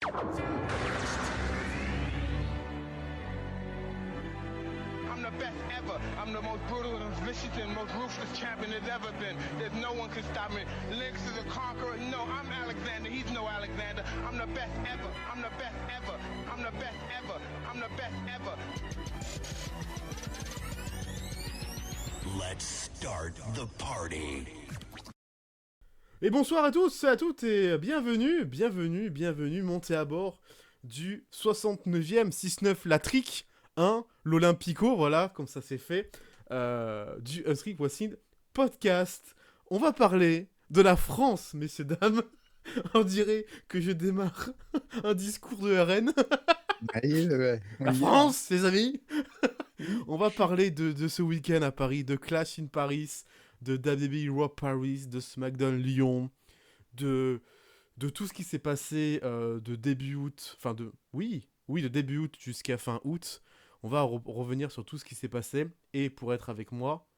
I'm the best ever. I'm the most brutal and vicious and most ruthless champion there's ever been. There's no one can stop me. Lynx is a conqueror. No, I'm Alexander. He's no Alexander. I'm the best ever. I'm the best ever. I'm the best ever. I'm the best ever. Let's start the party. Et bonsoir à tous et à toutes et bienvenue, montez à bord du 69e 6-9 Latric 1, l'Olympico, voilà, comme ça s'est fait, du Street Wrestling Podcast. On va parler de la France, messieurs, dames. On dirait que je démarre un discours de RN. La France, les amis. On va parler de ce week-end à Paris, de Clash in Paris, de WWE Raw Paris, de SmackDown Lyon, de tout ce qui s'est passé de début août, de début août jusqu'à fin août. On va revenir sur tout ce qui s'est passé, et pour être avec moi,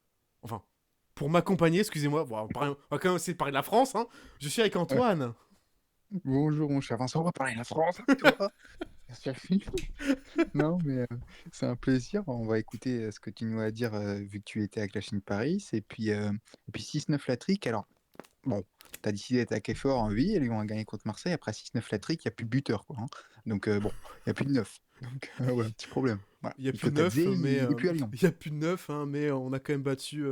pour m'accompagner, excusez-moi, on va quand même essayer de parler de la France, hein. Je suis avec Antoine. Ouais. Bonjour mon cher Vincent, on va parler de la France, toi. Non mais c'est un plaisir, on va écouter ce que tu nous as à dire vu que tu étais à Clash in Paris, et puis 6-9 Latric, alors bon, t'as décidé d'attaquer fort, oui, ils vont gagner contre Marseille, après 6-9 Latric, il n'y a plus de buteur quoi, hein. Donc bon, il n'y a plus de 9, donc ouais, petit problème. Voilà. Il n'y a plus de 9, mais il est plus à Lyon. Il n'y a plus de 9, hein, mais on a quand même battu...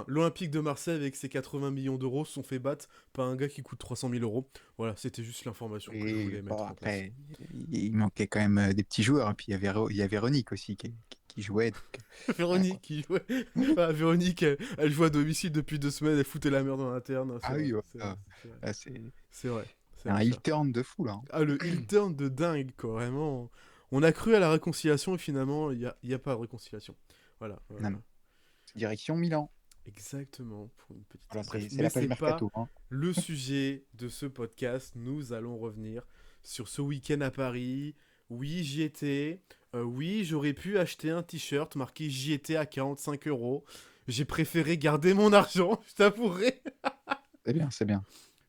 l'Olympique de Marseille, avec ses 80 millions d'euros, se sont fait battre par un gars qui coûte 300 000 euros. Voilà, c'était juste l'information que je voulais mettre en place. Après, il manquait quand même des petits joueurs, et puis il y a Véronique aussi qui jouait. Donc... Véronique qui jouait. Véronique, elle joue à domicile depuis 2 semaines, elle foutait la merde en interne. Ah oui, c'est vrai. C'est un heel turn de fou là. Hein. Ah, le heel turn de dingue, quoi, vraiment. On a cru à la réconciliation et finalement, il n'y a pas de réconciliation. Voilà. Non. Direction Milan. Exactement, pour une petite... Alors, c'est la page mercato. Hein. Le sujet de ce podcast. Nous allons revenir sur ce week-end à Paris. Oui, j'y étais. Oui, j'aurais pu acheter un t-shirt marqué j'y étais à 45 €. J'ai préféré garder mon argent, je t'avouerai. C'est bien.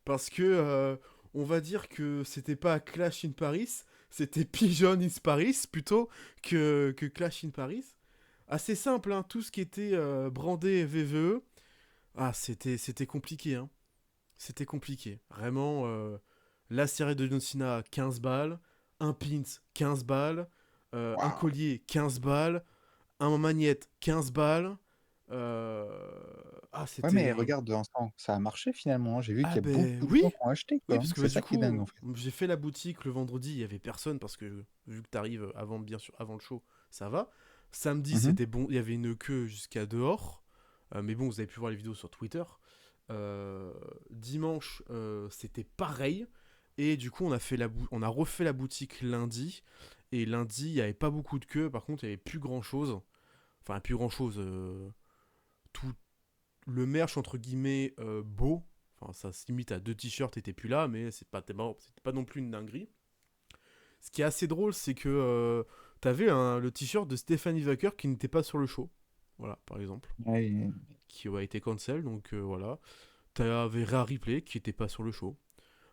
Parce que, on va dire que c'était pas Clash in Paris, c'était Pigeon in Paris plutôt que Clash in Paris. Assez simple, hein, tout ce qui était brandé VVE, c'était compliqué, hein. C'était compliqué. Vraiment, la série de John Cena, 15 balles, un pins, 15 balles, un collier, 15 balles, un magnète, 15 balles. C'était... Ouais, mais regarde, Vincent, ça a marché finalement. J'ai vu qu'il y a beaucoup de gens qui ont acheté. Quoi. Oui, parce que c'est ça du coup, qui est dingue en fait. j'ai fait la boutique le vendredi, il y avait personne parce que vu que t'arrives avant le show, ça va. Samedi, c'était bon, il y avait une queue jusqu'à dehors. Mais bon, vous avez pu voir les vidéos sur Twitter. Dimanche, c'était pareil. Et du coup, on a refait la boutique lundi. Et lundi, il n'y avait pas beaucoup de queue. Par contre, il n'y avait plus grand-chose. Enfin, plus grand-chose. Tout le merch, entre guillemets, beau. Enfin, ça se limite à 2 t-shirts, t'étais plus là. Mais c'était pas non plus une dinguerie. Ce qui est assez drôle, c'est que t'avais le t-shirt de Stephanie Wacker qui n'était pas sur le show. Voilà, par exemple. Ouais, qui a été cancel, donc voilà. T'avais Rhea Ripley qui était pas sur le show.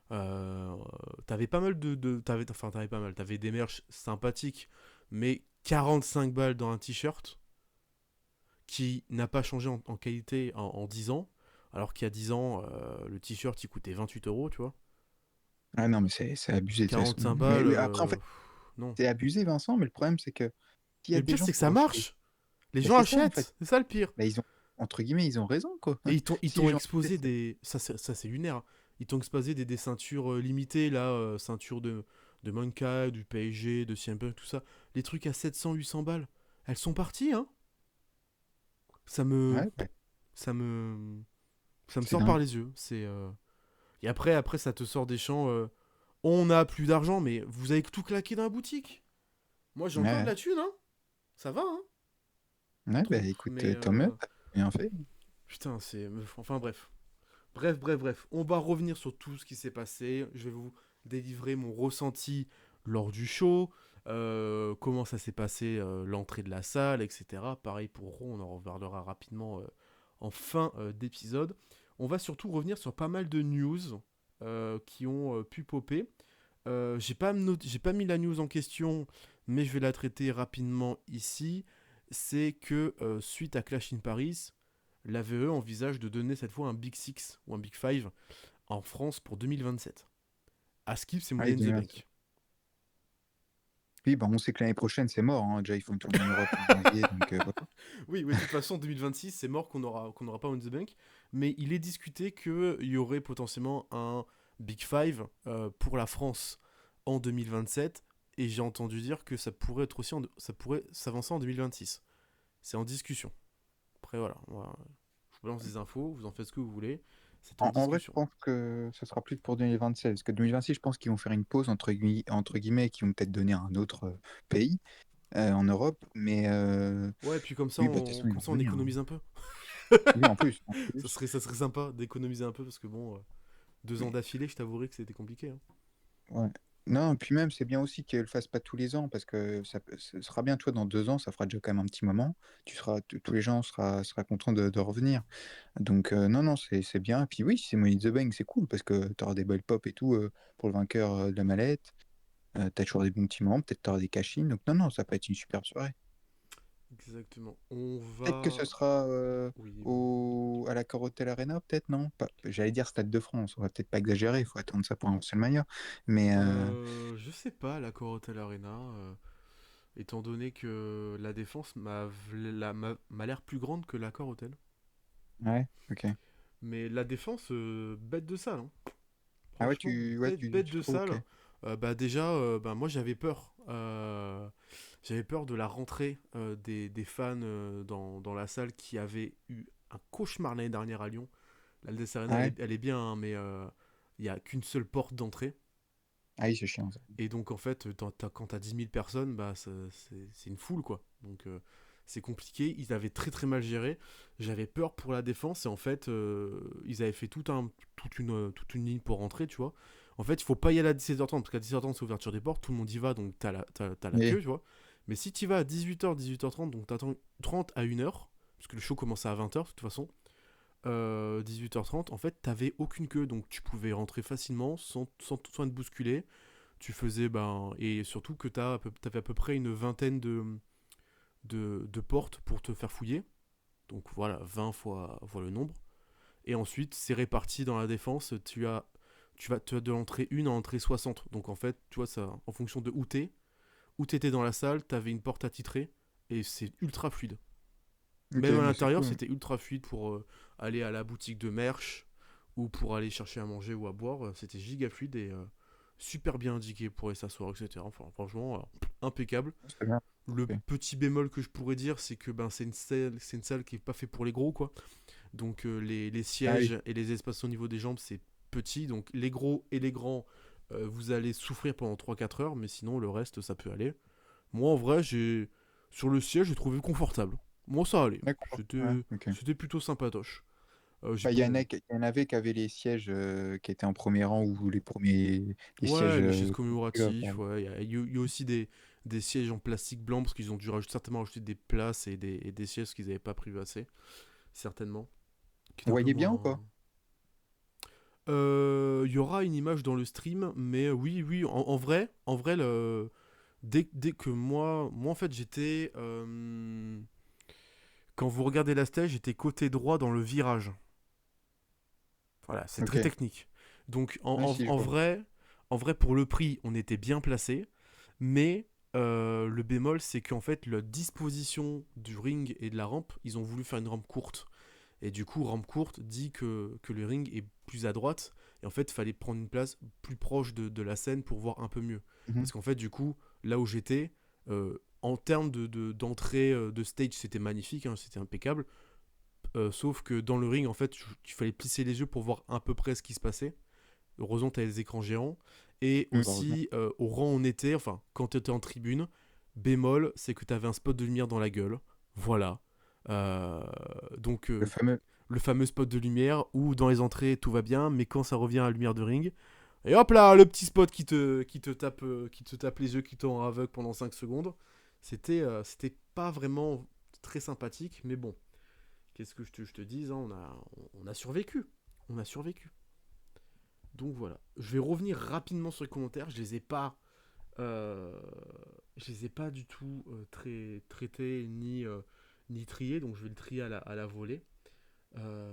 T'avais pas mal t'avais des merch sympathiques, mais 45 balles dans un t-shirt qui n'a pas changé en qualité en 10 ans, alors qu'il y a 10 ans, le t-shirt il coûtait 28 €, tu vois. Ah non, mais c'est abusé. 45 balles. Mais après, en fait, non. c'est abusé, Vincent, mais le problème, c'est que. Le pire, c'est que ça marche. Les gens achètent, en fait. C'est ça le pire. Bah, entre guillemets, ils ont raison, quoi. Et ils t'ont exposé des... Ça, c'est lunaire. Hein. Ils t'ont exposé des ceintures limitées, là, ceintures de Mankind, du PSG, de CM Punk, tout ça. Les trucs à 700-800 balles. Elles sont parties, hein. Ça me sort par les yeux. Et après, ça te sort des chants... on n'a plus d'argent, mais vous avez tout claqué dans la boutique. Moi, j'ai encore de la thune, hein. Ça va, hein. Ouais, bah écoute, tant mieux, bien fait. Putain, Enfin, bref. Bref. On va revenir sur tout ce qui s'est passé. Je vais vous délivrer mon ressenti lors du show. Comment ça s'est passé, l'entrée de la salle, etc. Pareil pour Raw, on en reparlera rapidement en fin d'épisode. On va surtout revenir sur pas mal de news qui ont pu popper. J'ai pas mis la news en question, mais je vais la traiter rapidement ici. C'est que suite à Clash in Paris, l'AVE envisage de donner cette fois un Big Six ou un Big Five en France pour 2027. À Skip, c'est Ah, Money in the Bank. Oui, bah, on sait que l'année prochaine, c'est mort, hein. Déjà, ils font une tournée en Europe en janvier, donc voilà. Oui, de toute façon, 2026, c'est mort qu'on aura pas Money in the Bank. Mais il est discuté qu'il y aurait potentiellement un Big Five pour la France en 2027. Et j'ai entendu dire que ça pourrait être aussi ça pourrait s'avancer en 2026. C'est en discussion. Après, voilà. Je vous balance des infos, vous en faites ce que vous voulez. C'est en En vrai, je discussion. pense que ce sera plus pour 2027, parce que 2026, je pense qu'ils vont faire une pause, entre guillemets, qui vont peut-être donner à un autre pays en Europe, mais Ouais, et puis oui, bah, de toute façon, ils comme vont ça, on revenir, hein. économise un peu. Oui, en plus, Ça serait sympa d'économiser un peu parce que bon, 2 ans mais d'affilée, je t'avouerai que c'était compliqué, hein. ouais. Non, puis même, c'est bien aussi qu'elle le fasse pas tous les ans, parce que ce sera bien, toi, dans 2 ans, ça fera déjà quand même un petit moment. Tous les gens sera contents de revenir. Donc, non, non, c'est bien. Et puis oui, si c'est Money in the Bank, c'est cool, parce que tu auras des belles pop et tout pour le vainqueur de la mallette. Tu as toujours des bons petits moments, peut-être tu auras des cash-in. Donc, non, non, ça peut être une superbe soirée. Exactement. On Peut-être que va. ce sera Oui, dis-moi. à la Hotel Arena, peut-être, non? J'allais dire Stade de France, on va peut-être pas exagérer, il faut attendre ça pour un WrestleMania. Mais Je sais pas, la Corotel Arena, étant donné que la défense m'a l'air plus grande que l'accord Hotel. ouais, ok. Mais la défense, bête de salle, hein. Ah ouais, Franchement, bête tu de trouves, ok. salle. Bah déjà, bah moi j'avais peur. J'avais peur de la rentrée des fans dans la salle qui avaient eu un cauchemar l'année dernière à Lyon. L'Aldes Ah Arena, ouais? elle est bien, hein, mais il n'y a qu'une seule porte d'entrée. Ah oui, c'est chiant ça. Et donc en fait, quand t'as 10 000 personnes, bah, c'est une foule, quoi. Donc c'est compliqué. Ils avaient très très mal géré. J'avais peur pour la défense et en fait, ils avaient fait toute une ligne pour rentrer, tu vois. En fait, il faut pas y aller à 17h30 parce qu'à 17h30 c'est ouverture des portes, tout le monde y va, donc t'as la Oui, queue, tu vois. Mais si tu vas à 18h, 18h30, donc t'attends 30 à 1h, parce que le show commençait à 20h de toute façon, 18h30, en fait, t'avais aucune queue, donc tu pouvais rentrer facilement sans te bousculer. Tu faisais, ben, et surtout que t'avais à peu près une vingtaine de portes pour te faire fouiller. Donc voilà, 20 fois le nombre. Et ensuite, c'est réparti dans la défense. Tu as de l'entrée 1 à l'entrée 60. Donc en fait, tu vois, ça, en fonction de où t'étais dans la salle, t'avais une porte attitrée. Et c'est ultra fluide. ok, Même à bah c'est l'intérieur, cool. c'était ultra fluide pour aller à la boutique de merch ou pour aller chercher à manger ou à boire. C'était giga fluide et super bien indiqué pour aller s'asseoir, etc. Enfin, franchement, impeccable. C'est bien. Le Ok. petit bémol que je pourrais dire, c'est que ben, c'est une salle qui est pas fait pour les gros, quoi. Donc les Ah oui, sièges et les espaces au niveau des jambes, c'est petit. Donc les gros et les grands, vous allez souffrir pendant 3 4 heures, mais sinon le reste, ça peut aller. Moi, en vrai, sur le siège, j'ai trouvé confortable. Moi, ça allait. d'accord. Ouais, ok. C'était plutôt sympatoche. Bah, Bon, il y en avait qui avaient les sièges qui étaient en premier rang ou les sièges ouais, les chaises là, commémoratives, ouais. Il y a aussi des sièges en plastique blanc parce qu'ils ont dû certainement rajouter des places et des sièges qu'ils n'avaient pas prévu assez, certainement. Qui est on un peu voyait bien ou moins. pas? Il y aura une image dans le stream, mais oui, en vrai, dès que moi en fait j'étais, quand vous regardez la stage, j'étais côté droit dans le virage. Voilà, c'est très Ok. technique. Donc Ouais, si, je vois. en vrai pour le prix, on était bien placé, mais le bémol c'est qu'en fait la disposition du ring et de la rampe, ils ont voulu faire une rampe courte. Et du coup, rampe courte dit que le ring est plus à droite. Et en fait, il fallait prendre une place plus proche de la scène pour voir un peu mieux. Mhm. Parce qu'en fait, du coup, là où j'étais, en termes d'entrée de stage, c'était magnifique, hein, c'était impeccable. Sauf que dans le ring, en fait, il fallait plisser les yeux pour voir à peu près ce qui se passait. Heureusement, tu as des écrans géants. Et Heureusement. aussi, au rang où on était, enfin, quand tu étais en tribune, bémol, c'est que tu avais un spot de lumière dans la gueule. Voilà. Euh, donc, Le fameux. le fameux spot de lumière où dans les entrées tout va bien, mais quand ça revient à la lumière de ring, et hop là, le petit spot qui te tape les yeux, qui te rend aveugle pendant 5 secondes. C'était pas vraiment très sympathique, mais bon, qu'est-ce que je te dise, hein, on a survécu. On a survécu. Donc voilà. Je vais revenir rapidement sur les commentaires. Je les ai pas du tout très traités ni triés, donc je vais le trier à la volée. Euh,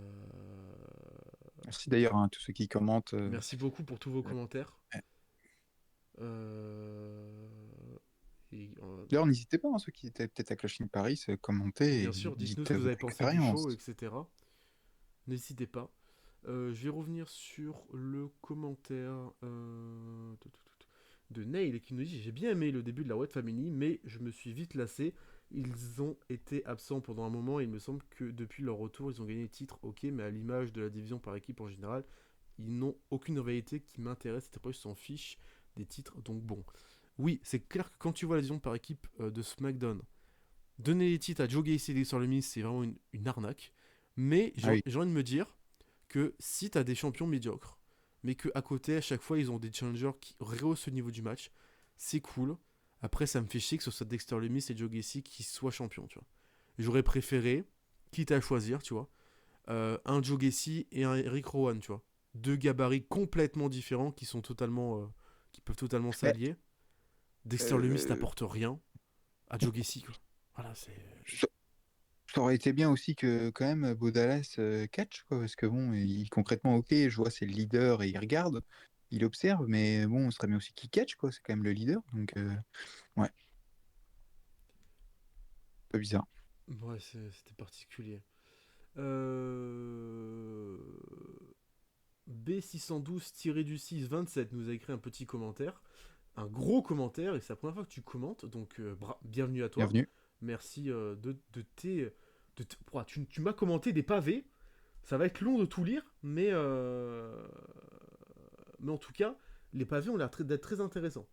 Merci d'ailleurs à tous ceux qui commentent. Merci beaucoup pour tous vos Ouais. commentaires. Ouais. Euh, et, D'ailleurs, n'hésitez pas, hein, ceux qui étaient peut-être à Clash in Paris, commentez bien et sûr, dites-nous ce dites que vous votre avez pensé du show, expérience. etc. N'hésitez pas. Je vais revenir sur le commentaire de Nail qui nous dit: J'ai bien aimé le début de la White Family, mais je me suis vite lassé. Ils ont été absents pendant un moment et il me semble que depuis leur retour, ils ont gagné des titres, ok, mais à l'image de la division par équipe en général, ils n'ont aucune rivalité qui m'intéresse. Cette époque, ils s'en fichent des titres, donc bon. Oui, c'est clair que quand tu vois la division par équipe de SmackDown, donner les titres à Joe Gacy et sur le Miz, c'est vraiment une arnaque. Mais Ah oui. j'ai envie de me dire que si t'as des champions médiocres, mais qu'à côté, à chaque fois, ils ont des challengers qui rehaussent le niveau du match, c'est cool. Après, ça me fait chier que ce soit Dexter Lumis et Joe Gacy qui soient champions, tu vois. J'aurais préféré, quitte à choisir, tu vois, un Joe Gacy et un Eric Rowan, tu vois. Deux gabarits complètement différents qui sont totalement, qui peuvent totalement Mais, s'allier. Dexter Lumis euh, n'apporte rien à Joe Gacy, quoi. Voilà, c'est... ça ça aurait été bien aussi que quand même Bo Dallas catch, quoi, parce que bon, concrètement, ok, je vois c'est le leader et il regarde, il observe, mais bon, ce serait bien aussi qu'il catch, quoi, c'est quand même le leader, donc ouais, pas bizarre. Ouais, c'était particulier. B612-du-6-27 nous a écrit un petit commentaire, un gros commentaire, et c'est la première fois que tu commentes, donc bienvenue à toi. Bienvenue. Merci de tes... Ouah, tu m'as commenté des pavés, ça va être long de tout lire, mais en tout cas, les pavés ont l'air d'être très intéressants.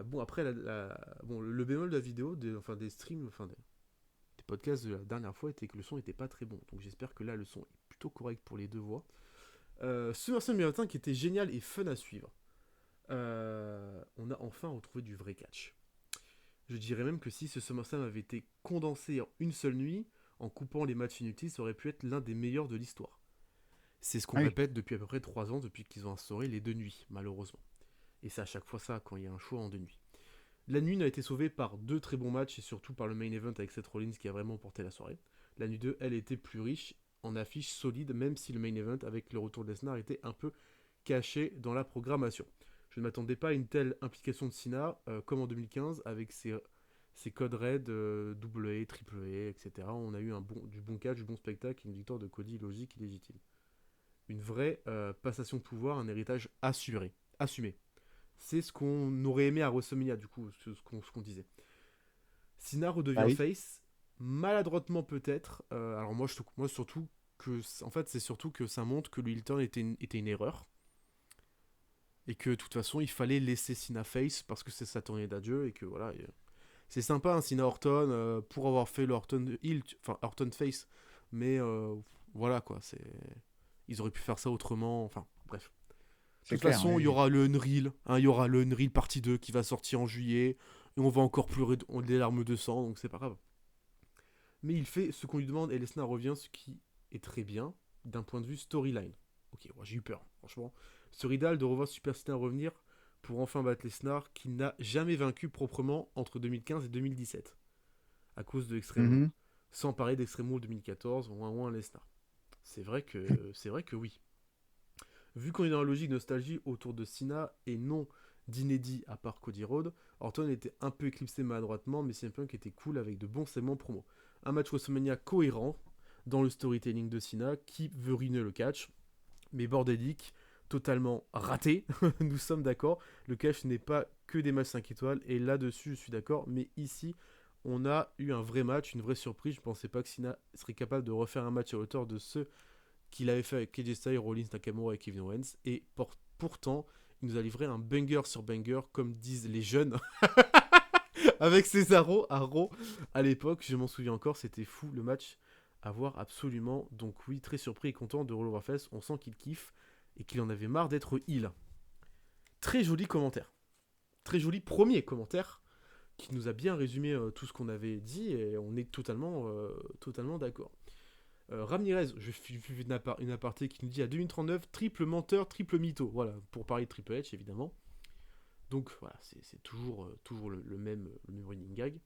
Bon, après, bon, le bémol de la vidéo, enfin des streams, enfin des podcasts de la dernière fois, était que le son était pas très bon. Donc j'espère que là, le son est plutôt correct pour les deux voix. SummerSlam 2021 qui était génial et fun à suivre. On a enfin retrouvé du vrai catch. Je dirais même que si ce SummerSlam avait été condensé en une seule nuit, en coupant les matchs inutiles, ça aurait pu être l'un des meilleurs de l'histoire. C'est ce qu'on Ah oui. répète depuis à peu près 3 ans, depuis qu'ils ont instauré les 2 nuits, malheureusement. Et c'est à chaque fois ça, quand il y a un choix en 2 nuits. La nuit a été sauvée par 2 très bons matchs et surtout par le main event avec Seth Rollins qui a vraiment porté la soirée. La nuit 2, elle était plus riche en affiches solides, même si le main event avec le retour de Lesnar était un peu caché dans la programmation. Je ne m'attendais pas à une telle implication de Cena comme en 2015 avec ses codes raids AA, AAA, etc. On a eu du bon catch, du bon spectacle et une victoire de Cody logique et légitime. Une vraie passation de pouvoir, un héritage assumé. C'est ce qu'on aurait aimé à WrestleMania, du coup, ce qu'on disait. Cena Ah redevient oui. face, maladroitement peut-être. Alors moi surtout que, en fait, c'est surtout que ça montre que le heel turn était une erreur et que de toute façon il fallait laisser Cena face parce que c'est sa tournée d'adieu et que voilà. C'est sympa, hein, Cena Orton pour avoir fait le Orton heel, enfin Orton face, mais voilà quoi, ils auraient pu faire ça autrement. Enfin bref. De C'est toute clair, façon, il y oui. aura le Unreal, hein, il y aura le Unreal partie 2 qui va sortir en juillet, et on va encore pleurer des larmes de sang, donc c'est pas grave. Mais il fait ce qu'on lui demande, et Lesnar revient, ce qui est très bien, d'un point de vue storyline. Ok, moi j'ai eu peur, franchement. Ce Riddle de revoir Super Cena revenir pour enfin battre Lesnar, qui n'a jamais vaincu proprement entre 2015 et 2017, à cause de Extreme Rules. Mhm. Sans parler d'Extreme Rules 2014, ou un Lesnar. C'est vrai que oui. Vu qu'on est dans la logique nostalgie autour de Cena et non d'inédit à part Cody Rhodes, Orton était un peu éclipsé maladroitement, mais CM Punk était cool avec de bons segments promo. Un match WrestleMania cohérent dans le storytelling de Cena qui veut ruiner le catch, mais bordélique, totalement raté, nous sommes d'accord. Le catch n'est pas que des matchs 5 étoiles, et là-dessus je suis d'accord, mais ici on a eu un vrai match, une vraie surprise. Je pensais pas que Cena serait capable de refaire un match à hauteur de ceux qu'il avait fait avec KJ Styles, Rollins, Nakamura et Kevin Owens. Et pourtant, il nous a livré un banger sur banger, comme disent les jeunes, avec Cesaro à Raw. À l'époque, je m'en souviens encore, c'était fou le match à voir absolument. Donc oui, très surpris et content de Roll Face. On sent qu'il kiffe et qu'il en avait marre d'être heel. Très joli commentaire. Très joli premier commentaire qui nous a bien résumé tout ce qu'on avait dit et on est totalement d'accord. Ramirez, je fais une aparté qui nous dit à 2039, triple menteur, triple mytho. Voilà, pour parler de Triple H, évidemment. Donc voilà, c'est toujours le même running gag.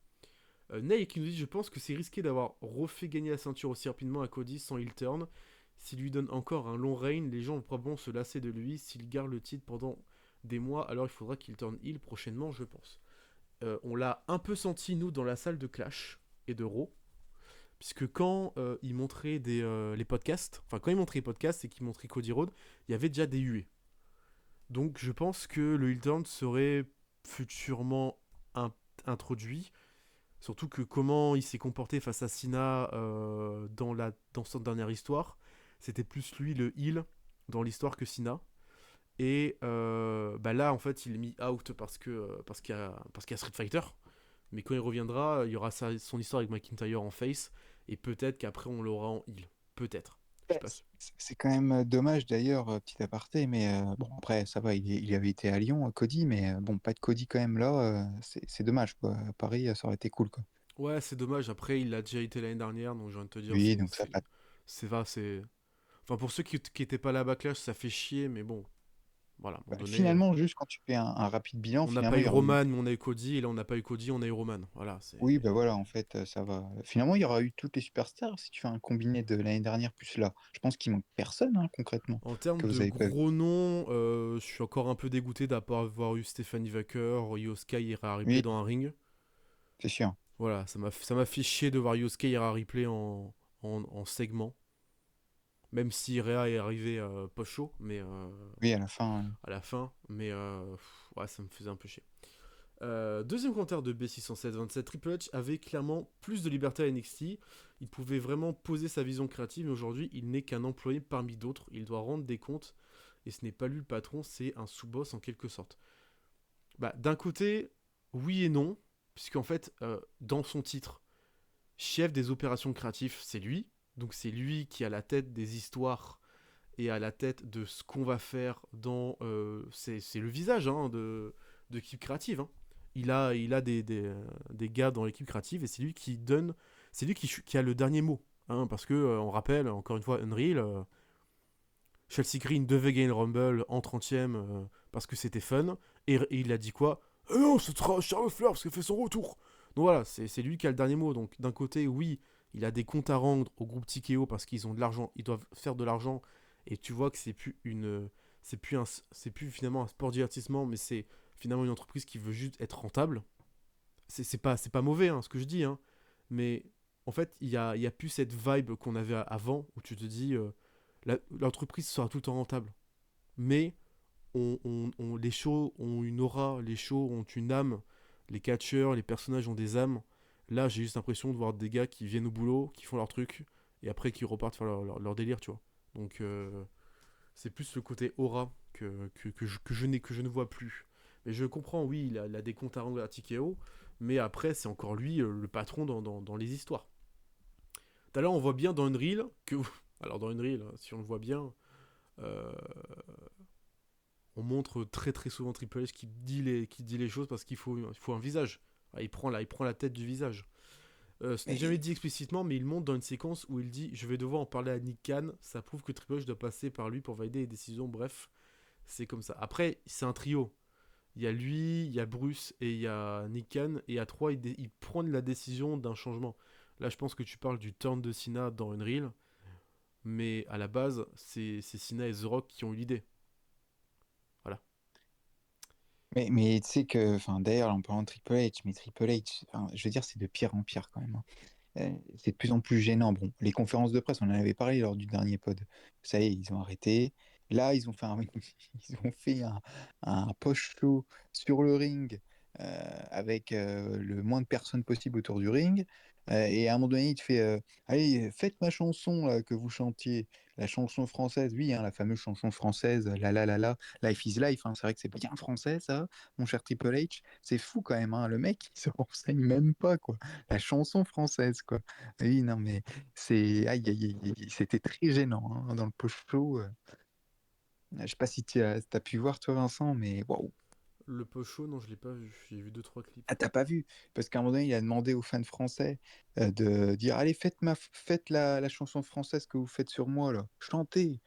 Ney qui nous dit, je pense que c'est risqué d'avoir refait gagner la ceinture aussi rapidement à Cody sans heel turn. S'il lui donne encore un long reign, les gens vont probablement se lasser de lui. S'il garde le titre pendant des mois, alors il faudra qu'il turn heel prochainement, je pense. On l'a un peu senti, nous, dans la salle de Clash et de Raw. Puisque quand il montrait les podcasts, enfin quand il montrait les podcasts et qu'il montrait Cody Rhodes, il y avait déjà des huées. Donc je pense que le heel turn serait futurement introduit. Surtout que comment il s'est comporté face à Cena dans cette dernière histoire, c'était plus lui le heel dans l'histoire que Cena. Et là, en fait, il est mis out parce qu'il y a Street Fighter. Mais quand il reviendra, il y aura son histoire avec McIntyre en face. Et peut-être qu'après, on l'aura en heel. Peut-être. Je sais pas. C'est quand même dommage d'ailleurs, petit aparté, mais bon, après, ça va, il avait été à Lyon, Cody, mais bon, pas de Cody quand même là, c'est dommage, quoi. À Paris, ça aurait été cool, quoi. Ouais, c'est dommage. Après, il a déjà été l'année dernière. Donc, je viens de te dire, Oui, donc ça passe. c'est. Enfin, pour ceux qui étaient pas là à Backlash, ça fait chier. Mais bon, voilà, à un moment donné. Finalement, juste quand tu fais un rapide bilan, On n'a finalement, pas il eu y aura eu. Roman, mais on a eu Cody. Et là, on n'a pas eu Cody, on a eu Roman. Voilà, c'est. Oui, bah voilà, en fait, ça va. Finalement, il y aura eu toutes les superstars si tu fais un combiné de l'année dernière plus là. Je pense qu'il manque personne, hein, concrètement, En termes que vous de avez pas vu. gros noms, je suis encore un peu dégoûté d'avoir avoir eu Stephanie Wacker, Yosuke et Rhea Ripley Oui, dans un ring. c'est sûr. Voilà, ça m'a fait chier de voir Yosuke et Rhea Ripley en segment. Même si Rhea est arrivé post-show, mais Oui, à la fin. à la fin. Mais ouais, ça me faisait un peu chier. Deuxième commentaire de B60727, Triple H avait clairement plus de liberté à NXT. Il pouvait vraiment poser sa vision créative, mais aujourd'hui, il n'est qu'un employé parmi d'autres. Il doit rendre des comptes, et ce n'est pas lui le patron, c'est un sous-boss en quelque sorte. Bah, d'un côté, oui et non, puisqu'en fait, dans son titre, chef des opérations créatives, c'est lui. Donc c'est lui qui a la tête des histoires et à la tête de ce qu'on va faire dans... c'est le visage de l'équipe créative. Hein. Il a des gars dans l'équipe créative et c'est lui qui donne... C'est lui qui a le dernier mot. Hein, parce que, on rappelle, encore une fois, Unreal, Chelsea Green devait gagner le Rumble en 30ème parce que c'était fun. Et il a dit quoi? Non, ce sera Charlotte Flair parce qu'elle fait son retour. Donc voilà, c'est lui qui a le dernier mot. Donc d'un côté, oui, il a des comptes à rendre au groupe TKO parce qu'ils ont de l'argent, ils doivent faire de l'argent. Et tu vois que c'est plus finalement un sport divertissement, mais c'est finalement une entreprise qui veut juste être rentable. C'est pas mauvais ce que je dis, hein, mais en fait, il y a plus cette vibe qu'on avait avant où tu te dis l'entreprise sera tout le temps rentable. Mais les shows ont une aura, les shows ont une âme, les catcheurs, les personnages ont des âmes. Là, j'ai juste l'impression de voir des gars qui viennent au boulot, qui font leur truc, et après qui repartent faire leur délire, tu vois. Donc, c'est plus le côté aura que je ne vois plus. Mais je comprends, oui, il a des comptes à rendre à TKO, mais après, c'est encore lui le patron dans les histoires. Tout à l'heure, on voit bien dans Unreal que. Alors, dans Unreal, si on le voit bien, euh, on montre très très souvent Triple H qui dit les choses parce qu'il faut un visage. Il prend la tête du visage. Ce n'est jamais Mais dit explicitement, mais il montre dans une séquence où il dit: Je vais devoir en parler à Nick Khan. Ça prouve que Triple H doit passer par lui pour valider les décisions. Bref, c'est comme ça. Après, c'est un trio. Il y a lui, il y a Bruce et il y a Nick Khan. Et à trois, ils prennent la décision d'un changement. Là, je pense que tu parles du turn de Cena dans Unreal. Mais à la base, c'est Cena et The Rock qui ont eu l'idée. Voilà. mais tu sais que, enfin, d'ailleurs, en parlant de Triple H, mais Triple H, enfin, je veux dire, c'est de pire en pire quand même, hein. C'est de plus en plus gênant. Bon, les conférences de presse, on en avait parlé lors du dernier pod. Ça y est, ils ont arrêté. Là, ils ont fait un post-show sur le ring avec le moins de personnes possible autour du ring. Et à un moment donné, il te fait allez, faites ma chanson là, que vous chantiez. La chanson française, oui, hein, la fameuse chanson française, la, Life is Life. Hein, c'est vrai que c'est bien français, ça, mon cher Triple H. C'est fou quand même, hein, le mec, il se renseigne même pas, quoi. La chanson française, quoi. Oui, non, mais c'est. Aïe, aïe, aïe, aïe, c'était très gênant hein, dans le post-show. Je sais pas si tu as pu voir, toi, Vincent, mais waouh. Le pocho, non, je l'ai pas vu. J'ai vu deux trois clips. Ah, t'as pas vu? Parce qu'à un moment donné, il a demandé aux fans français de dire allez, faites la chanson française que vous faites sur moi, là. Chantez,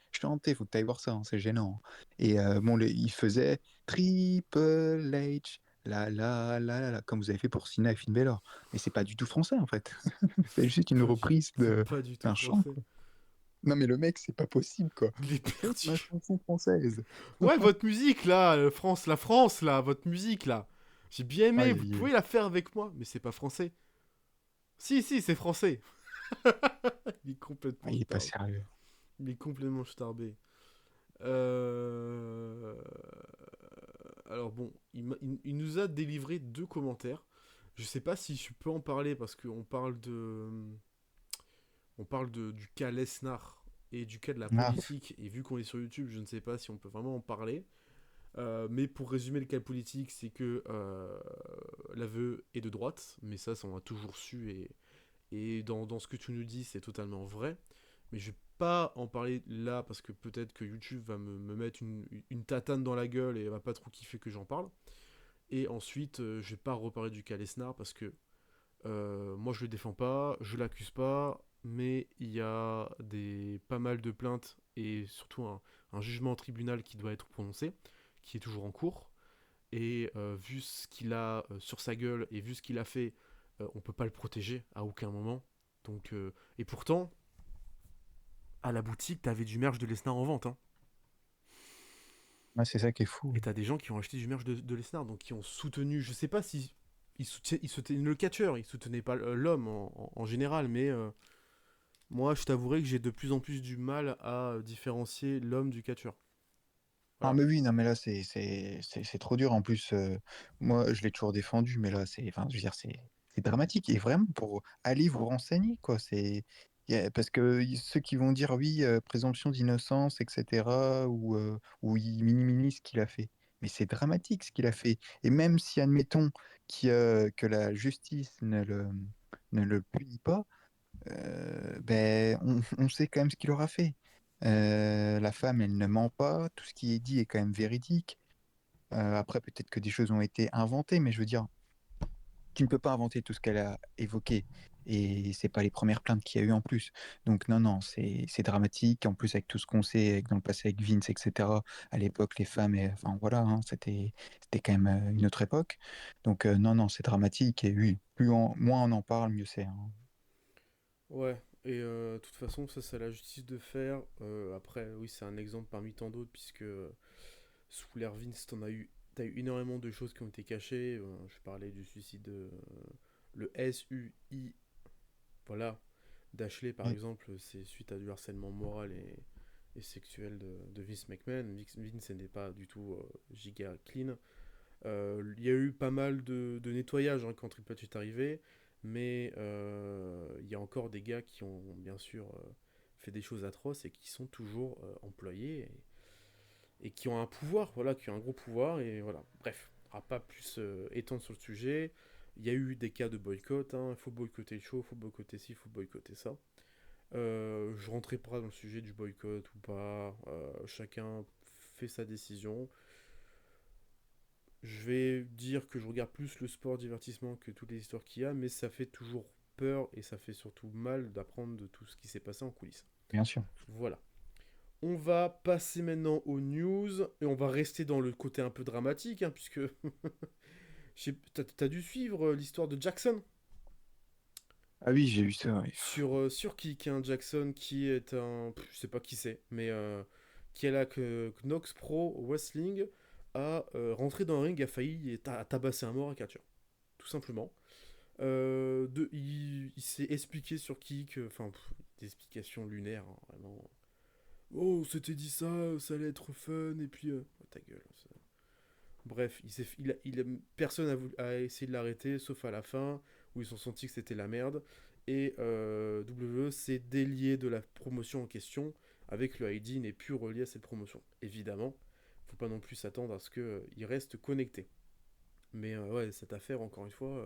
faut que t'ailles voir ça, hein, c'est gênant, hein. Et bon, il faisait Triple H, comme vous avez fait pour Sina et Finn Balor. Mais c'est pas du tout français, en fait. C'est juste une reprise C'est pas du tout d'un chant, français. quoi. Non, mais le mec, c'est pas possible, quoi. Il est Faites ma perdu. chanson française. Ouais, votre musique là, la France là, votre musique là. J'ai bien aimé, Aïe, vous aïe, aïe. pouvez la faire avec moi, mais c'est pas français. Si, si, c'est français. Il est Ah, complètement il est pas starbé. sérieux. Il est complètement starbé. Euh... Alors bon, il nous a délivré deux commentaires. Je sais pas si je peux en parler parce qu'on parle du cas Lesnar et du cas de la Ah, politique. Et vu qu'on est sur YouTube, je ne sais pas si on peut vraiment en parler. Mais pour résumer le cas politique, c'est que l'aveu est de droite, mais ça on a toujours su, et dans ce que tu nous dis, c'est totalement vrai. Mais je vais pas en parler là, parce que peut-être que YouTube va me mettre une tatane dans la gueule et va pas trop kiffer que j'en parle. Et ensuite, je vais pas reparler du cas Lesnar, parce que moi je le défends pas, je l'accuse pas, mais il y a pas mal de plaintes et surtout un jugement en tribunal qui doit être prononcé, qui est toujours en cours. Et vu ce qu'il a sur sa gueule et vu ce qu'il a fait, on peut pas le protéger à aucun moment. Donc, et pourtant, à la boutique, t'avais du merch de Lesnar en vente, hein. ouais, c'est ça qui est fou. Et t'as des gens qui ont acheté du merch de Lesnar, donc qui ont soutenu, je sais pas si ils soutenaient le catcheur, ils soutenaient pas l'homme en général, mais moi je t'avouerai que j'ai de plus en plus du mal à différencier l'homme du catcheur. Ah Voilà. mais oui, non mais là c'est trop dur en plus. Moi je l'ai toujours défendu, mais là enfin je veux dire c'est dramatique et vraiment pour aller vous renseigner quoi. Parce que ceux qui vont dire oui présomption d'innocence etc. ou ils minimisent ce qu'il a fait, mais c'est dramatique ce qu'il a fait. Et même si admettons que la justice ne le punit pas, ben, on sait quand même ce qu'il aura fait. La femme, elle ne ment pas, tout ce qui est dit est quand même véridique. Après, peut-être que des choses ont été inventées, mais je veux dire, tu ne peux pas inventer tout ce qu'elle a évoqué. Et c'est pas les premières plaintes qu'il y a eu en plus. Donc non, non, c'est dramatique. En plus, avec tout ce qu'on sait dans le passé avec Vince, etc. À l'époque, les femmes, enfin voilà, hein, c'était quand même une autre époque. Donc non, non, c'est dramatique. Et oui, moins on en parle, mieux c'est, hein. Ouais, et de toute façon, ça c'est à la justice de faire. Après, oui, c'est un exemple parmi tant d'autres, puisque sous l'ère Vince, t'as eu énormément de choses qui ont été cachées. Je parlais du suicide de le SUI, voilà, d'Ashley par Ouais. exemple, c'est suite à du harcèlement moral et sexuel de Vince McMahon. Vince n'est pas du tout giga clean. Il y a eu pas mal de nettoyage, hein, quand Triple H est arrivé, mais il y a encore des gars qui ont bien sûr fait des choses atroces et qui sont toujours employés et qui ont un pouvoir, voilà, qui ont un gros pouvoir, et voilà. Bref, on va pas plus étendre sur le sujet. Il y a eu des cas de boycott, hein. Il faut boycotter le show, il faut boycotter ci, il faut boycotter ça. Je rentrerai pas dans le sujet du boycott ou pas. Chacun fait sa décision. Je vais dire que je regarde plus le sport divertissement que toutes les histoires qu'il y a, mais ça fait toujours peur et ça fait surtout mal d'apprendre de tout ce qui s'est passé en coulisses. Bien sûr. Voilà. On va passer maintenant aux news et on va rester dans le côté un peu dramatique, hein, puisque t'as dû suivre l'histoire de Jackson Ah oui, j'ai vu ça, ouais. sur Kick, hein, Jackson qui est je sais pas qui c'est, mais qui est là que Knox Pro Wrestling a rentré dans un ring, a failli tabasser un mort à catcher, tout simplement. Il s'est expliqué sur Kick, enfin, des explications lunaires, hein, vraiment. Oh, c'était dit ça, ça allait être fun, et puis. Oh, ta gueule. Bref, personne a essayé de l'arrêter, sauf à la fin, où ils se sont sentis que c'était la merde. Et WWE s'est délié de la promotion en question, avec le ID n'est plus relié à cette promotion. Évidemment, faut pas non plus s'attendre à ce qu'il reste connecté. Mais ouais, cette affaire, encore une fois.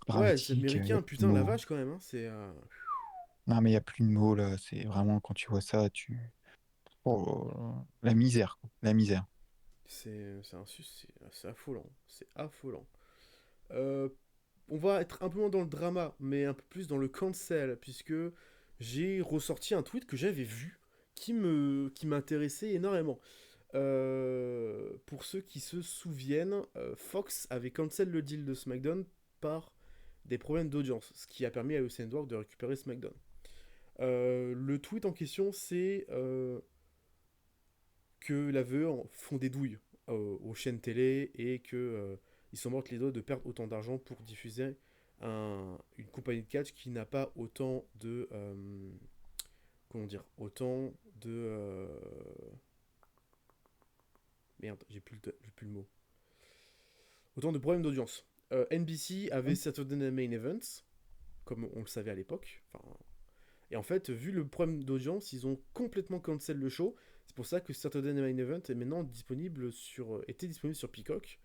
Ouais, c'est Dramatique, il n'y a américain, plus de putain, la mots. vache quand même, hein, c'est. Non, mais il n'y a plus de mots là. C'est vraiment quand tu vois ça, tu. Oh, la misère, quoi. La misère. C'est affolant. C'est affolant. Euh, on va être un peu moins dans le drama, mais un peu plus dans le cancel, puisque j'ai ressorti un tweet que j'avais vu qui m'intéressait énormément. Pour ceux qui se souviennent, Fox avait cancel le deal de SmackDown par des problèmes d'audience, ce qui a permis à Usain Network de récupérer SmackDown. Le tweet en question, c'est que la VE font des douilles aux chaînes télé et que ils sont morts les doigts de perdre autant d'argent pour diffuser une compagnie de catch qui n'a pas autant de comment dire, autant de merde, j'ai plus le mot, autant de problèmes d'audience. NBC avait Saturday Night Main Events, comme on le savait à l'époque. Enfin, et en fait, vu le problème d'audience, ils ont complètement cancel le show. C'est pour ça que Saturday Night Main Event est maintenant disponible était disponible sur Peacock.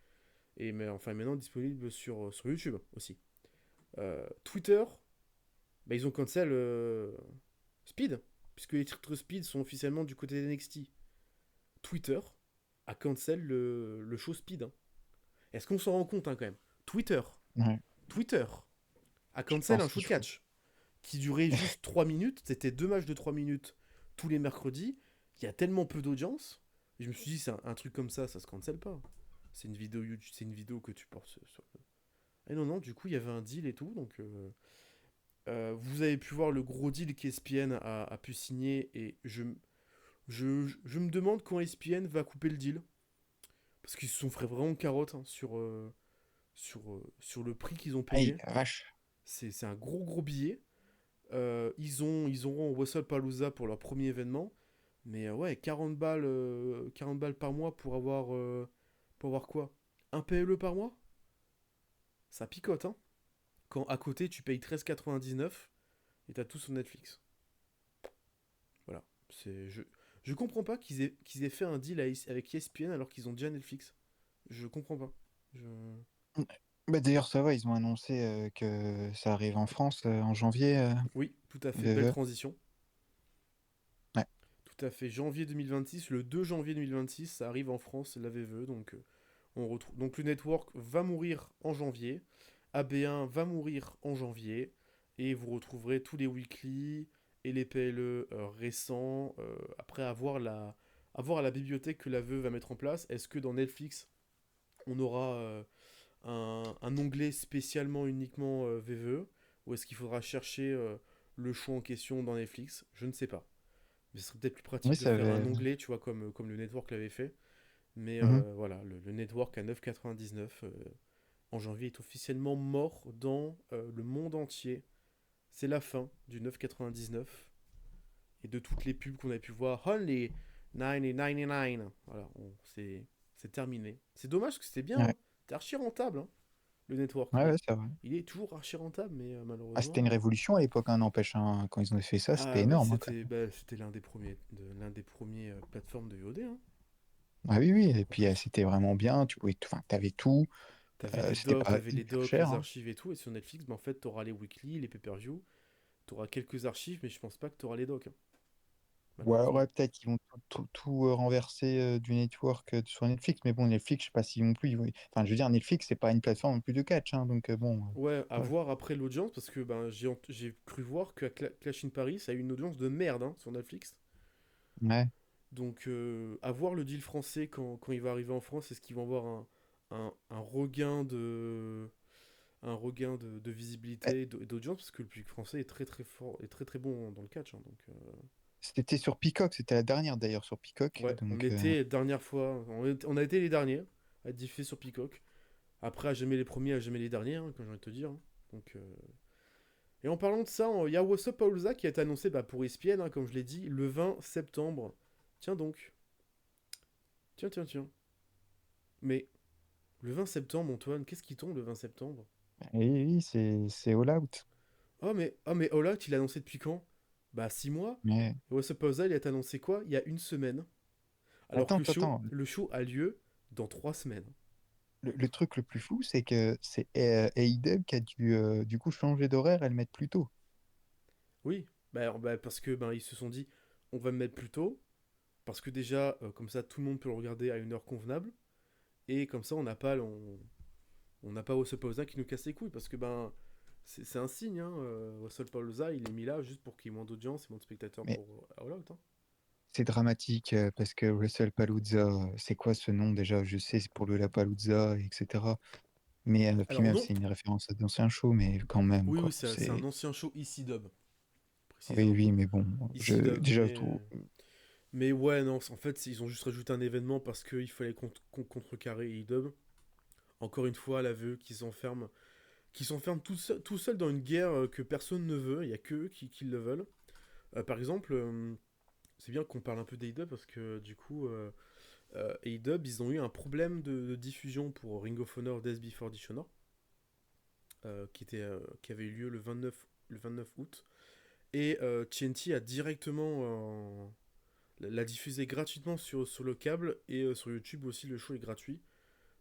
Et mais, enfin, maintenant disponible sur YouTube aussi. Twitter, bah, ils ont cancel Speed, puisque les titres Speed sont officiellement du côté d'NXT. Twitter a cancel le show Speed. Hein. Est-ce qu'on s'en rend compte hein, quand même Twitter, Ouais, Twitter a je cancel un pense show qu'il de faut. catch qui durait juste 3 minutes. C'était 2 matchs de 3 minutes tous les mercredis. Il y a tellement peu d'audience. Et je me suis dit, c'est un truc comme ça se cancelle pas. C'est une vidéo YouTube, c'est une vidéo que tu portes sur. Et non, non, du coup, il y avait un deal et tout. Donc, vous avez pu voir le gros deal qu'ESPN a pu signer. Et je me demande quand ESPN va couper le deal. Parce qu'ils se sont fait vraiment carotte hein, sur le prix qu'ils ont Aïe, payé. la vache. C'est un gros gros billet. Ils auront WrestlePalooza pour leur premier événement. Mais ouais, 40 balles par mois pour avoir quoi? Un PLE par mois? Ça picote, hein? Quand à côté tu payes 13,99 et t'as tout sur Netflix. Voilà. Je comprends pas qu'ils aient fait un deal avec ESPN alors qu'ils ont déjà Netflix. Je comprends pas. Je... Bah, d'ailleurs, ça va, ils ont annoncé que ça arrive en France en janvier, Oui, tout à fait. Belle VE. transition. Ouais. Tout à fait. Janvier 2026, le 2 janvier 2026, ça arrive en France, la VVE. Donc, on retrouve. Donc, le network va mourir en janvier. AB1 va mourir en janvier. Et vous retrouverez tous les weekly et les PLE récents. Après, avoir la bibliothèque que la VE va mettre en place. Est-ce que dans Netflix, on aura un onglet spécialement uniquement VVE? Ou est-ce qu'il faudra chercher le choix en question dans Netflix? Je ne sais pas. Mais ce serait peut-être plus pratique Oui, de ça faire avait. un onglet, tu vois, comme le network l'avait fait. Mais Mhm. voilà, le network à 9,99 en janvier est officiellement mort dans le monde entier. C'est la fin du 9,99 et de toutes les pubs qu'on a pu voir. Only 9,99. Voilà, c'est terminé. C'est dommage parce que c'était bien. Ouais, Hein. C'était archi rentable, hein, le network. ouais, Mais ouais, c'est vrai. il est toujours archi rentable, mais Ah, c'était une malheureusement. révolution à l'époque, hein, n'empêche, hein, quand ils ont fait ça, c'était Ah oui, énorme, hein, quand même. c'était l'un des premiers plateformes de VOD. Hein. Ah oui, oui, et En puis plus, c'était vraiment bien, enfin, t'avais tout, c'était pas t'avais les hyper docs, cher, les hein. archives et tout, et sur Netflix, ben, en fait, t'auras les weekly, les pay-per-view, t'auras quelques archives, mais je pense pas que t'auras les docs, hein, Ou alors, malheureusement. ouais, peut-être qu'ils vont tout renverser du network sur Netflix, mais bon, Netflix, je sais pas si non plus, enfin, je veux dire, Netflix, c'est pas une plateforme non plus de catch, hein, donc bon, Ouais, à voilà. voir après l'audience, parce que ben, j'ai cru voir que Clash in Paris, ça a eu une audience de merde hein, sur Netflix. Ouais, Donc, à voir le deal français quand il va arriver en France, est-ce qu'ils vont avoir un regain de Eh, visibilité et d'audience, parce que le public français est très très fort, est très très bon dans le catch. Hein, donc, c'était sur Peacock, c'était la dernière d'ailleurs sur Peacock, ouais, on donc était dernière fois, on a été les derniers à être diffusés sur Peacock. Après, à jamais les premiers, à jamais les derniers, hein, quand j'ai envie de te dire. Hein. Donc, et en parlant de ça, il y a What's Up Paulza qui a été annoncé bah, pour ESPN, hein, comme je l'ai dit, le 20 septembre. Tiens donc. Tiens, tiens, tiens. Mais le 20 septembre, Antoine, qu'est-ce qui tombe le 20 septembre? oui, oui, c'est All Out. Oh mais All Out, il a annoncé depuis quand? Bah 6 mois. Mais Et What's Up Paulza, il a été annoncé quoi? Il y a une semaine. Alors que attends, attends, le show a lieu dans 3 semaines. le truc le plus fou, c'est que c'est AEW qui a dû du coup changer d'horaire et le mettre plus tôt. Oui, bah, parce que ben ils se sont dit, on va me mettre plus tôt. Parce que déjà, comme ça, tout le monde peut le regarder à une heure convenable. Et comme ça, on n'a pas Russell Palooza qui nous casse les couilles. Parce que ben, c'est un signe. Hein. Russell Palooza, il est mis là juste pour qu'il y ait moins d'audience et moins de spectateurs Mais pour All Out. Hein. c'est dramatique parce que Russell Palooza, c'est quoi ce nom déjà? Je sais, c'est pour le Palooza, etc. Mais puis Alors même, non. c'est une référence à d'anciens shows, mais quand même, Oui, oui, quoi. c'est un ancien show EC Dub, Oui, précisément. oui, mais bon, EC Dub, déjà mais... tout. Mais ouais, non, en fait, ils ont juste rajouté un événement parce qu'il fallait contrecarrer E-Dub. Encore une fois, l'aveu qu'ils s'enferment tout seuls dans une guerre que personne ne veut, il n'y a que eux qui le veulent. Par exemple, c'est bien qu'on parle un peu d'A-Dub parce que du coup, A-Dub, ils ont eu un problème de diffusion pour Ring of Honor Death Before Dishonor, qui avait eu lieu le 29 août. Et TNT a directement l'a diffusé gratuitement sur le câble et sur YouTube aussi, le show est gratuit.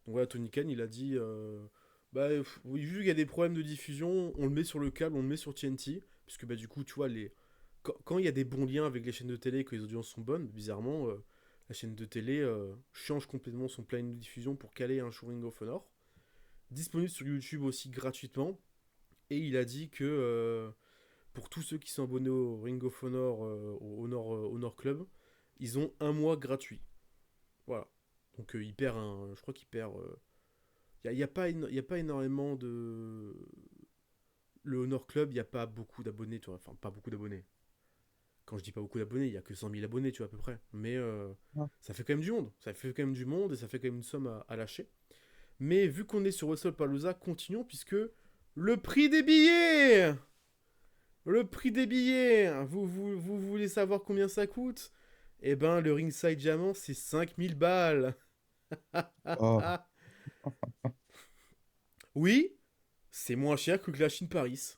Donc voilà, Tony Khan, il a dit bah oui, vu qu'il y a des problèmes de diffusion, on le met sur le câble, on le met sur TNT. Puisque bah du coup, tu vois, quand il y a des bons liens avec les chaînes de télé, que les audiences sont bonnes, bizarrement, la chaîne de télé change complètement son plan de diffusion pour caler un show Ring of Honor. Disponible sur YouTube aussi gratuitement. Et il a dit que pour tous ceux qui sont abonnés au Ring of Honor, Honor Club, ils ont un mois gratuit. Voilà. Donc il perd je crois qu'il perd... Il n'y a, y a pas énormément de... Le Honor Club, il n'y a pas beaucoup d'abonnés, tu vois. Enfin, pas beaucoup d'abonnés. Quand je dis pas beaucoup d'abonnés, il n'y a que 100 000 abonnés, tu vois, à peu près. Mais Ouais. ça fait quand même du monde. Ça fait quand même du monde et ça fait quand même une somme à lâcher. Mais vu qu'on est sur Russell Palooza, continuons puisque le prix des billets. Le prix des billets. Vous voulez savoir combien ça coûte? Eh ben, le Ringside Diamond, c'est 5000 balles. Oh, Oui, c'est moins cher que Clash in Paris.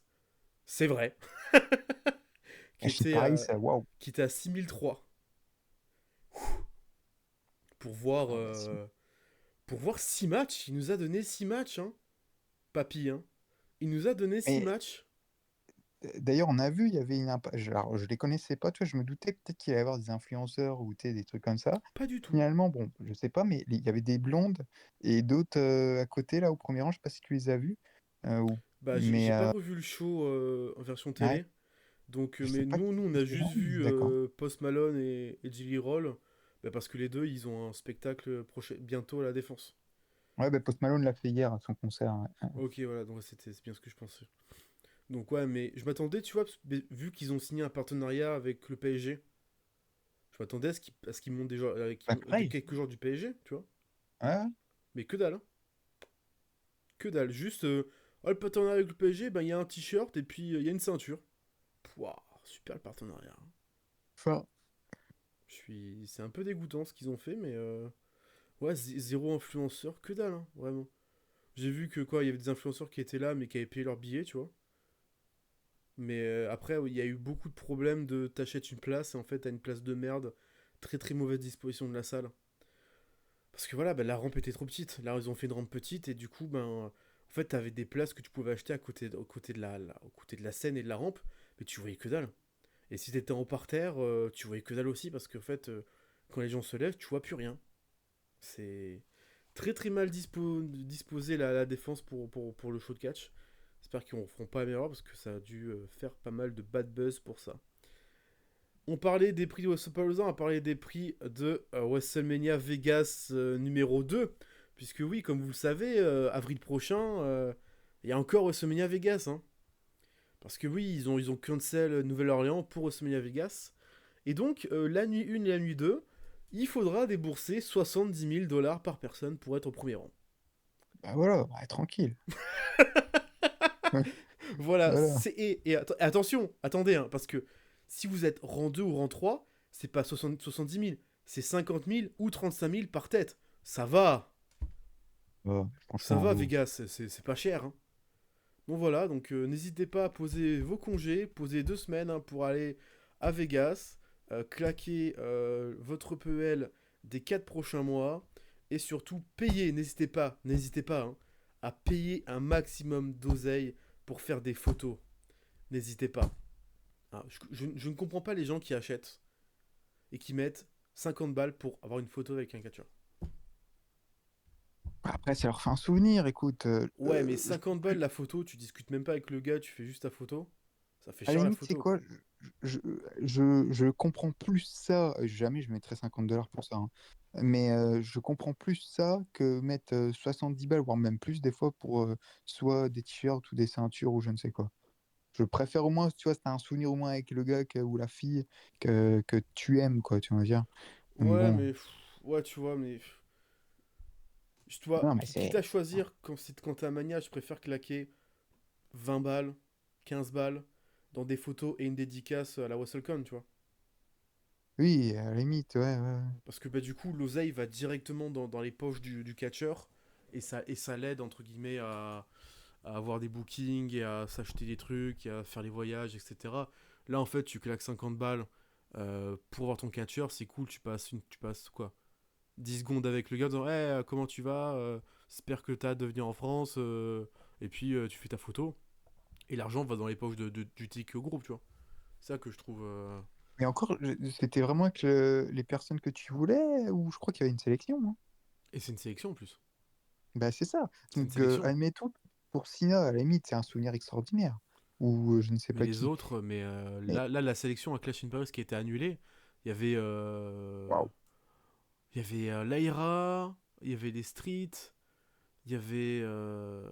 C'est vrai. qui, Machine était Paris, à, ça, waouh. qui était à 6003. Pour voir, Ah, bah, si. pour voir 6 matchs. Il nous a donné 6 matchs, hein. Papy, hein. Il nous a donné 6 Mais matchs. d'ailleurs, on a vu, il y avait alors, je les connaissais pas, tu vois, je me doutais peut-être qu'il allait y avoir des influenceurs ou tu sais, des trucs comme ça. Pas du tout. Finalement, bon, je sais pas, mais il y avait des blondes et d'autres à côté, là, au premier rang, je sais pas si tu les as vus. Bah, Mais j'ai pas revu le show en version ouais, télé. Donc, je sais mais pas nous, on a qui juste là, vu d'accord. Post Malone et Jelly Roll. Bah, parce que les deux, ils ont un spectacle bientôt à la Défense. Ouais, bah, Post Malone l'a fait hier à son concert. Ouais. Ok, voilà, donc c'est bien ce que je pensais. Donc ouais, mais je m'attendais, tu vois, vu qu'ils ont signé un partenariat avec le PSG, je m'attendais à ce qu'ils montent Bah, pareil. quelques joueurs du PSG, tu vois. Ouais, Mais que dalle, hein. Que dalle. Juste, le partenariat avec le PSG, ben il y a un t-shirt et puis il y a une ceinture. Pouah, super le partenariat. Hein. fort. C'est un peu dégoûtant ce qu'ils ont fait, mais ouais, zéro influenceur, que dalle, hein, vraiment. J'ai vu que quoi, il y avait des influenceurs qui étaient là, mais qui avaient payé leur billet, tu vois. Mais après, il y a eu beaucoup de problèmes de t'achètes une place et en fait t'as une place de merde, très très mauvaise disposition de la salle. Parce que voilà, ben, la rampe était trop petite. Là, ils ont fait une rampe petite et du coup, ben, en fait, t'avais des places que tu pouvais acheter aux côtés aux côtés de la scène et de la rampe, mais tu voyais que dalle. Et si t'étais en parterre, tu voyais que dalle aussi parce qu'en fait, quand les gens se lèvent, tu vois plus rien. C'est très très mal disposé la défense pour le show de catch. J'espère qu'ils ne feront pas la même erreur parce que ça a dû faire pas mal de bad buzz pour ça. On parlait des prix de WrestlePalooza, on a parlé des prix de WrestleMania Vegas numéro 2. Puisque oui, comme vous le savez, avril prochain, il y a encore WrestleMania Vegas. Hein. Parce que oui, ils ont cancel Nouvelle-Orléans pour WrestleMania Vegas. Et donc, la nuit 1 et la nuit 2, il faudra débourser 70 000 $ par personne pour être au premier rang. Bah voilà, bah, tranquille. Voilà, Voilà. attention, attendez, hein, parce que si vous êtes rang 2 ou rang 3, c'est pas 70 000, c'est 50 000 ou 35 000 par tête. Ouais, Ça franchement, va vous. Vegas, c'est pas cher. Hein. Bon voilà, donc n'hésitez pas à poser vos congés, poser 2 semaines hein, pour aller à Vegas, claquer votre PEL des 4 prochains mois, et surtout payer, n'hésitez pas hein, à payer un maximum d'oseille pour faire des photos. N'hésitez pas. Ah, je ne comprends pas les gens qui achètent et qui mettent 50 balles pour avoir une photo avec un catcheur. Après, ça leur fait un souvenir, écoute. Ouais, mais 50 balles la photo, tu discutes même pas avec le gars, tu fais juste ta photo. Ça fait À la cher la limite, tu sais photo, quoi. quoi, je, je comprends plus ça. Jamais je mettrais 50 $ pour ça, hein. Mais je comprends plus ça que mettre 70 balles, voire même plus des fois pour soit des t-shirts ou des ceintures ou je ne sais quoi. Je préfère au moins, tu vois, c'est un souvenir au moins avec le gars ou la fille que tu aimes, quoi, tu vas dire. Donc Ouais, bon, mais. Ouais, tu vois, mais. Tu vois, non, mais quitte c'est. à choisir, quand t'es un mania, je préfère claquer 20 balles, 15 balles dans des photos et une dédicace à la WrestleCon, tu vois. Oui, à la limite, ouais, ouais. Parce que bah, du coup, l'oseille va directement dans les poches du catcheur et ça l'aide, entre guillemets, à avoir des bookings et à s'acheter des trucs et à faire les voyages, etc. Là, en fait, tu claques 50 balles pour voir ton catcheur, c'est cool, tu passes quoi 10 secondes avec le gars en disant hey, comment tu vas j'espère que t'as hâte de venir en France et puis tu fais ta photo et l'argent va dans les poches du ticket au groupe, tu vois. C'est ça que je trouve. Mais encore, c'était vraiment avec les personnes que tu voulais ou je crois qu'il y avait une sélection, hein. Et c'est une sélection en plus. Bah, c'est ça. C'est une Donc, sélection. admettons, pour Sina, à la limite, c'est un souvenir extraordinaire. Ou je ne sais Mais pas les qui. autres, Mais là, la sélection à Clash in Paris qui a été annulée, il y avait. waouh. Il y avait Lyra, il y avait les Streets, il y avait le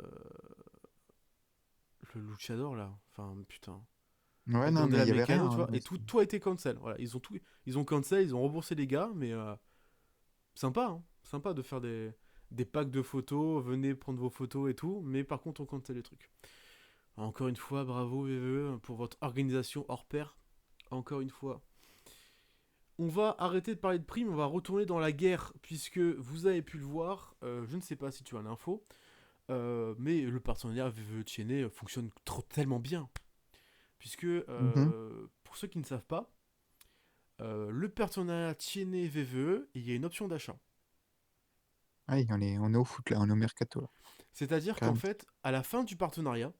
Luchador là. Enfin, putain. Ouais, non, mais Gandela il y avait rien, Mécano, tu hein, vois. Et tout a été cancel. Voilà, ils ont cancel, ils ont remboursé les gars, mais sympa, hein. Sympa de faire des packs de photos, venez prendre vos photos et tout, mais par contre on cancel les trucs. Encore une fois, bravo VVE pour votre organisation hors pair. Encore une fois. On va arrêter de parler de primes, on va retourner dans la guerre, puisque vous avez pu le voir, je ne sais pas si tu as l'info, mais le partenariat VVE Tiennet fonctionne tellement bien. Puisque, Mhm. pour ceux qui ne savent pas, le partenariat Tiennet VVE, il y a une option d'achat. Ah, on est au foot là, on est au mercato là, C'est-à-dire qu'en carrément. fait, à la fin du partenariat,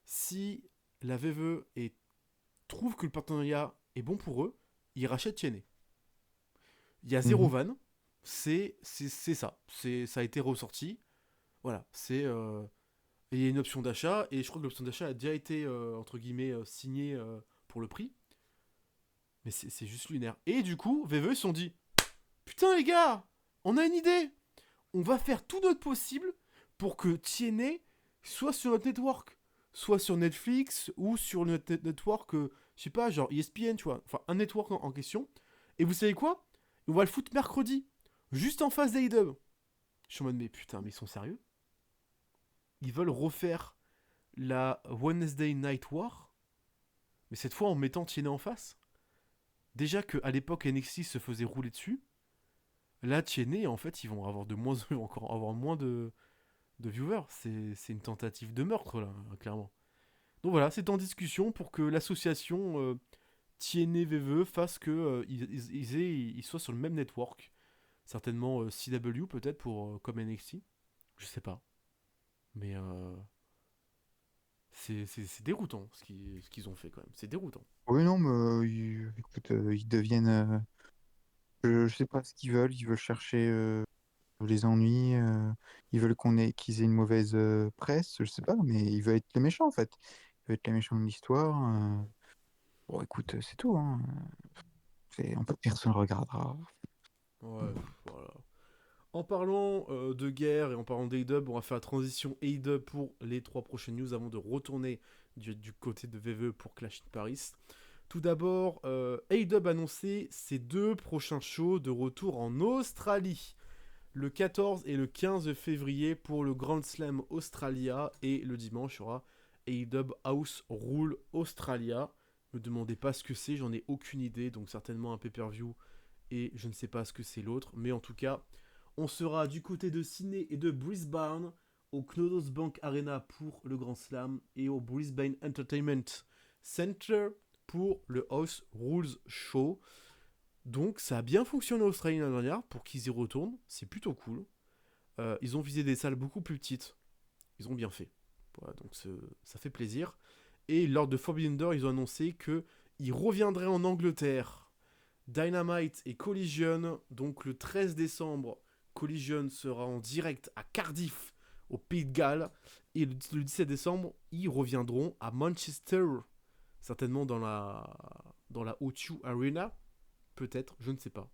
si la VVE trouve que le partenariat est bon pour eux, ils rachètent Tiennet. Il y a zéro Mhm. van, c'est ça. Ça a été ressorti. Voilà, et il y a une option d'achat, et je crois que l'option d'achat a déjà été, entre guillemets, signée pour le prix. Mais c'est juste lunaire. Et du coup, VVE se sont dit putain, les gars, on a une idée. On va faire tout notre possible pour que Tiennet soit sur notre network. Soit sur Netflix ou sur notre network, je sais pas, genre ESPN, tu vois. Enfin, un network en question. Et vous savez quoi? On va le foutre mercredi. Juste en face d'AEW. Je suis en mode, mais putain, mais ils sont sérieux? Ils veulent refaire la Wednesday Night War, mais cette fois en mettant Tiennet en face. Déjà qu'à l'époque, NXT se faisait rouler dessus. Là, Tiennet, en fait, ils vont avoir encore avoir moins de viewers. C'est une tentative de meurtre, là, clairement. Donc voilà, c'est en discussion pour que l'association Tiennet VVE fasse que ils soient sur le même network. Certainement CW, peut-être, pour comme NXT. Je sais pas. Mais c'est déroutant ce qu'ils ont fait quand même. C'est déroutant. Oui, non, mais écoute, ils deviennent. Je sais pas ce qu'ils veulent. Ils veulent chercher les ennuis. Ils veulent qu'ils aient une mauvaise presse. Je sais pas, mais ils veulent être les méchants en fait. Ils veulent être les méchants de l'histoire. Bon, écoute, c'est tout, hein. En fait, personne ne regardera. Ouais, voilà. En parlant de guerre et en parlant d'A-Dub, on va faire la transition A-Dub pour les 3 prochaines news avant de retourner du côté de VVE pour Clash in Paris. Tout d'abord, A-Dub a annoncé ses 2 prochains shows de retour en Australie. Le 14 et le 15 février pour le Grand Slam Australia et le dimanche il y aura A-Dub House Rule Australia. Ne me demandez pas ce que c'est, j'en ai aucune idée, donc certainement un pay-per-view et je ne sais pas ce que c'est l'autre, mais en tout cas, on sera du côté de Sydney et de Brisbane au Knodos Bank Arena pour le Grand Slam et au Brisbane Entertainment Center pour le House Rules Show. Donc ça a bien fonctionné en Australie l'année dernière pour qu'ils y retournent, c'est plutôt cool. Ils ont visé des salles beaucoup plus petites, ils ont bien fait. Voilà, donc ça fait plaisir. Et lors de Forbidden Door, ils ont annoncé qu'ils reviendraient en Angleterre Dynamite et Collision. Donc le 13 décembre, Collision sera en direct à Cardiff, au Pays de Galles. Et le 17 décembre, ils reviendront à Manchester, certainement dans la O2 Arena, peut-être, je ne sais pas.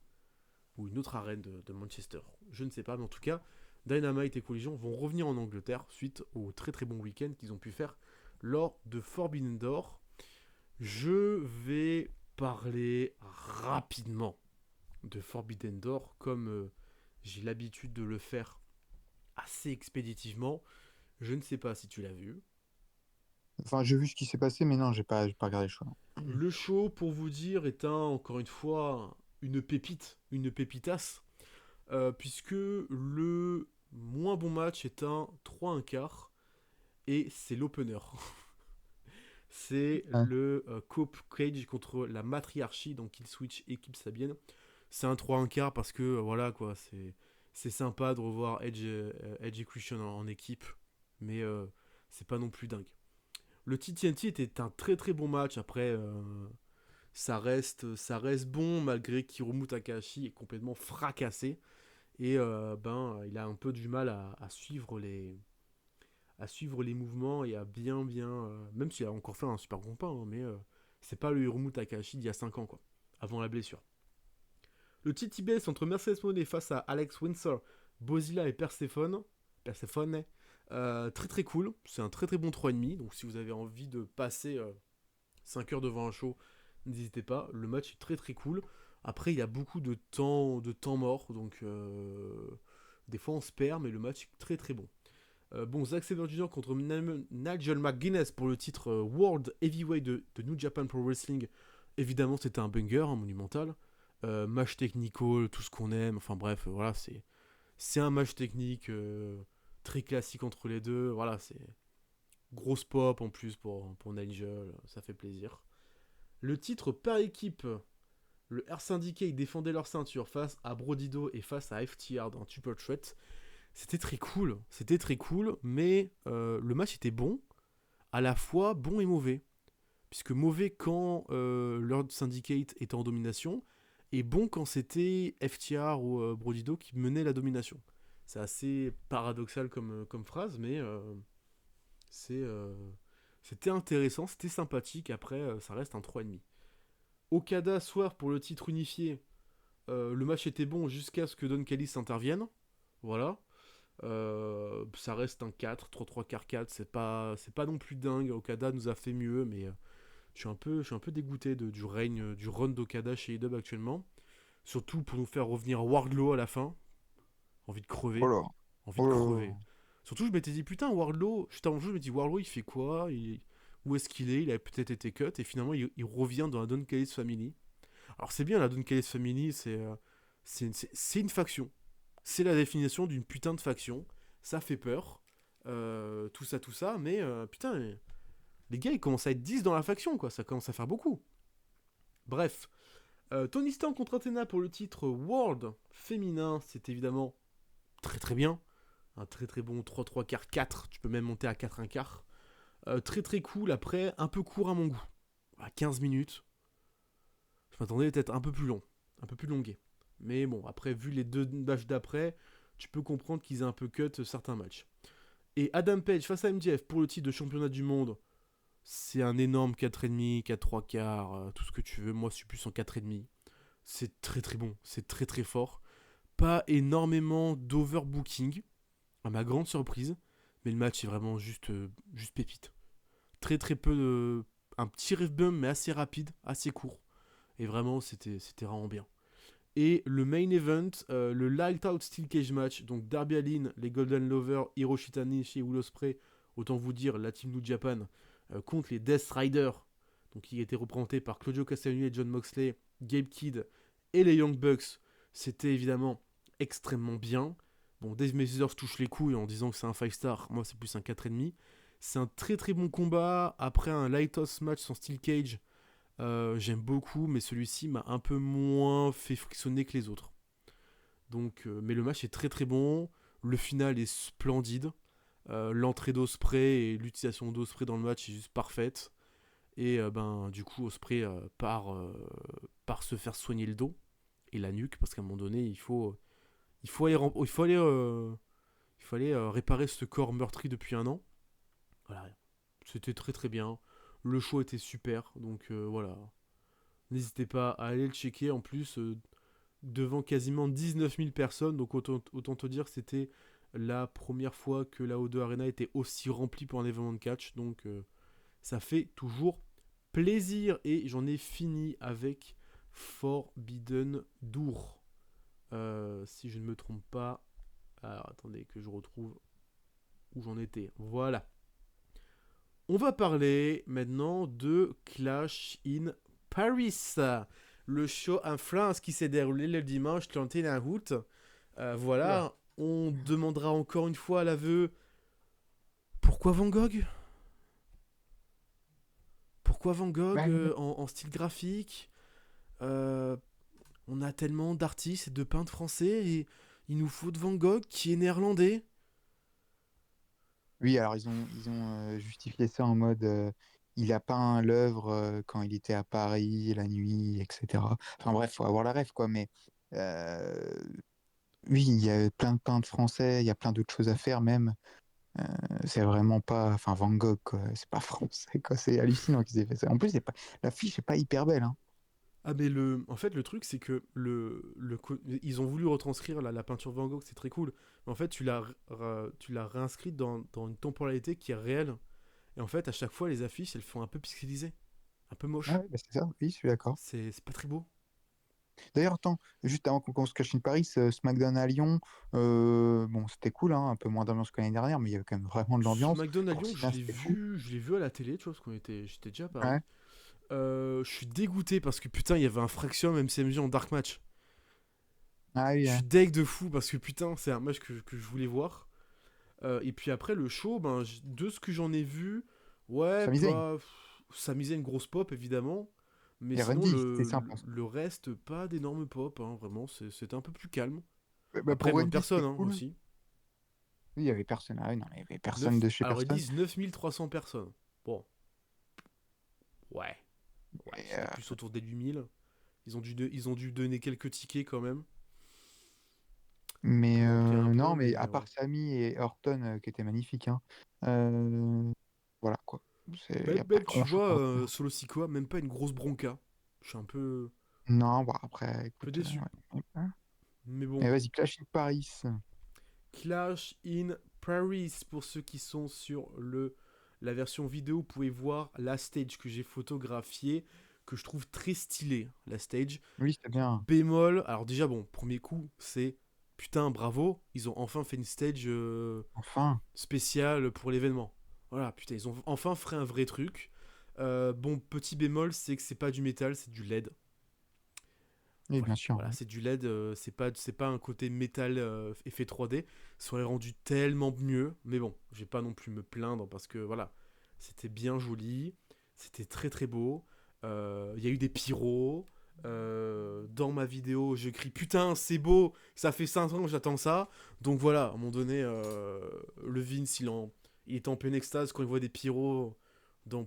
Ou une autre arène de Manchester, je ne sais pas. Mais en tout cas, Dynamite et Collision vont revenir en Angleterre suite au très très bon week-end qu'ils ont pu faire lors de Forbidden Door. Je vais parler rapidement de Forbidden Door comme j'ai l'habitude de le faire assez expéditivement. Je ne sais pas si tu l'as vu. Enfin, j'ai vu ce qui s'est passé, mais non, j'ai pas regardé le show. Le show, pour vous dire, est encore une fois, une pépitasse, puisque le moins bon match est un 3-1-4, et c'est l'opener. C'est Hein. le Cope Cage contre la Matriarchie, donc Killswitch équipe Sabienne. C'est un 3-1-4 parce que, voilà quoi, c'est sympa de revoir Edge et Christian en équipe, mais c'est pas non plus dingue. Le TNT était un très très bon match. Après, ça reste bon malgré qu'Hiromu Takahashi est complètement fracassé. Et il a un peu du mal à suivre les mouvements et à bien même s'il a encore fait un super bon pas, hein, mais c'est pas le Hiromu Takahashi d'il y a 5 ans, quoi, avant la blessure. Le TTBS entre Mercedes Moné face à Alex Windsor, Bozilla et Persephone, très très cool. C'est un très très bon 3,5. Donc si vous avez envie de passer 5 heures devant un show, n'hésitez pas. Le match est très très cool. Après, il y a beaucoup de temps mort. Donc des fois on se perd, mais le match est très très bon. Zack Sabre Jr. contre Nigel McGuinness pour le titre World Heavyweight de New Japan Pro Wrestling. Évidemment, c'était un banger, un monumental. Match technical, tout ce qu'on aime. Enfin bref, voilà, c'est un match technique très classique entre les deux. Voilà, c'est grosse pop en plus pour Nigel, ça fait plaisir. Le titre par équipe, le Air Syndicate défendait leur ceinture face à Brodido et face à FTR dans Triple Threat. C'était très cool, mais le match était bon, à la fois bon et mauvais. Puisque mauvais quand leur Syndicate était en domination, et bon quand c'était FTR ou Brodido qui menait la domination. C'est assez paradoxal comme phrase, mais c'était intéressant, c'était sympathique. Après, ça reste un 3,5. Okada Swerve pour le titre unifié. Le match était bon jusqu'à ce que Don Callis intervienne. Voilà. Ça reste un 4, 3-3, 4-4. C'est pas non plus dingue. Okada nous a fait mieux, mais je suis un peu dégoûté du run d'Okada chez AEW actuellement. Surtout pour nous faire revenir Wardlow à la fin. Envie de crever. Oh là. Envie de Oh là crever. là. Surtout, je m'étais dit, putain, Wardlow. J'étais en jeu, je me dis, Wardlow, il fait quoi? Où est-ce qu'il est? Il a peut-être été cut. Et finalement, il revient dans la Don Callis Family. Alors, c'est bien, la Don Callis Family, c'est une faction. C'est la définition d'une putain de faction. Ça fait peur. Tout ça. Mais putain, les gars, ils commencent à être 10 dans la faction, quoi. Ça commence à faire beaucoup. Bref. Tony Storm contre Athena pour le titre World féminin. C'est évidemment très très bien. Un très très bon 3-3 quart 4. Tu peux même monter à 4-1 quart. Très très cool. Après, un peu court à mon goût. À 15 minutes. Je m'attendais peut-être un peu plus long. Un peu plus longué. Mais bon, après, vu les deux matchs d'après, tu peux comprendre qu'ils aient un peu cut certains matchs. Et Adam Page face à MJF pour le titre de championnat du monde. C'est un énorme 4,5, 4-3 quarts, tout ce que tu veux. Moi, je suis plus en 4,5. C'est très très bon. C'est très très fort. Pas énormément d'overbooking, à ma grande surprise, mais le match est vraiment juste pépite. Très très peu de... Un petit riff bump, mais assez rapide, assez court. Et vraiment, c'était vraiment bien. Et le main event, le Light Out Steel Cage match, donc Darby Allin, les Golden Lovers, Hiroshi Tanahashi et Will Ospreay, autant vous dire, la Team New Japan, contre les Death Riders, donc qui étaient représentés par Claudio Castagnoli et John Moxley, Gabe Kidd et les Young Bucks. C'était évidemment extrêmement bien. Bon, Dave Messers touche les couilles en disant que c'est un 5-star. Moi, c'est plus un 4,5. C'est un très très bon combat. Après un Lighthouse match sans Steel Cage, j'aime beaucoup, mais celui-ci m'a un peu moins fait frissonner que les autres. Donc, mais le match est très très bon. Le final est splendide. L'entrée d'Ospreay et l'utilisation d'Ospreay dans le match est juste parfaite. Et du coup, Ospreay part par se faire soigner le dos et la nuque, parce qu'à un moment donné, il faut aller réparer ce corps meurtri depuis un an. Voilà, c'était très très bien. Le show était super, donc voilà. N'hésitez pas à aller le checker. En plus, devant quasiment 19 000 personnes, donc autant te dire que c'était la première fois que la O2 Arena était aussi remplie pour un événement de catch, donc ça fait toujours plaisir. Et j'en ai fini avec Forbidden Door. Si je ne me trompe pas. Alors attendez que je retrouve où j'en étais. Voilà. On va parler maintenant de Clash in Paris. Le show en France qui s'est déroulé le dimanche 31 août. Voilà. On demandera encore une fois à l'aveu. Pourquoi Van Gogh ? Pourquoi Van Gogh en style graphique ? On a tellement d'artistes et de peintres français et il nous faut de Van Gogh qui est néerlandais. Oui, alors ils ont justifié ça en mode il a peint l'œuvre quand il était à Paris, la nuit, etc. Enfin bref, faut avoir la ref, quoi. Mais euh, oui, il y a plein de peintres français, il y a plein d'autres choses à faire même. Euh, c'est vraiment pas. Enfin, Van Gogh, quoi. C'est pas français, quoi. C'est hallucinant qu'ils aient fait ça. En plus, l'affiche est pas hyper belle, hein. Ah mais en fait le truc c'est que ils ont voulu retranscrire la peinture Van Gogh, c'est très cool. Mais en fait tu l'as réinscrite dans une temporalité qui est réelle. Et en fait à chaque fois les affiches elles font un peu pixelisées, un peu Ah moche. ouais, bah c'est ça, oui, je suis d'accord. C'est pas très beau. D'ailleurs, attends, juste avant qu'on se cache une Paris, SmackDown à Lyon, bon, c'était cool, hein, un peu moins d'ambiance que l'année dernière, mais il y avait quand même vraiment de l'ambiance. SmackDown à Lyon, Corsina, c'était cool. je l'ai vu à la télé, tu vois, parce j'étais déjà à Paris. Ouais. Je suis dégoûté parce que putain, il y avait un Fraction MCMG en Dark Match. Ah oui, Je suis deg de fou parce que putain, c'est un match que je voulais voir. Et puis après, le show, ben, de ce que j'en ai vu, ouais, Sami Zayn. pas. Ça misait une grosse pop évidemment. Mais Et sinon, Randy, c'était sympa. le reste, pas d'énormes pop, hein, vraiment, c'était un peu plus calme. Bah, Après, pour moins de Randy, personnes c'était hein, cool. aussi. Oui, il y avait personne. Ah oui, non, il y avait personne de chez Alors ils personne. disent 9300 personnes. Bon, ouais, ouais, Et, c'était plus autour des 8000. Ils ont dû donner quelques tickets quand même mais pour remplir un peu, non, mais mais à ouais. part Sami et Orton, qui étaient magnifiques, hein, euh, voilà quoi. Il n'y a pas Même tu grand-chose vois, à retenir. Solo Sikoa, même pas une grosse bronca. Je suis un Non, bon, après, peu écoute. déçu. Ouais. Ouais. Mais Et bon, vas-y, Clash in Paris. Clash in Paris, pour ceux qui sont sur la version vidéo, vous pouvez voir la stage que j'ai photographiée, que je trouve très stylée, la stage. Oui, c'était bien. Bémol, alors déjà bon, premier coup, c'est putain, bravo, ils ont enfin fait une stage Enfin. spéciale pour l'événement. Voilà, putain, ils ont enfin fait un vrai truc. Bon, petit bémol, c'est que c'est pas du métal, c'est du LED. Oui, Ouais, bien sûr. voilà, c'est du LED, c'est pas un côté métal effet 3D. Ça aurait rendu tellement mieux, mais bon, je vais pas non plus me plaindre parce que voilà, c'était bien joli, c'était très très beau. Il y a eu des pyros. Dans ma vidéo, je crie putain, c'est beau, ça fait 5 ans que j'attends ça. Donc voilà, à un moment donné, le Vince, il est en pleine extase quand il voit des pyros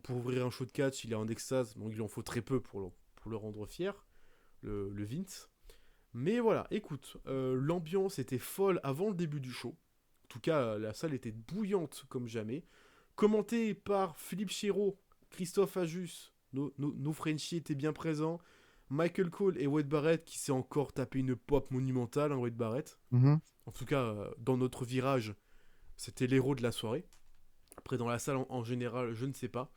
pour ouvrir un show de catch, il est en extase. Donc il en faut très peu pour le rendre fier, le Vince. Mais voilà, écoute, l'ambiance était folle avant le début du show. En tout cas, la salle était bouillante comme jamais. Commenté par Philippe Chéreau, Christophe Ajus, nos Frenchies étaient bien présents. Michael Cole et Wade Barrett qui s'est encore tapé une pop monumentale, hein, Wade Barrett. Mhm. En tout cas, dans notre virage, c'était l'héros de la soirée. Après, dans la salle en général, je ne sais pas.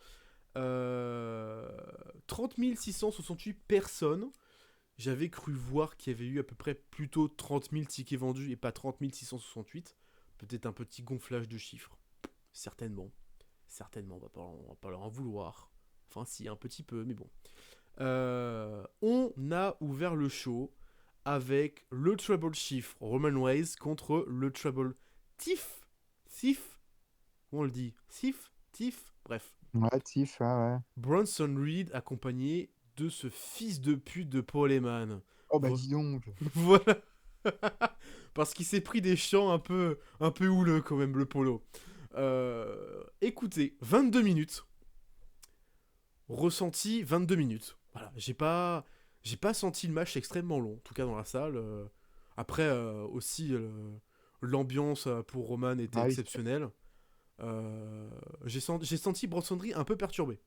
30 668 personnes. J'avais cru voir qu'il y avait eu à peu près plutôt 30 000 tickets vendus et pas 30 668. Peut-être un petit gonflage de chiffres. Certainement. Certainement, on va pas leur en vouloir. Enfin, si, un petit peu, mais bon. On a ouvert le show avec le Trouble Chief Roman Reigns contre le Trouble Thief, on le dit, Thief, bref. Ouais, Tiff, ouais. Bronson Reed accompagné de ce fils de pute de Paul Heyman. Oh bah dis donc. Voilà. Parce qu'il s'est pris des chants un peu houleux quand même, le polo. Écoutez, 22 minutes. Ressenti 22 minutes. Voilà, J'ai pas senti le match extrêmement long, en tout cas dans la salle. Après, aussi, l'ambiance pour Roman était Ah oui. exceptionnelle. J'ai senti Bronson Reed un peu perturbé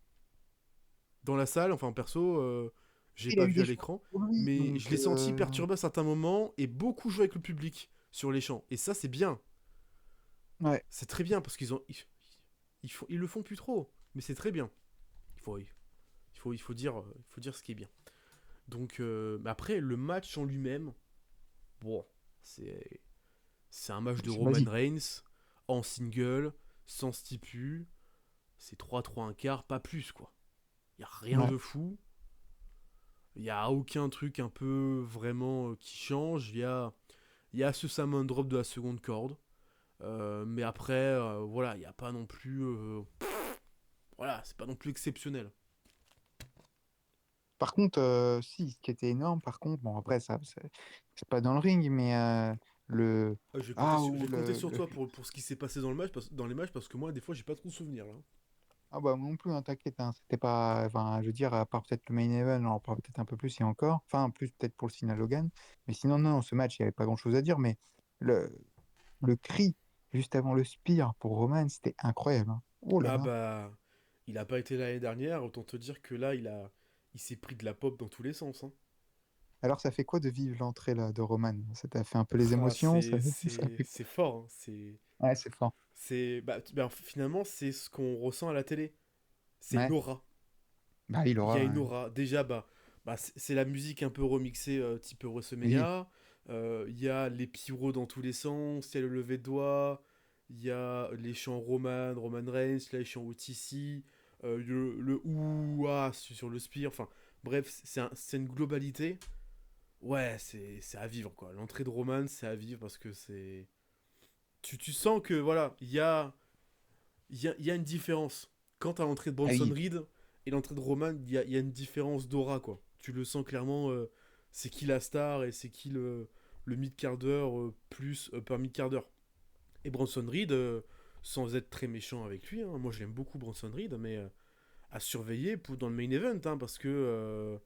dans la salle. Enfin, perso, j'ai Il a pas eu vu des à chances l'écran. pour lui, Mais je donc l'ai senti perturbé à certains moments et beaucoup joué avec le public sur les champs. Et ça, c'est bien. ouais. C'est très bien parce ils le font plus trop. Mais c'est très bien. Il faut dire ce qui est bien. Donc, mais après, le match en lui-même, bon, c'est, c'est un match de C'est Roman basique. Reigns en single, sans stipu. C'est 3-3 un quart, pas plus, quoi. Il y a rien Ouais. de fou. Il y a aucun truc un peu vraiment qui change. Il y a ce Salmon Drop de la seconde corde. Mais après, voilà, il n'y a pas non plus. Voilà, c'est pas non plus exceptionnel. Par contre, si, ce qui était énorme, par contre, bon, après, ça, c'est pas dans le ring, mais le. Je vais compter Ah, sur, je ou vais compter sur toi pour ce qui s'est passé dans le match, dans les matchs, parce que moi, des fois, j'ai pas trop de souvenirs là. Ah, bah, moi non plus, hein, t'inquiète, hein, c'était pas. Enfin, je veux dire, à part peut-être le main event, on en parle peut-être un peu plus et encore. Enfin, plus peut-être pour le Cena Logan. Mais sinon, non, ce match, il n'y avait pas grand-chose à dire, mais le, le cri juste avant le spear pour Roman, c'était incroyable, hein. Oh là Ah là. bah, il a pas été l'année dernière, autant te dire que là, il s'est pris de la pop dans tous les sens. Hein. Alors, ça fait quoi de vivre l'entrée là de Roman? Ça t'a fait un peu les Ah, émotions? Ça, c'est, ça c'est, fait quoi? c'est fort. Hein. C'est, Ouais, c'est fort. c'est, bah, finalement, c'est ce qu'on ressent à la télé. C'est Ouais. l'aura. Bah, il Il y a aura. une aura. Déjà, c'est la musique un peu remixée type Oui. WrestleMania. Il y a les pyros dans tous les sens. Il y a le lever de doigts. Il y a les chants Roman Reigns. Là, les chants OTC. Le ouah sur le spear. Enfin, bref, c'est une globalité. Ouais, c'est à vivre, quoi. L'entrée de Roman, c'est à vivre parce que c'est. Tu sens que, voilà, il y a une différence. Quant à l'entrée de Ah Bronson oui. Reed et l'entrée de Roman, il y a une différence d'aura, quoi. Tu le sens clairement, c'est qui la star et c'est qui le mid-carder plus upper mid-carder. Et Bronson Reed, sans être très méchant avec lui, hein, moi je l'aime beaucoup Bronson Reed, mais à surveiller dans le main event, hein, parce que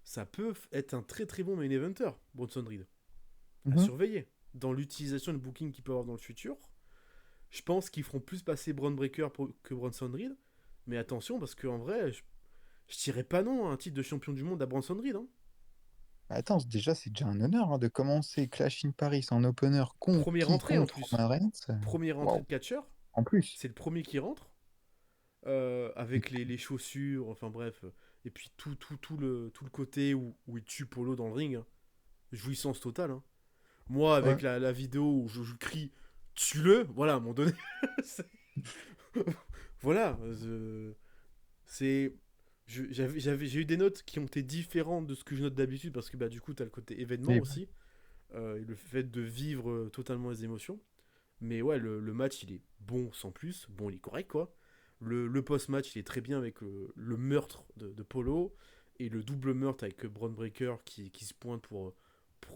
ça peut être un très très bon main eventer, Bronson Reed. À Mhm. surveiller. Dans l'utilisation de booking qu'il peut avoir dans le futur, je pense qu'ils feront plus passer Braun Breaker que Bronson Reed. Mais attention, parce qu'en vrai, je dirais pas non à un titre de champion du monde à Bronson Reed. Hein. Attends, déjà, c'est déjà un honneur hein, de commencer Clash in Paris en opener contre Première qui? entrée en Contre plus. Roman Reigns. Première entrée Waouh, de catcheur. en plus. C'est le premier qui rentre. Avec les chaussures, enfin bref. Et puis tout le côté où il tue Polo dans le ring. Hein. Jouissance totale. Hein. Moi, Ouais. avec la vidéo où je crie tue-le, voilà, à un moment donné. Voilà. C'est. J'ai eu des notes qui ont été différentes de ce que je note d'habitude parce que bah, du coup, t'as le côté événement Oui, aussi. Et le fait de vivre totalement les émotions. Mais ouais, le match, il est bon sans plus. Bon, il est correct, quoi. Le post-match, il est très bien avec le meurtre de Polo et le double meurtre avec Braun Breaker qui se pointe pour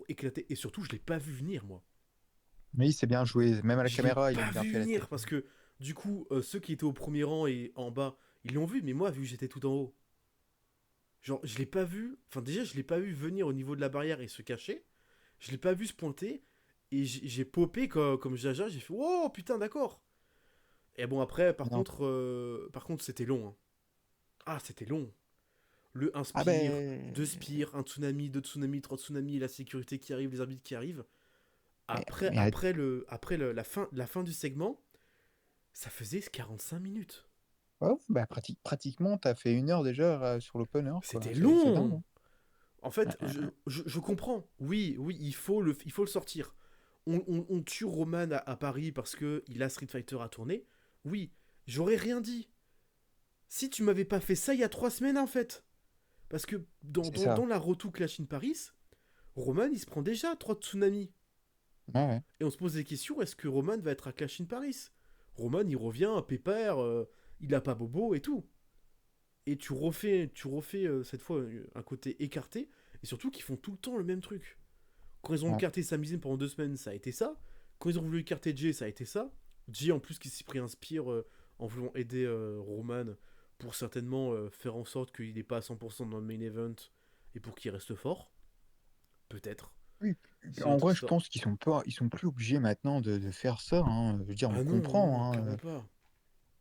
éclater. Et surtout, je l'ai pas vu venir, moi. oui, c'est bien joué. Même à la Je l'ai caméra, ils l'ont pas bien vu fait à la venir télé. parce que du coup, ceux qui étaient au premier rang et en bas, ils l'ont vu, mais moi, vu que j'étais tout en haut, genre, je l'ai pas vu. Enfin, déjà, je l'ai pas vu venir au niveau de la barrière et se cacher. Je l'ai pas vu se pointer. Et j'ai popé comme Jaja. J'ai fait, oh putain, d'accord. Et bon, après, par Non. contre, c'était long. Hein. Ah, c'était long. Un Ah spire, deux ben. spires, un tsunami, deux tsunamis, trois tsunamis, la sécurité qui arrive, les arbitres qui arrivent. Mais, Après, mais la fin du segment, ça faisait 45 minutes. ouais, bah, pratiquement, t'as fait 1 heure déjà sur l'opener, quoi. C'était C'est dingue, long. hein. En Ah, fait, ah, je, ah. je, je comprends. Oui, oui, il faut le sortir. On tue Roman à Paris parce que il a Street Fighter à tourner. Oui, j'aurais rien dit. Si tu m'avais pas fait ça il y a 3 semaines, en fait. Parce que dans, C'est dans, ça. dans la Roto Clash in Paris, Roman, il se prend déjà 3 tsunamis. Ouais, ouais. Et on se pose des questions, est-ce que Roman va être à Clash in Paris? Roman, il revient, pépère, il a pas bobo et tout. Et tu refais cette fois un côté écarté, et surtout qu'ils font tout le temps le même truc. Quand ils ont Ouais. écarté Sami Zayn pendant 2 semaines, ça a été ça. Quand ils ont voulu écarter Jay, ça a été ça. Jay, en plus, qui s'est pris un spire en voulant aider Roman pour certainement faire en sorte qu'il n'est pas à 100% dans le main event et pour qu'il reste fort. Peut-être. Oui. C'est un En truc vrai, je ça. pense ils sont plus obligés maintenant de faire ça, hein. Je veux dire, on Ah non, non, comprend, clairement hein. pas.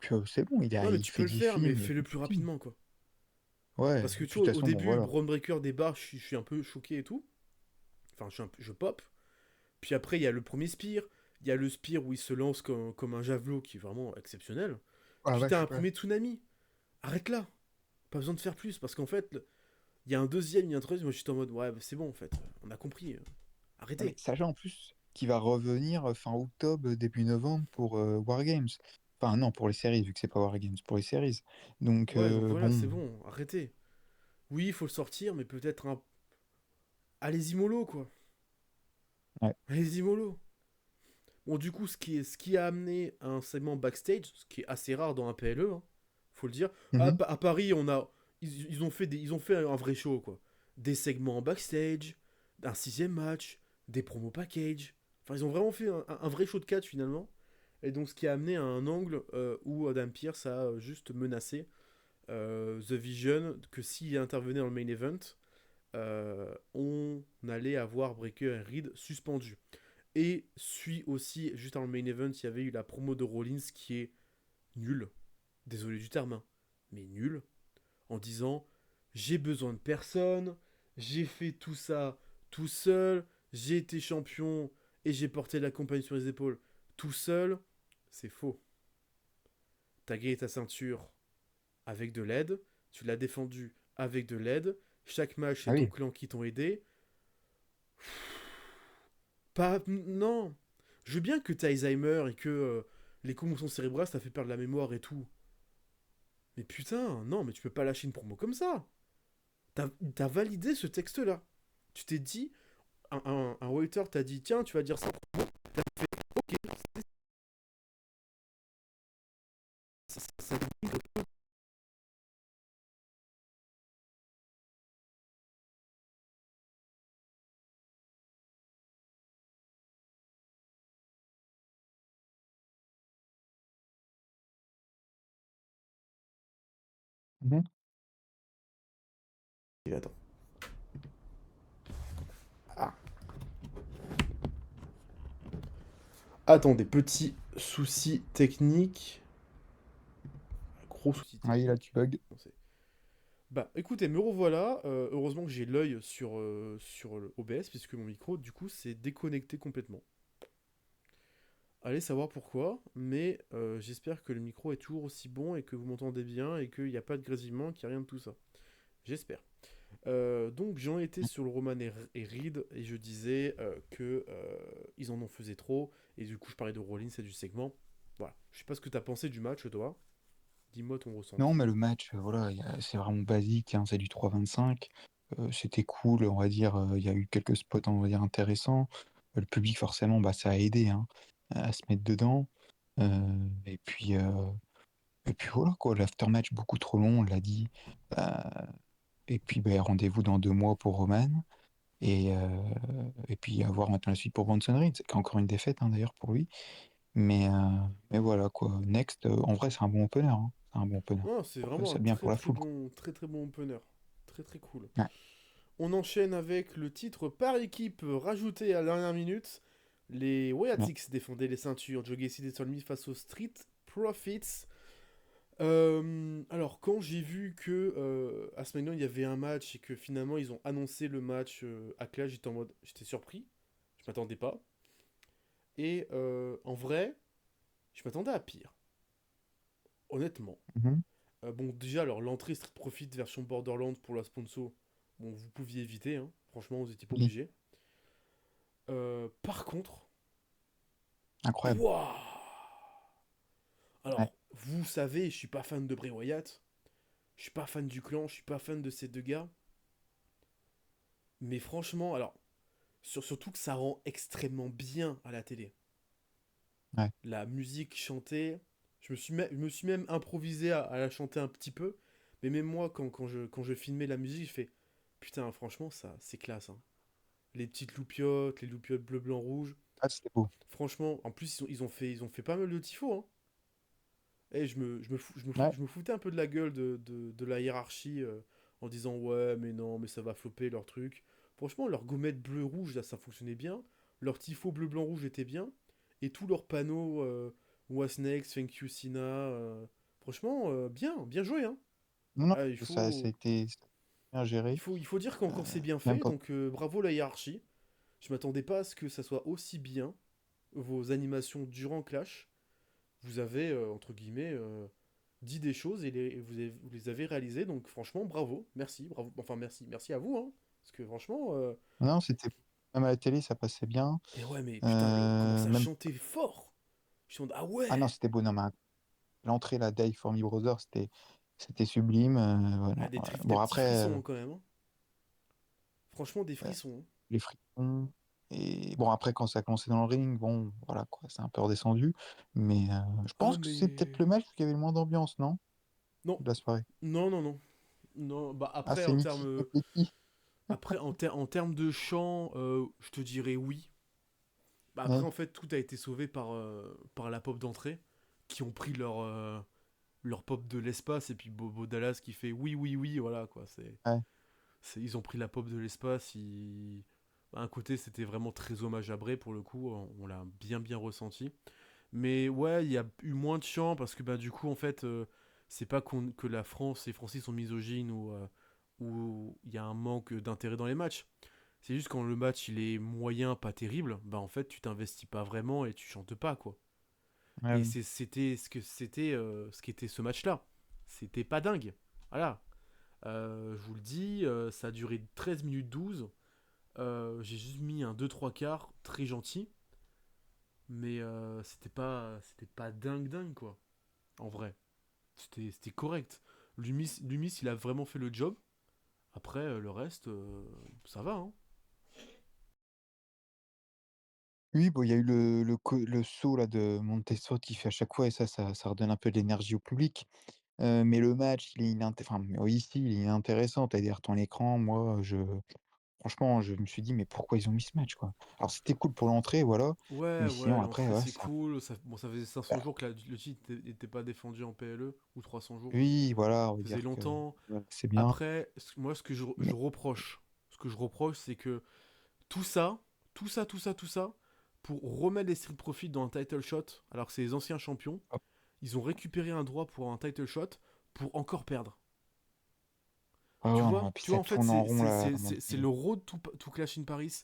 Que c'est bon, Non, mais il tu peux fait le 10 faire, mais films, il a fais-le fait plus du film. rapidement, quoi. Ouais, Parce que et tu puis de vois, toute au façon, bon, début, voilà. Braun Breaker débarque, je suis un peu choqué et tout. Enfin, je pop. Puis après, il y a le premier Spear. Il y a le Spear où il se lance comme un javelot qui est vraiment exceptionnel. Ah Puis t'as un vache, ouais. premier Tsunami. Arrête là. Pas besoin de faire plus. Parce qu'en fait, il y a un deuxième, il y a un troisième. Moi, j'étais en mode, ouais, bah, c'est bon, en fait. On a compris. Ah, mais Arrêtez. sachant en plus qu'il va revenir fin octobre, début novembre pour Wargames. Enfin, non, pour les séries, vu que c'est pas Wargames, pour les séries. Donc, Ouais, donc voilà, c'est bon. bon. Arrêtez. Oui, il faut le sortir, mais peut-être un. Allez-y mollo, quoi. Ouais. Allez-y mollo. Bon, du coup, ce qui a amené un segment backstage, ce qui est assez rare dans un PLE, hein, faut le dire. Mhm. À Paris, ils ont fait un vrai show, quoi. Des segments backstage, un sixième match, des promos package. Enfin, ils ont vraiment fait un vrai show de catch, finalement. Et donc, ce qui a amené à un angle où Adam Pearce a juste menacé The Vision que s'il intervenait dans le main event, on allait avoir Breaker et Reed suspendus. Et suit aussi, juste avant le main event, il y avait eu la promo de Rollins qui est nulle. Désolé du terme, hein, mais nulle. En disant j'ai besoin de personne, j'ai fait tout ça tout seul, j'ai été champion et j'ai porté la compagnie sur les épaules tout seul. C'est faux. T'as gagné ta ceinture avec de l'aide, tu l'as défendu avec de l'aide. Chaque match, Ah c'est ton oui. clan qui t'ont aidé. Pas. Non. Je veux bien que t'as Alzheimer et que les commotions cérébrales, ça fait perdre la mémoire et tout. Mais putain, non, mais tu peux pas lâcher une promo comme ça. T'as validé ce texte-là. Tu t'es dit, un waiter t'a dit, tiens, tu vas dire ça. Ok, ça Mhm. Attends. Ah. Attendez, petit souci technique. Gros souci Ah oui, là, technique. tu bugs. Bah écoutez, me revoilà. Heureusement que j'ai l'œil sur le OBS, puisque mon micro, du coup, s'est déconnecté complètement. Allez savoir pourquoi, mais j'espère que le micro est toujours aussi bon et que vous m'entendez bien et qu'il n'y a pas de grésillement, qu'il n'y a rien de tout ça. J'espère. Donc j'en étais sur le Roman et Reed et je disais que ils en ont faisait trop et du coup je parlais de Rollins et du segment. Voilà. Je sais pas ce que t'as pensé du match toi. Dis-moi ton Non, ressenti. mais le match, voilà, c'est vraiment basique, hein, c'est du 3-25. C'était cool, on va dire. Il y a eu quelques spots, on va dire, intéressants. Le public, forcément, bah, ça a aidé, hein, à se mettre dedans. Euh, et puis, euh, et puis voilà, quoi. L'aftermatch, beaucoup trop long, on l'a dit. Euh, et puis, bah, rendez-vous dans 2 mois pour Roman. Et puis, à voir maintenant la suite pour Bronson Reed, qui est encore une défaite, hein, d'ailleurs, pour lui. Mais voilà, quoi. Next, en vrai, c'est un bon opener, hein. C'est un bon opener. Non, c'est vraiment un C'est bien pour la foule, quoi. très très bon opener. Très très cool. Ouais, On enchaîne avec le titre par équipe rajouté à la dernière minute. Les ouais. Wayatix défendaient les ceintures. Joe Gacy et Solmi face aux Street Profits. Alors, quand j'ai vu que à SmackDown il y avait un match et que finalement ils ont annoncé le match à Clash, j'étais en mode, j'étais surpris, je m'attendais pas. Et en vrai, je m'attendais à pire, honnêtement. Mhm. Bon, déjà, alors l'entrée Street Profit version Borderlands pour la sponsor, bon, vous pouviez éviter, hein. Franchement, vous étiez pas Oui, obligé. Par contre, incroyable. waouh! Ouais. Alors, vous savez, je suis pas fan de Bray Wyatt, je suis pas fan du clan, je suis pas fan de ces deux gars, mais franchement, alors, surtout que ça rend extrêmement bien à la télé. Ouais. La musique chantée, je me suis même improvisé à la chanter un petit peu. Mais même moi, quand je filmais la musique, je fais putain, franchement, ça, c'est classe, hein. Les petites loupiottes, les loupiottes bleu, blanc, rouge. Ah, c'était beau. Franchement, en plus, ils ont fait pas mal de tifos, hein. Et je me Ouais. foutais un peu de la gueule de la hiérarchie en disant ouais, mais non, mais ça va flopper leur truc. Franchement, leur gommette bleu-rouge, là, ça fonctionnait bien. Leur tifo bleu-blanc-rouge était bien. Et tous leurs panneaux What's next, thank you Sina. Franchement, bien joué, hein. Non, non, Ah, ça a été bien géré. il faut dire qu'encore c'est bien Même fait, quand. donc bravo la hiérarchie. Je m'attendais pas à ce que ça soit aussi bien, vos animations durant Clash. Vous avez, entre guillemets, dit des choses et vous les avez réalisées, donc franchement, bravo, merci, bravo, enfin merci à vous, hein, parce que franchement, Non, c'était. Même à la télé, ça passait bien. et ouais, mais putain, mais on commence à Même. chanter fort. Je suis en mode, ah Ah non, ouais, c'était beau. Non, mais l'entrée, la Die for Me Brothers, c'était sublime. Ouais, ah, non, des bon, petits après, frissons hein, quand même, hein. Franchement, des euh, frissons, hein. les frissons. Et bon, après, quand ça a commencé dans le ring, bon, voilà, quoi, c'est un peu redescendu. Mais je Ah, pense que c'est peut-être mais... le match qui avait le moins d'ambiance, non? Non, De la soirée. non. Non, bah Ah, après, c'est Nikki contre Becky. en termes de chant, je te dirais oui. Bah, après, Ouais, en fait, tout a été sauvé par la pop d'entrée, qui ont pris leur pop de l'espace, et puis Bobo Dallas qui fait oui, oui, oui, voilà, quoi. ouais. Ils ont pris la pop de l'espace, bah, un côté, c'était vraiment très hommage à Bray, pour le coup, on l'a bien ressenti. Mais ouais, il y a eu moins de chants, parce que bah, du coup, en fait, c'est pas que la France, les Français sont misogynes, ou il y a un manque d'intérêt dans les matchs. C'est juste quand le match il est moyen, pas terrible, bah en fait tu t'investis pas vraiment et tu chantes pas quoi. Ouais, Et ouais. c'était ce qu'était ce match-là. C'était pas dingue. Voilà. Je vous le dis, ça a duré 13 minutes 12. J'ai juste mis un 2-3 quarts très gentil. Mais c'était pas dingue quoi. En vrai. C'était correct. Lumis, il a vraiment fait le job. Après, le reste, ça va, hein. Oui, bon, il y a eu le saut là, de Montesor qui fait à chaque fois, et ça redonne un peu d'énergie au public. Mais le match, il est enfin, oui, ici, il est intéressant. Tu as derrière ton écran, moi, franchement, je me suis dit: «Mais pourquoi ils ont mis ce match, quoi?» Alors c'était cool pour l'entrée, voilà, mais Ouais, sinon après, l'entrée ouais, c'est ça cool. Bon, ça faisait 500 bah, jours que le titre n'était pas défendu en PLE, ou 300 jours. oui, voilà, on va Ça faisait dire que longtemps. voilà, c'est bien, Après, moi, je mais reproche, c'est que tout ça, tout ça, pour remettre les Street Profits dans un title shot, alors que c'est les anciens champions, hop, ils ont récupéré un droit pour un title shot pour encore perdre. ouais, ouais, non, puis Tu ça vois, en fait, tourne en rond là, à un moment c'est donné. le road to Clash in Paris,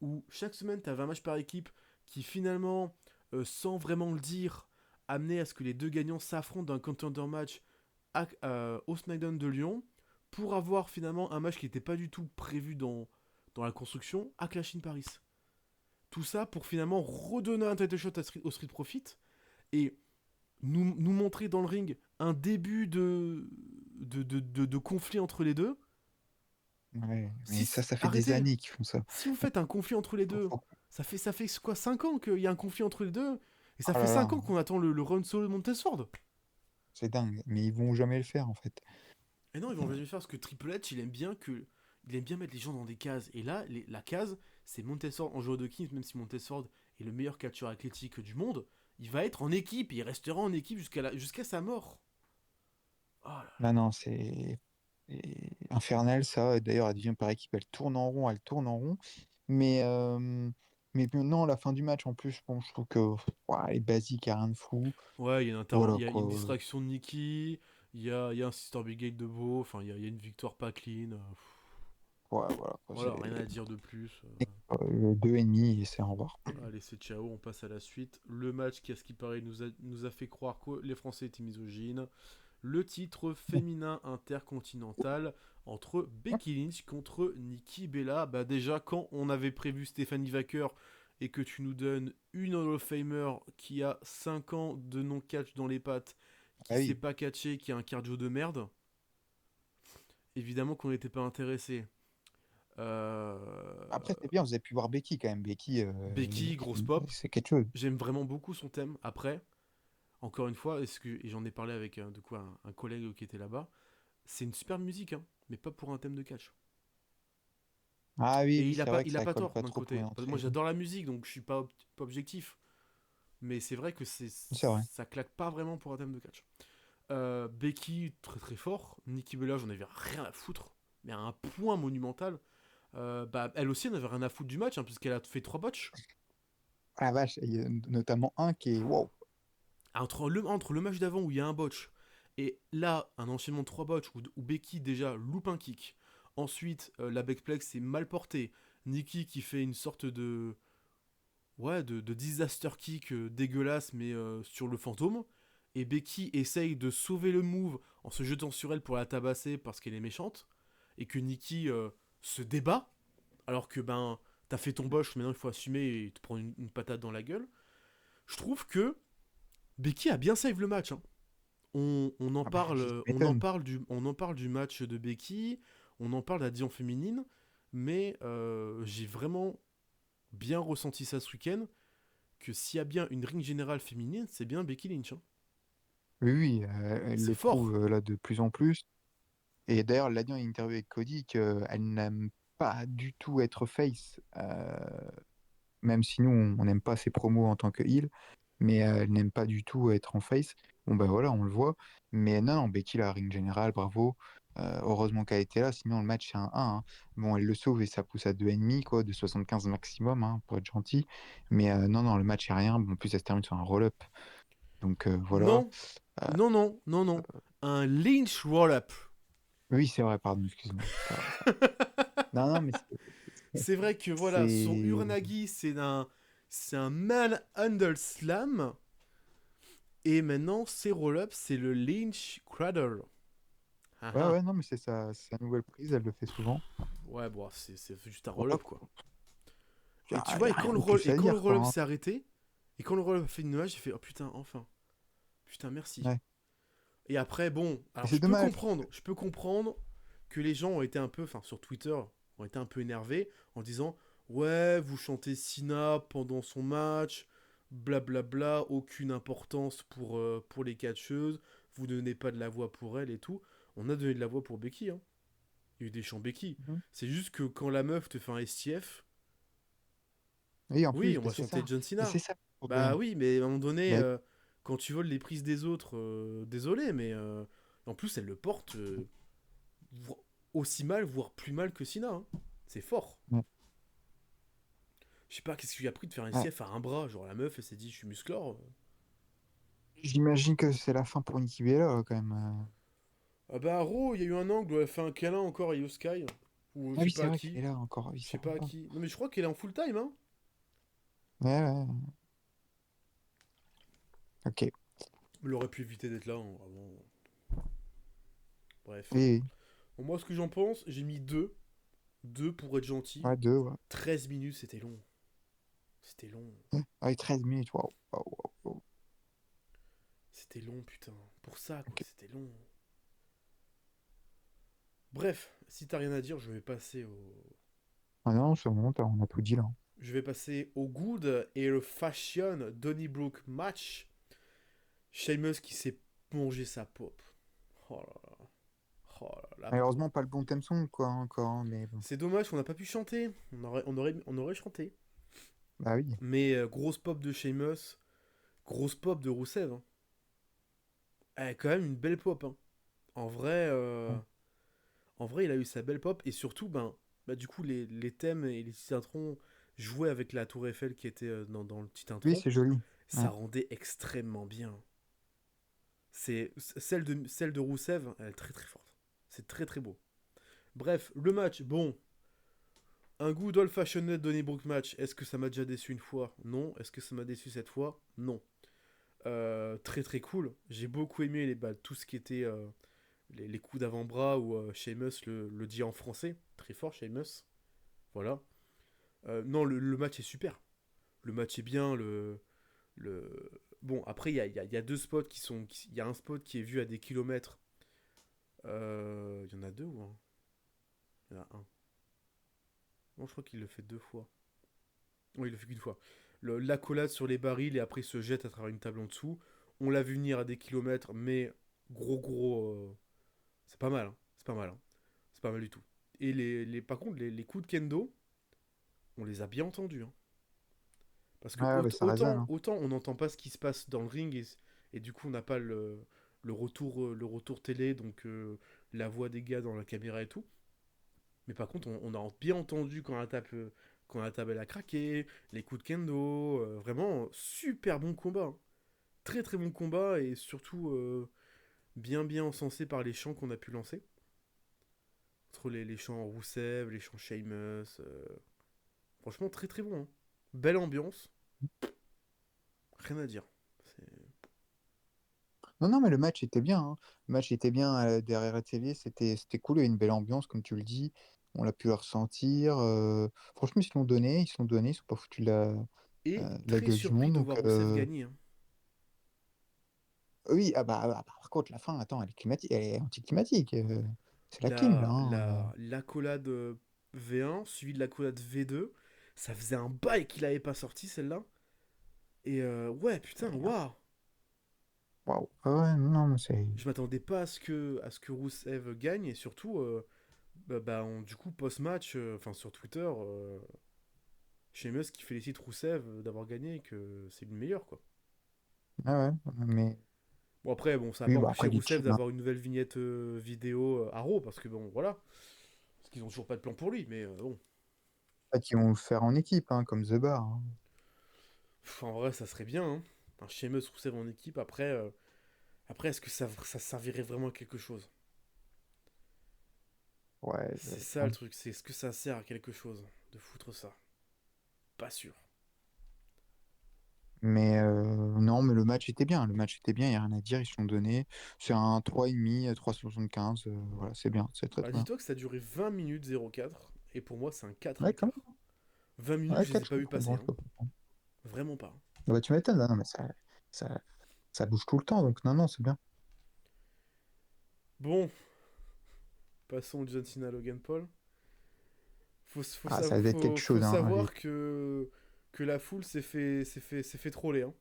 où chaque semaine, tu avais un match par équipe qui finalement, sans vraiment le dire, amenait à ce que les deux gagnants s'affrontent dans un contender match au SmackDown de Lyon, pour avoir finalement un match qui n'était pas du tout prévu dans la construction à Clash in Paris. Tout ça pour finalement redonner un title shot au Street Profit et nous montrer dans le ring un début de conflit entre les deux. Ouais, mais Si, ça fait des arrêtez. années qu'ils font ça. Si vous faites un conflit entre les Faut deux, faut ça fait quoi, 5 ans qu'il y a un conflit entre les deux. Et ça Oh fait là 5 là, ans qu'on attend le run solo de Montesford. c'est dingue, mais ils vont jamais le faire, en fait. Et non, ils vont jamais faire parce que Triple H, il aime bien mettre les gens dans des cases. Et là, la case, c'est Montesford en joueur de Kings, même si Montesford est le meilleur catcheur athlétique du monde. Il va être en équipe, et il restera en équipe jusqu'à sa mort. Oh là là. Là, non, c'est infernal, ça. D'ailleurs, la division par équipe, elle tourne en rond, elle tourne en rond. Mais, non, la fin du match, en plus, bon, je trouve que ouah, elle est basique, il n'y a rien de fou. Ouais, Voilà, il y a une quoi. distraction de Nikki, il y a un Sister Brigade de Beau, enfin, il y a une victoire pas clean. Ouais, voilà, quoi. Voilà, rien à dire de plus. Deux ennemis et c'est au revoir. Allez, c'est ciao, on passe à la suite. Le match qui, à ce qui paraît, nous a fait croire que les Français étaient misogynes. Le titre féminin intercontinental entre Becky Lynch contre Nikki Bella. Bah déjà, quand on avait prévu Stephanie Wacker et que tu nous donnes une Hall of Famer qui a 5 ans de non-catch dans les pattes, Ah qui sait oui. pas catcher, qui a un cardio de merde, évidemment qu'on n'était pas intéressé. Euh... Après, c'est bien, vous avez pu voir Becky quand même. Becky, Becky, grosse pop. c'est quelque chose. J'aime vraiment beaucoup son thème. Après, encore une fois, et j'en ai parlé avec de quoi, un collègue qui était là-bas, c'est une super musique, hein, mais pas pour un thème de catch. Ah oui, Et oui, c'est vrai que il a ça pas colle tort pas d'un trop pour côté. une Parce que moi entrée. j'adore la musique, donc je suis pas objectif. Mais c'est vrai que C'est vrai. ça claque pas vraiment pour un thème de catch. Becky, très très fort. Nikki Bella, j'en avais rien à foutre. mais à un point monumental. Bah, elle aussi, elle n'avait rien à foutre du match, hein, puisqu'elle a fait 3 botches. Ah la vache, il y a notamment un qui est wow. Entre le match d'avant où il y a un botch, et là, un enchaînement de 3 botches où Becky déjà loupe un kick. Ensuite, la backplex est mal portée. Nikki qui fait une sorte de. Ouais, de disaster kick dégueulasse, mais sur le fantôme. Et Becky essaye de sauver le move en se jetant sur elle pour la tabasser parce qu'elle est méchante. Et que Nikki se débat. Alors que, ben, t'as fait ton boss, maintenant il faut assumer et te prendre une patate dans la gueule. Je trouve que Becky a bien save le match. Hein. On en Ah bah, tu parle, m'étonnes. on en parle du match de Becky, on en parle de la division féminine, mais j'ai vraiment bien ressenti ça ce week-end que s'il y a bien une ring générale féminine, c'est bien Becky Lynch. Hein. Oui, oui, elle C'est le fort. prouve là de plus en plus. Et d'ailleurs, elle l'a dit en interview avec Cody qu'elle n'aime pas du tout être face, même si nous, on n'aime pas ses promos en tant que heel, mais elle n'aime pas du tout être en face. Bon, ben voilà, on le voit. Mais non, non, Becky, la ring générale, bravo. Heureusement qu'elle était là, sinon le match c'est un 1. Hein. Bon, elle le sauve et ça pousse à 2,5, quoi, de 75 maximum, hein, pour être gentil. Mais non, non, le match est rien. Bon, en plus, ça se termine sur un roll-up. Donc voilà. Non, Euh, non, non, non, non. Un Lynch roll-up. oui, c'est vrai, pardon, excuse-moi. Non, non, mais C'est vrai que voilà, son c'est. Uranagi, c'est un man handle slam. Et maintenant, ses roll-ups, c'est le Lynch cradle. Ah Ouais, ah. ouais, non, mais c'est sa nouvelle prise, elle le fait souvent. Ouais, bon, c'est juste un Voilà, roll-up, quoi. quoi. Et tu Y vois, a rien de plus et à quand le dire, quoi. roll-up Hein. s'est arrêté, et quand le roll-up a fait une image, j'ai fait, oh putain, enfin. Putain, merci. Ouais. Et après, bon, Et alors c'est dommage. je peux comprendre que les gens ont été un peu, enfin sur Twitter, ont été un peu énervés en disant, ouais, vous chantez Sina pendant son match, blablabla, aucune importance pour les catcheuses, vous donnez pas de la voix pour elle et tout. On a donné de la voix pour Becky, hein. Il y a eu des chants Becky. Mhm. C'est juste que quand la meuf te fait un STF, Oui, en oui, plus, on bah, va c'est chanter ça. John Mais Cena. c'est ça le Bah problème. oui, mais à un moment donné, Mais quand tu voles les prises des autres, désolé, mais en plus elle le porte aussi mal, voire plus mal que Cena. Hein. C'est fort. ouais. Je sais pas, qu'est-ce qu'il lui a pris de faire un Ouais. STF à un bras. Genre la meuf, elle s'est dit, je suis musclore. J'imagine que c'est la fin pour Nikki Bella, quand même. Ah bah, Raw, il y a eu un angle où elle fait un câlin encore à Io Sky. Ou Ah je sais oui, pas c'est à vrai qu'elle qui. est là encore. Oui, Je c'est sais pas à vrai. qui. Non, mais je crois qu'elle est en full time, hein. Ouais, ouais. Ok. Elle aurait pu éviter d'être là, hein, vraiment. Bref. Oui, oui. Bon, moi, ce que j'en pense, j'ai mis 2. 2 pour être gentil. Ouais, deux, ouais. 13 minutes, c'était long. C'était long. Ouais. Ah oui, 13 minutes. Waouh. Waouh, waouh, waouh. C'était long, putain. Pour ça, quoi, Ok. c'était long. Bref, si t'as rien à dire, je vais passer au. Ah non, c'est bon, on a tout dit là. Je vais passer au good et le fashion Donnybrook match. Sheamus qui s'est mangé sa pop. Oh là là. Oh là là. Malheureusement, pas le bon thème song, quoi, encore. Hein, mais bon. C'est dommage qu'on n'a pas pu chanter. On aurait chanté. Bah oui. Mais grosse pop de Sheamus. Grosse pop de Rusev. Hein. Quand même une belle pop. Hein. En vrai, Ouais. en vrai, il a eu sa belle pop. Et surtout, du coup, les thèmes et les petits introns joués avec la tour Eiffel qui était dans le petit Oui, intro. c'est joli. Ça Ouais. rendait extrêmement bien. C'est celle de Rousseff, elle est très très forte. C'est très très beau. Bref, le match, bon, un good old fashioned Donnybrook match. Est-ce que ça m'a déjà déçu une fois? Non. Est-ce que ça m'a déçu cette fois? Non. Très très cool. J'ai beaucoup aimé tout ce qui était les coups d'avant-bras où Sheamus le dit en français. Très fort, Sheamus. Voilà. Non, le match est super. Le match est bien. Le... Bon, après, il y a deux spots qui sont. Il y a un spot qui est vu à des kilomètres. Il y en a deux ou un? Il y en a un. Non, je crois qu'il le fait deux fois. Oui, il le fait qu'une fois. L'accolade sur les barils et après il se jette à travers une table en dessous. On l'a vu venir à des kilomètres, mais gros. C'est pas mal. Hein. C'est pas mal. Hein. C'est pas mal du tout. Et par contre, les coups de kendo, on les a bien entendus. Hein. Parce que Ouais, bah, ça résonne. Hein. autant on n'entend pas ce qui se passe dans le ring et du coup on n'a pas le retour télé, donc la voix des gars dans la caméra et tout. Mais par contre, on a bien entendu quand la table elle a craqué, les coups de kendo, vraiment super bon combat, hein. Très très bon combat et surtout bien encensé par les chants qu'on a pu lancer. Entre les chants Rousseff, les chants Sheamus. Franchement, très très bon, hein. Belle ambiance, rien à dire. C'est- Non, non, mais le match était bien, hein. Le match était bien derrière la télé. C'était cool. Il y a une belle ambiance, comme tu le dis. On l'a pu le ressentir. Franchement, ils se l'ont donné. Ils se l'ont donné. Ils sont pas foutus Et la très gueule du surpris monde. de Donc, voir Rousseff gagner, hein. oui, par contre, la fin, attends, elle est climatique. Elle est anticlimatique. C'est la clim, là, hein. L'accolade V1 suivi de l'accolade V2. Ça faisait un bail qu'il avait pas sorti celle-là. Et ouais, putain, waouh! Waouh. Ah ouais, non, mais c'est. Je m'attendais pas à ce que Rousseff gagne. Et surtout, du coup, post-match, enfin sur Twitter, Sheamus qui félicite Rousseff d'avoir gagné et que c'est le meilleur, quoi. Ah ouais, mais. Bon, après, bon, ça a Oui, pas bon, empêché après, du Rousseff team, hein. d'avoir une nouvelle vignette vidéo à Raw, parce que bon, voilà. Parce qu'ils ont toujours pas de plan pour lui, mais bon. En fait, ils vont le faire en équipe, hein, comme The Bar, hein. En vrai, ça serait bien, hein. Un Sheamus Rousseff en équipe, après est-ce que ça servirait vraiment à quelque chose? Ouais, C'est ça le truc, c'est est-ce que ça sert à quelque chose de foutre ça? Pas sûr. mais non, mais le match était bien. Le match était bien, il n'y a rien à dire. Ils se sont donnés. C'est un 3,5, 3,75. Voilà, c'est bien. C'est très Bah, très bien. dis-toi que ça a duré 20 minutes 04, et pour moi, c'est un 4 Ouais, et quand quart. même. 20 minutes, Ouais, je les ai 4, je pas peux vu passer, comprendre. Je hein. peux comprendre. Vraiment pas. Bah, tu m'étonnes, non, mais ça, ça bouge tout le temps. Donc, non, non, c'est bien. Bon, passons au John Cena Logan Paul. Ah, ça va être quelque Faut chose, hein. Allez. savoir que la foule s'est fait troller, hein.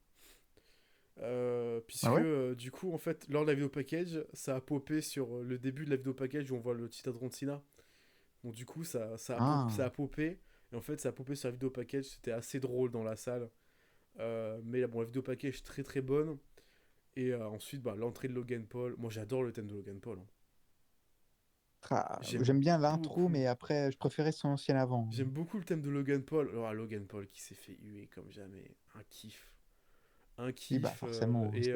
Ah Puisque ouais? du coup, en fait, lors de la vidéo package, ça a popé sur le début de la vidéo package où on voit le titre de John Cena. Donc du coup, ça Ah, a popé. Et en fait, ça a popé sur la vidéo package. C'était assez drôle dans la salle. Mais là, bon, la vidéo package très très bonne. Et ensuite, bah, l'entrée de Logan Paul. Moi, j'adore le thème de Logan Paul, hein. J'aime j'aime bien l'intro, beaucoup. mais après, je préférais son ancien avant. J'aime beaucoup le thème de Logan Paul. Alors, Logan Paul qui s'est fait huer comme jamais. Un kiff. Un Oui, bah kiff. forcément. Et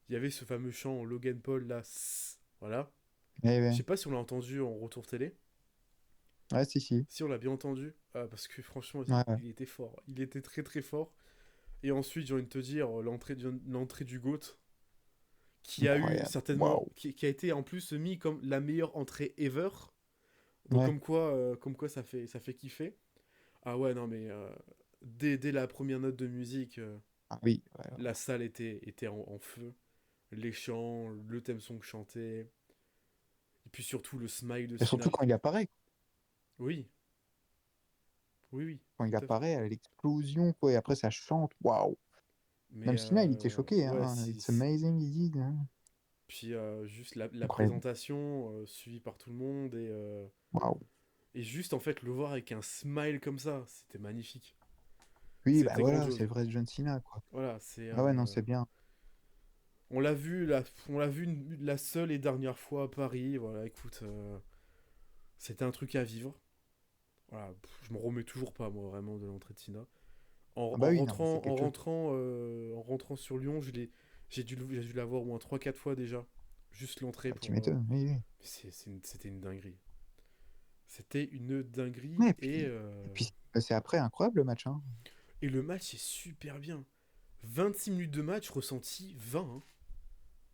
il y avait ce fameux chant Logan Paul là. Voilà. Ouais, Je ouais. sais pas si on l'a entendu en retour télé. Ouais, si, si. Si on l'a bien entendu. Parce que franchement, Ouais, ouais. il était fort. Il était très très fort. Et ensuite, j'ai envie de te dire, l'entrée du GOAT, qui a eu Incroyable. certainement, Waouh. qui a été en plus mis comme la meilleure entrée ever. Donc Ouais. comme quoi ça fait kiffer. Ah ouais, non mais dès la première note de musique, Ah oui. Ouais, la salle était en feu. Les chants, le thème song chanté, et puis surtout le smile de et surtout Cena. quand il apparaît. Oui, oui, oui, Quand il tout à fait. apparaît, à l'explosion, quoi. Et après, ça chante. Waouh. Mais Même Sina, il était choqué, ouais, hein. It's amazing, il dit, hein. puis juste la Incroyable. présentation suivie par tout le monde Waouh. et juste en fait le voir avec un smile comme ça, c'était magnifique. Oui, bah C'était voilà, c'est grandiose. le vrai John Cena, quoi. Voilà, c'est Ah ouais, non, c'est bien. on l'a vu la seule et dernière fois à Paris. Voilà, écoute, c'était un truc à vivre. Voilà, je me remets toujours pas moi vraiment de l'entrée de Tina. En, Ah bah en oui, non, mais c'est rentrant, en quelque chose. rentrant, en rentrant sur Lyon, j'ai dû la voir au moins 3 4 fois déjà. Juste l'entrée Bah, tu pour. m'étonnes, oui, oui. C'était une dinguerie. C'était une dinguerie Ouais, et, et puis c'est après incroyable le match, hein. et le match est super bien. 26 minutes de match ressenti 20, hein.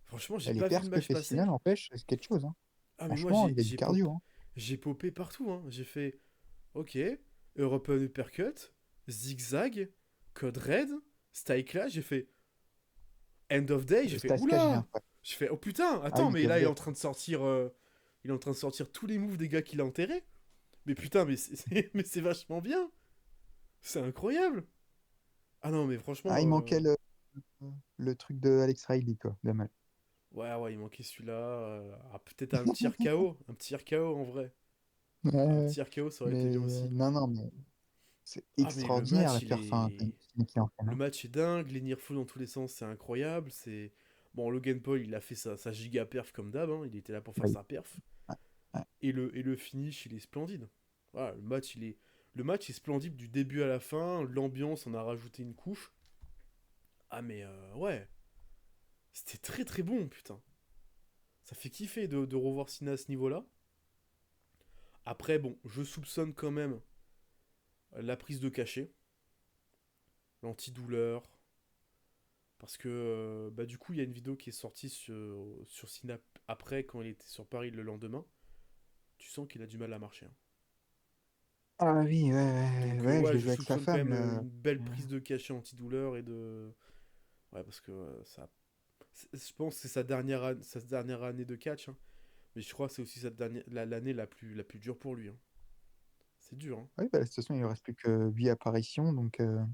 Franchement, j'ai Et les pas vu le perfs que match fait passer. Cena, n'empêche, c'est quelque chose, hein. Ah mais moi Franchement, il y a du cardio, hein. j'ai popé partout, hein. J'ai fait ok, European Uppercut, Zigzag, Code Red, Style Clash, j'ai fait End of Day, j'ai fait Stas Cash vient oula. après. J'ai fait oh putain, Ah attends, oui, mais là il est Dovdet. en train de sortir il est en train de sortir tous les moves des gars qu'il a enterrés. Mais putain, mais mais c'est vachement bien. C'est incroyable. Ah non, mais franchement Ah, il manquait le truc de Alex Riley, quoi. Dommage. ouais ouais, il manquait celui-là. Peut-être un petit RKO, un petit RKO en vrai. Un Ouais, petit RKO ça aurait été bien mais aussi. non, non, mais c'est Ah mais le extraordinaire match la il perf, hein, est qu'il enchaîne, le hein. match est dingue, les nearfalls dans tous les sens, c'est incroyable, c'est bon Logan Paul, il a fait sa giga perf comme d'hab, hein, il était là pour faire Oui. sa perf. Ouais. Et le finish, il est splendide. Voilà, le match est splendide du début à la fin. L'ambiance, on a rajouté une couche. Ah, mais ouais, c'était très très bon, putain. Ça fait kiffer de revoir Cena à ce niveau-là. Après, bon, je soupçonne quand même la prise de cachet, l'antidouleur. Parce que, bah, du coup, il y a une vidéo qui est sortie sur Cena après, quand il était sur Paris le lendemain. Tu sens qu'il a du mal à marcher, hein. Ah oui, ouais, ouais, Donc, ouais, je ouais, l'ai je vu avec sa soupçonne quand femme, même là. une belle Euh, prise de cachet antidouleur et de. Ouais, parce que je pense que c'est sa dernière année de catch, hein. Mais je crois que c'est aussi l'année la plus dure pour lui, hein. C'est dur, hein. Oui, bah, de toute façon, il ne reste plus que 8 apparitions, donc de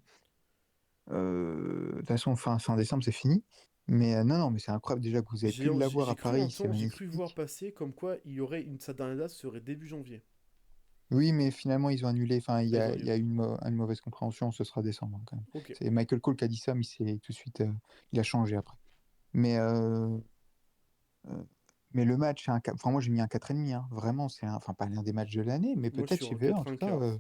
toute façon, fin décembre, c'est fini. Mais non, non, mais c'est incroyable déjà que vous avez pu l'avoir J'ai à cru Paris, c'est entendre, j'ai cru voir magnifique. passer comme quoi il y aurait sa dernière date serait début janvier. Oui, mais finalement, ils ont annulé. Enfin, Ah, ils ont il y a annulé. eu une mauvaise compréhension, ce sera décembre hein, quand même. Ok. C'est Michael Cole qui a dit ça, mais c'est tout de suite, il a changé après. Mais, euh, mais le match, enfin, moi j'ai mis un 4,5. Hein. Vraiment, enfin, pas l'un des matchs de l'année, mais Moi, je peut-être suis chez en VE en tout cas. 95.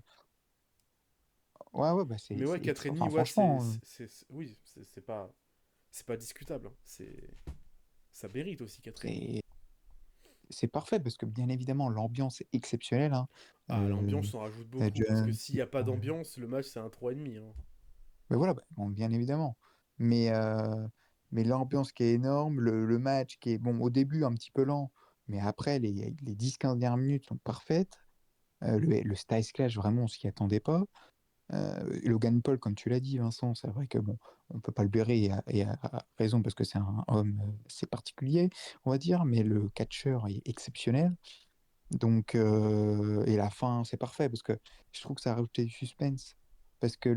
Ouais, ouais, bah Mais ouais, enfin, 4,5, ouais, franchement, oui, c'est pas discutable, hein. Ça mérite aussi 4,5. c'est c'est parfait parce que bien évidemment, l'ambiance est exceptionnelle. Hein. Ah, Euh, l'ambiance en rajoute t'as beaucoup, parce que Jones, s'il n'y a pas d'ambiance, le match, c'est un 3,5, hein. mais voilà, bah, bon, bien évidemment. Mais, l'ambiance qui est énorme, le match qui est, bon, au début un petit peu lent, mais après, les 10-15 dernières minutes sont parfaites. Le Styles Clash, vraiment, on s'y attendait pas. Logan Paul, comme tu l'as dit, Vincent, c'est vrai que bon, on peut pas le blairer et à raison parce que c'est un homme, c'est particulier, on va dire, mais le catcheur est exceptionnel. Donc, et la fin, c'est parfait parce que je trouve que ça a rajouté du suspense. Parce que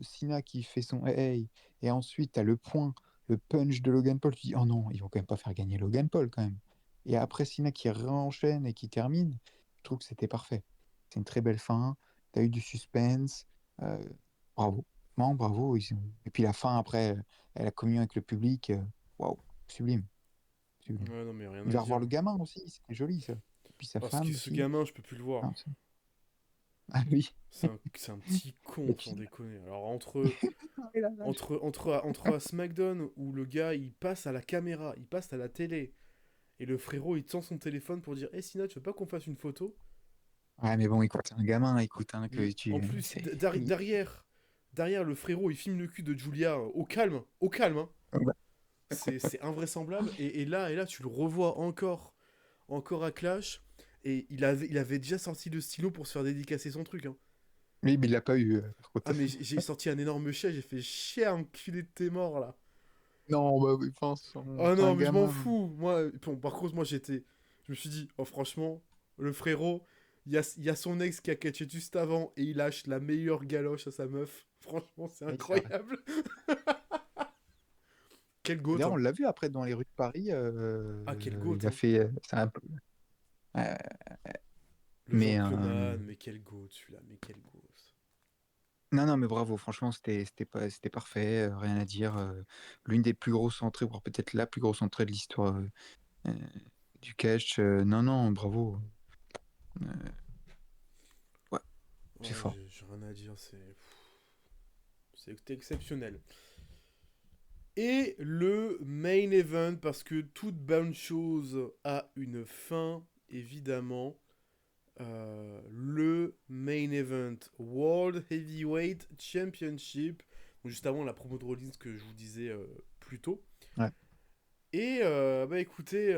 Cena qui fait son hey, et ensuite, tu as le point, le punch de Logan Paul, tu dis, oh non, ils vont quand même pas faire gagner Logan Paul quand même. Et après, Cena qui réenchaîne et qui termine, je trouve que c'était parfait. C'est une très belle fin, tu as eu du suspense, euh, bravo. Non, bravo. Et puis la fin, après, elle a communion avec le public, waouh, sublime, sublime. Ouais, non, mais rien Il à va revoir dire. le gamin aussi, c'était joli ça. Et puis sa Parce que femme ce aussi. gamin, je peux plus le voir. Ah, ah oui. C'est un petit Et con, sans puis... déconner. Alors, entre à SmackDown, où le gars, il passe à la caméra, il passe à la télé, et le frérot, il tend son téléphone pour dire: Hey Sina, tu veux pas qu'on fasse une photo? Ouais, mais bon, écoute, c'est un gamin, écoute, hein, que En tu... plus, C'est... derrière, le frérot, il filme le cul de Julia au calme, hein. Bah, C'est invraisemblable. Et là, tu le revois encore à Clash, et il avait déjà sorti le stylo pour se faire dédicacer son truc, hein. oui, mais il l'a pas eu, par Ah, contre. mais j'ai sorti un énorme chien, j'ai fait chier à enculer de tes morts, là. Non, bah oui, enfin, Oh c'est non, un mais je m'en gamin. fous. Moi, bon, par contre, je me suis dit, oh franchement, le frérot, il y a son ex qui a catché juste avant et il lâche la meilleure galoche à sa meuf. Franchement, c'est Oui, c'est vrai. incroyable. Quel goat, D'ailleurs, on hein. l'a vu après dans les rues de Paris, Ah, quel goat, il a hein. fait... c'est un peu... euh, Le mais... gentleman, mais quel goat celui-là, mais quel goat. non, non, mais bravo, franchement, c'était parfait, rien à dire. L'une des plus grosses entrées, voire peut-être la plus grosse entrée de l'histoire euh, du catch. Non, non, bravo. Euh, ouais, c'est Ouais, fort. j'ai rien à dire, c'est exceptionnel. Et le main event, parce que toute bonne chose a une fin, évidemment. Le main event World Heavyweight Championship. Donc juste avant la promo de Rollins que je vous disais plus tôt. Ouais. Et bah écoutez,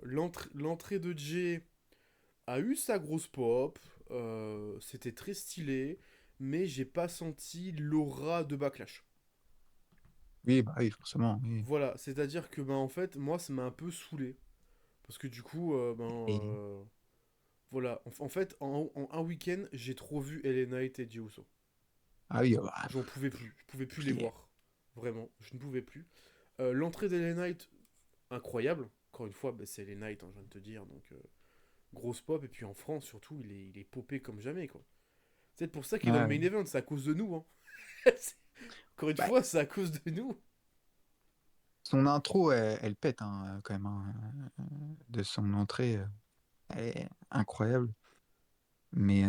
l'entrée de Jay a eu sa grosse pop. C'était très stylé. Mais j'ai pas senti l'aura de Backlash. Oui, bah oui, forcément. Oui. Voilà, c'est-à-dire que ben en fait, moi ça m'a un peu saoulé. Parce que du coup, Et... voilà, en fait, en un week-end, j'ai trop vu LA Knight et Jey Uso. ah oui, bah, J'en pouvais plus, je pouvais plus les puis, voir. Vraiment, je ne pouvais plus. L'entrée d'LA Knight, incroyable. Encore une fois, bah, c'est LA Knight, hein, je viens de te dire. Donc, grosse pop. Et puis en France, surtout, il est popé comme jamais, quoi. C'est peut-être pour ça qu'il est dans le ouais. main event, c'est à cause de nous, hein. Encore une Bah, fois, c'est à cause de nous. son intro, elle pète hein, quand même, hein, de son entrée. elle est incroyable. Mais, euh,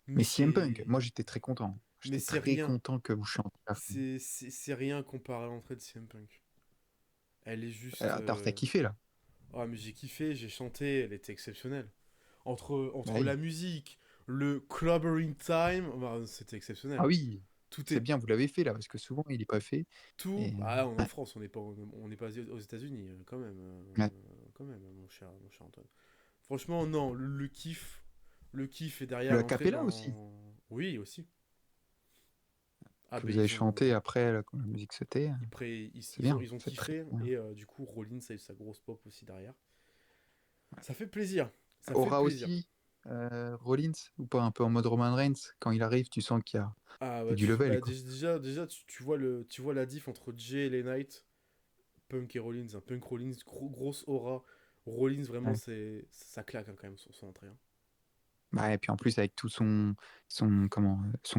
Mais mais CM Punk, c'est... moi j'étais très content. Mais J'étais c'est très rien. content que vous chantiez à fond. C'est rien comparé à l'entrée de CM Punk. Elle est juste... Alors t'as kiffé là? Ah, mais j'ai kiffé, j'ai chanté, elle était exceptionnelle. Bah Entre la oui. musique, le clobbering time, bah, c'était exceptionnel. Ah oui, Tout c'est est bien, vous l'avez fait là, parce que souvent il est pas fait. tout. Et, Ah, on est en ouais, France, on n'est pas aux États-Unis, ouais. quand même, mon cher Antoine. Franchement, non, le kiff est derrière Le l'entrée acapella aussi, dans. Oui, aussi. Ah, que ben vous avez chanté après là, quand la musique se tait. C'est bien, ils ont c'est très kiffé bien. et du coup, Rollins a eu sa grosse pop aussi derrière. Ça fait plaisir, ça fait Aura plaisir. aussi, Rollins, ou pas un peu en mode Roman Reigns, quand il arrive, tu sens Ah, il y a du level quoi. déjà, tu vois la diff entre Jay et les Knight, Punk et Rollins. Hein. Punk Rollins, grosse aura. Rollins, vraiment, Ouais. ça claque hein, quand même son entrée. Hein. Bah, et puis en plus avec tout son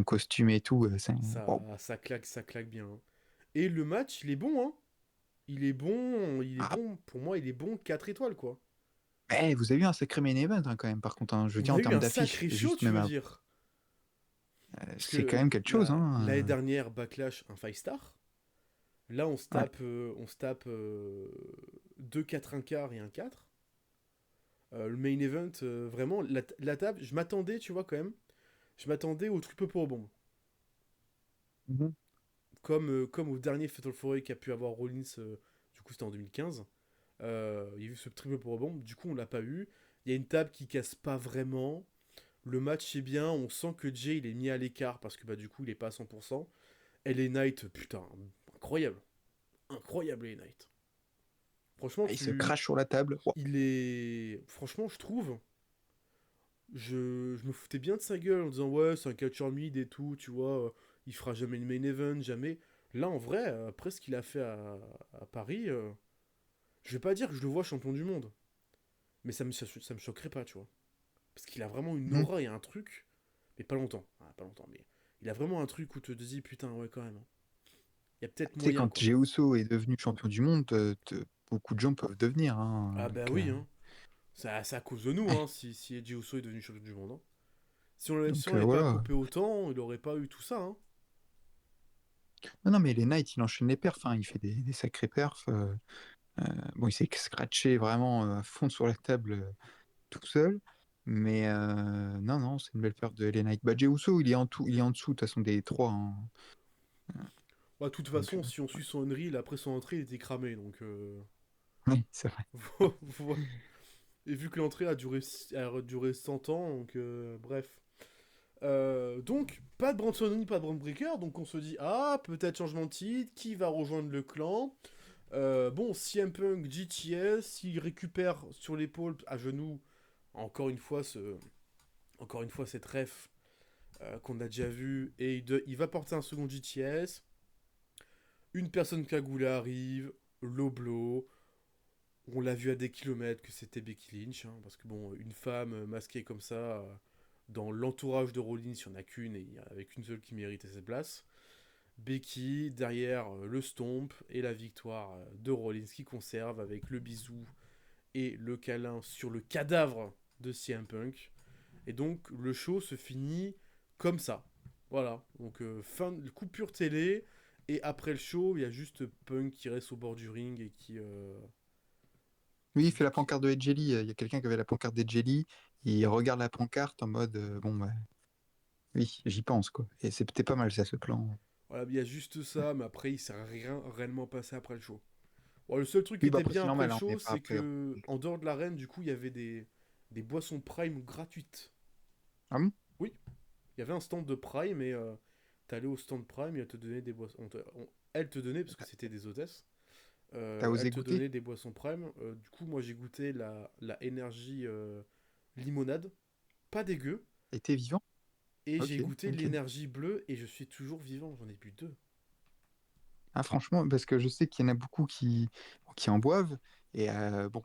costume et tout, c'est wow. Ça claque bien. Hein. Et le match, il est bon, hein. Il est Ah, bon. Pour moi, il est bon 4 étoiles, quoi. vous avez eu un sacré main event hein, quand même, par contre, hein, je veux On dire a en eu termes un d'affiches, sacré show, juste tu même veux dire. Parce c'est quand que même quelque chose, l'année hein. dernière, Backlash, un 5 star. Là, Ouais. on se tape 2 4 1 quart et un 4. Le main event, vraiment, la table, je m'attendais, tu vois, quand même. Je m'attendais au triple pour bombe. Mhm. Comme au dernier Fatal 4 qu'a pu avoir Rollins, du coup, c'était en 2015. Il y a eu ce triple pour bombe, du coup, on l'a pas eu. Il y a une table qui casse pas vraiment. Le match est bien, on sent que Jay il est mis à l'écart parce que bah du coup il est pas à 100%. LA Knight, putain, incroyable. Incroyable LA Knight. Franchement, Il se crache sur la table. Wow. il est. Franchement, je trouve. Je me foutais bien de sa gueule en disant ouais, c'est un catcher mid et tout, tu vois, il fera jamais le main event, jamais. Là, en vrai, après ce qu'il a fait à Paris, je vais pas dire que je le vois champion du monde, mais ça me choquerait pas, tu vois. Parce qu'il a vraiment une Mhm. aura et un truc, mais pas longtemps. Ah, pas longtemps, mais il a vraiment un truc où tu te dis putain, ouais, quand même. Hein. Il y a peut-être Tu sais, moyen, quand quoi. Jey Uso est devenu champion du monde, beaucoup de gens peuvent devenir. Ah Hein, bah oui, hein. C'est à cause de nous, hein, si Eddie Uso est devenu champion du monde. Hein. Si on l'avait pas voilà. popé autant, il aurait pas eu tout ça. Hein. Non, non, mais les Knights, il enchaîne les perfs. Hein, il fait des sacrés perfs. Euh, bon, il s'est scratché vraiment à fond sur la table tout seul. Mais non, non, c'est une belle perte de LA Knight. Bah, Jey Uso, il est en dessous, de toute façon, des trois. Hein. Bah, de toute Donc, façon, si on suit son reel, après son entrée, il était cramé, donc... oui, c'est vrai. Et vu que l'entrée a duré 100 ans, donc bref. Donc, pas de Branson ni pas de Brand Breaker, donc on se dit, ah, peut-être changement de titre, qui va rejoindre le clan bon, CM Punk, GTS, il récupère sur l'épaule, à genoux, encore une fois, encore une fois cette ref qu'on a déjà vu, et il va porter un second GTS. Une personne cagoulée arrive, low blow. On l'a vu à des kilomètres que c'était Becky Lynch, hein, parce que bon, une femme masquée comme ça, dans l'entourage de Rollins, il n'y en a qu'une, et il n'y en avait qu'une seule qui méritait cette place. Becky, derrière le stomp et la victoire de Rollins qui conserve avec le bisou et le câlin sur le cadavre de CM Punk. Et donc le show se finit comme ça. Voilà, donc fin de coupure télé. Et après le show, il y a juste Punk qui reste au bord du ring et Oui, il qui fait dit la pancarte de Edge Lee. Il y a quelqu'un qui avait la pancarte d'Edge Lee. Il regarde la pancarte en mode, bon, bah, oui, j'y pense, quoi. Et c'est peut-être pas mal, ça, ce plan. voilà, il y a juste ça, mais après il s'est rien réellement passé après le show. Bon, le seul truc qui Oui, bah était après, bien c'est après le normal, hein, on n'est show, pas c'est après. que en dehors de l'arène, du coup, il y avait des boissons Prime gratuites. Ah bon? Oui, il y avait un stand de Prime et t'allais au stand Prime et elle te donnait des boissons. Elle te donnait, parce que c'était des hôtesses, T'as elle osé te goûter? donnait des boissons Prime. Du coup, moi j'ai goûté la énergie limonade, pas dégueu, Et t'es vivant? et j'ai Ok, goûté ok. l'énergie bleue et je suis toujours vivant, j'en ai bu deux. Ah, franchement, parce que je sais qu'il y en a beaucoup qui en boivent. Et bon,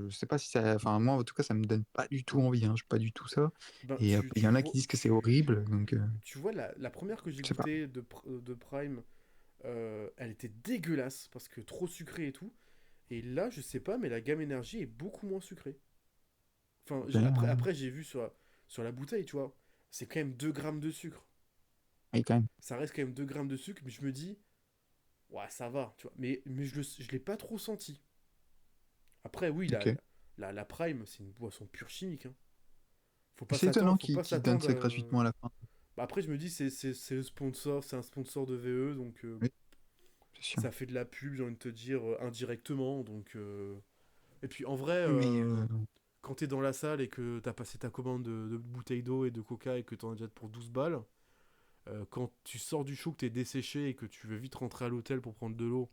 je sais pas si ça. Enfin, moi, en tout cas, ça me donne pas du tout envie. Hein, je pas du tout ça. Ben, Et il y en a qui disent que c'est horrible. Donc, tu vois la première que j'ai je sais pas. goûtée de Prime, elle était dégueulasse parce que trop sucrée et tout. Et là, je sais pas, mais la gamme énergie est beaucoup moins sucrée. Enfin, Ben, après j'ai vu sur la bouteille, tu vois, c'est quand même 2 grammes de sucre. oui, quand même. Ça reste quand même 2 grammes de sucre, mais je me dis, ouais, ça va, tu vois. Mais je l'ai pas trop senti. Après, oui, Ok. la Prime, c'est une boisson pure chimique, hein. C'est étonnant Faut pas qu'ils donnent s'attendre. ça gratuitement à la fin. Bah après, je me dis, c'est le sponsor, c'est un sponsor de VE, donc Oui, c'est sûr. ça fait de la pub, j'ai envie de te dire, indirectement. Donc, et puis en vrai, Mais quand t'es dans la salle et que t'as passé ta commande de bouteilles d'eau et de coca et que t'en as déjà pour 12 balles, quand tu sors du show, que t'es desséché et que tu veux vite rentrer à l'hôtel pour prendre de l'eau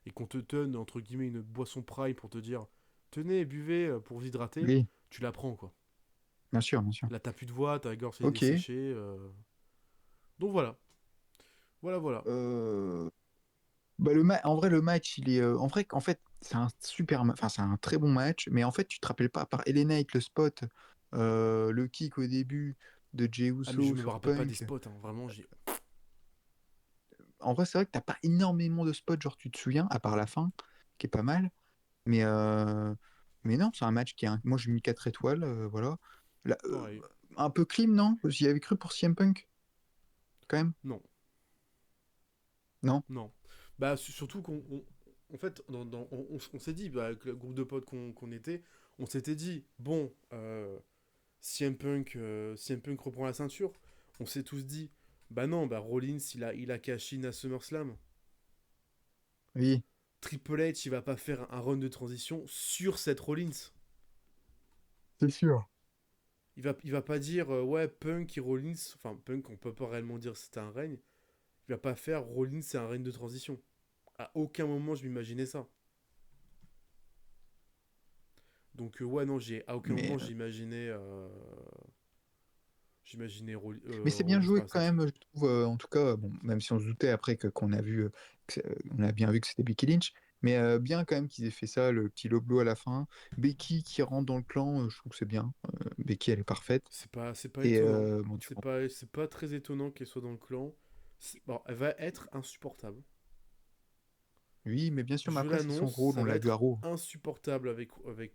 et qu'on te donne, entre guillemets, une boisson prime pour te dire, tenez, buvez pour vous hydrater, oui, tu la prends, quoi. bien sûr, bien sûr. Là, t'as plus de voix, ta gorge est Ok. desséchée. Donc voilà. Voilà, voilà. Bah, en vrai, le match, il est. En fait, c'est un enfin, c'est un très bon match, mais en fait, tu te rappelles pas, à part Elena avec le spot, le kick au début de Jey Ah, mais je Uso me sur rappelle pas des Punk. spots, hein. Vraiment, j'ai. En vrai, c'est vrai que t'as pas énormément de spots, genre tu te souviens, à part la fin, qui est pas mal. Mais, euh, mais non, c'est un match qui est. Moi, j'ai mis 4 étoiles, voilà. Pareil. Un peu clean, non? J'y avais cru pour CM Punk, quand même? Non, Non? non. Bah, surtout en fait, on s'est dit, bah, avec le groupe de potes qu'on était, on s'était dit, bon, CM Punk reprend la ceinture. On s'est tous dit, bah non, bah Rollins, il a cash in à SummerSlam. Oui, Triple H, il va pas faire un run de transition sur cette Rollins. c'est sûr. Il va pas dire, ouais, Punk et Rollins, enfin, Punk, on peut pas réellement dire que c'était un règne. Il va pas faire Rollins, c'est un règne de transition. À aucun moment, je m'imaginais ça. Donc, ouais, non, à aucun Mais, moment, euh, mais c'est bien Rollins joué par la quand ceinture. même, je trouve. En tout cas, bon, même si on se doutait après qu'on a vu, on a bien vu que c'était Becky Lynch, mais bien quand même qu'ils aient fait ça, le petit low blow à la fin. Becky qui rentre dans le clan, je trouve que c'est bien. Becky, elle est parfaite. C'est pas Et étonnant. bon, C'est pas très étonnant qu'elle soit dans le clan. Bon, elle va être insupportable. oui, mais bien sûr, mais Je après, c'est son l'annonce, rôle, ça on va l'a vu à être Raw. insupportable avec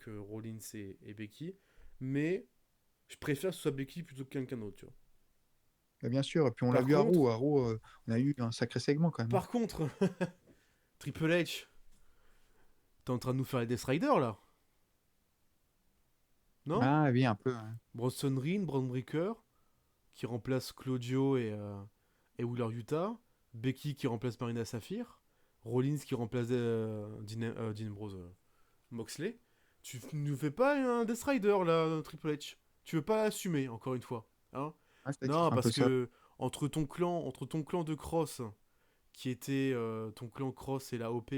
Rollins et Becky. Mais je préfère que ce soit Becky plutôt que quelqu'un d'autre, tu vois. Mais bien sûr, et puis on l'a Par vu à Raw. contre, À Raw, on a eu un sacré segment quand même, hein. par contre, Triple H, t'es en train de nous faire les Death Riders là? Non? Ah oui, un peu, ouais. Bronson Reed, Braun Breaker, qui remplace Claudio et Wheeler Utah. Becky qui remplace Marina Saphir. Rollins qui remplace Dean Ambrose, Moxley. Tu nous fais pas un Death Rider là, Triple H? Tu veux pas assumer, encore une fois, hein? Ouais, c'est vrai qu'il Non, fait un peu parce ça. que entre ton clan de Cross, qui était ton clan Cross et la OP,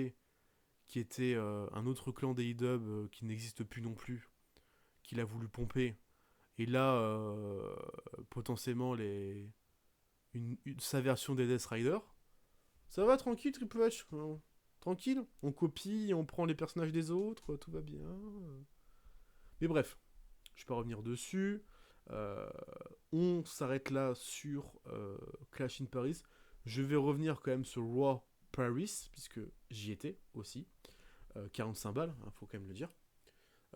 qui était un autre clan d'AEW qui n'existe plus non plus, qu'il a voulu pomper, et là, potentiellement, sa version des Death Riders, ça va tranquille, Triple H, hein. Tranquille, on copie, on prend les personnages des autres, tout va bien. Mais bref, je peux revenir dessus. Euh, on s'arrête là sur Clash in Paris. Je vais revenir quand même sur Raw Paris, puisque j'y étais aussi. 45 balles, hein, faut quand même le dire.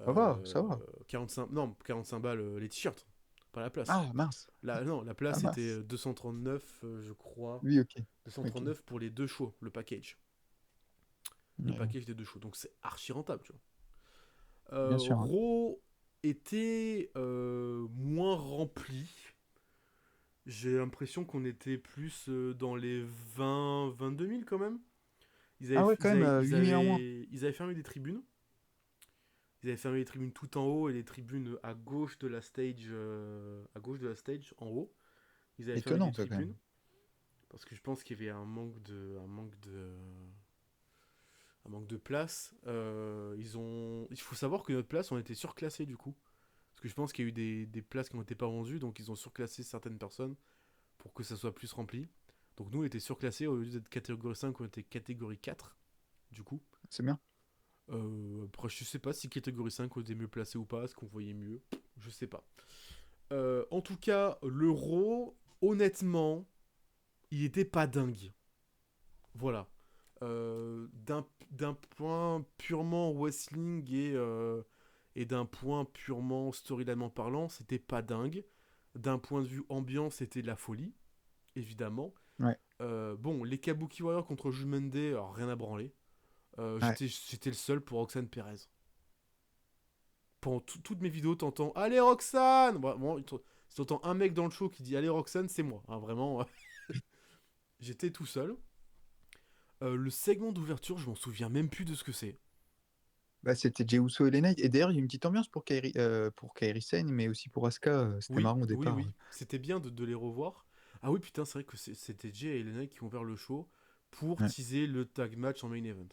Ça va, Euh, ça va. 45, non, 45 balles les t-shirts, pas la place. Ah, mince. Non, la Ah, place était mince. 239, je crois. Oui, ok. Ok. 239 pour les deux shows, le package. Le Ouais, package des deux shows. Donc c'est archi rentable, tu vois. bien sûr, hein. Raw était moins rempli. J'ai l'impression qu'on était plus dans les 22 000 quand même. Ah ouais, quand même, 8 000 en moins. Ils avaient fermé des tribunes. Ils avaient fermé les tribunes tout en haut et les tribunes à gauche de la stage, en haut. Ils avaient fermé des Étonnant, ça, quand tribunes même. parce que je pense qu'il y avait un manque de place. Il faut savoir que notre place, on était surclassé du coup. Parce que je pense qu'il y a eu des places qui n'ont été pas vendues, donc ils ont surclassé certaines personnes pour que ça soit plus rempli. Donc nous, on était surclassés, au lieu d'être catégorie 5, on était catégorie 4, du coup. C'est bien. Après, je sais pas si catégorie 5 on était mieux placé ou pas, est-ce qu'on voyait mieux, je sais pas. En tout cas, l'euro, honnêtement, il était pas dingue. Voilà. D'un point purement wrestling Et d'un point purement storylinement parlant, c'était pas dingue. D'un point de vue ambiance, c'était de la folie, évidemment. Ouais. Bon, les Kabuki Warriors contre Judgment Day, alors rien à branler. Ouais. J'étais le seul pour Roxane Perez. Pendant toutes mes vidéos, t'entends Allez Roxane. Bon, si t'entends un mec dans le show qui dit Allez Roxane, c'est moi. Hein, vraiment, j'étais tout seul. Le segment d'ouverture, je m'en souviens même plus de ce que c'est. Bah, c'était Jey Uso et les Knights. Et d'ailleurs, il y a une petite ambiance pour Kairi Sane, mais aussi pour Asuka. C'était Oui, marrant au oui, départ. oui. C'était bien de les revoir. Ah oui, putain, c'est vrai que c'était Jay et Elena qui ont ouvert le show pour Ouais. teaser le tag match en main event.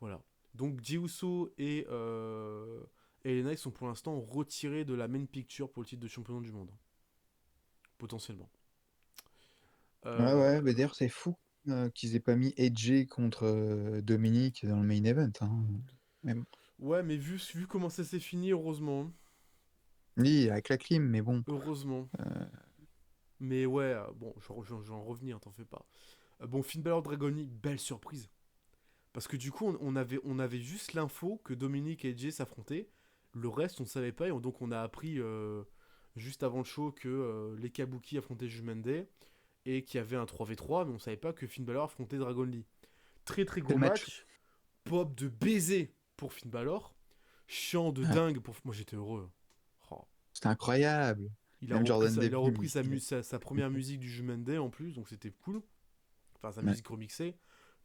Voilà. Donc Jey Uso et Elena sont pour l'instant retirés de la main picture pour le titre de champion du monde. Potentiellement. Ouais, Euh, ouais. Mais d'ailleurs, c'est fou qu'ils aient pas mis AJ contre Dominique dans le main event. Hein. Mais bon. ouais, mais vu comment ça s'est fini, heureusement. Oui, avec la clim, mais bon. Heureusement. euh, Mais ouais, bon, je vais en revenir, t'en fais pas. Bon, Finn Balor Dragon Lee, belle surprise. Parce que du coup, on avait juste l'info que Dominique et Jay s'affrontaient. Le reste, on ne savait pas. Et donc, on a appris juste avant le show que les Kabuki affrontaient Judgment Day et qu'il y avait un 3v3. Mais on savait pas que Finn Balor affrontait Dragon Lee. Très très Quel gros match? match. Pop de baiser pour Finn Balor. Chant de Ouais. dingue pour. Moi, j'étais heureux. Oh. C'était incroyable. Même Jordan Il a Devlin, repris il a- sa première musique du Judgment Day en plus. Donc, c'était cool. Enfin, sa Ouais. musique remixée.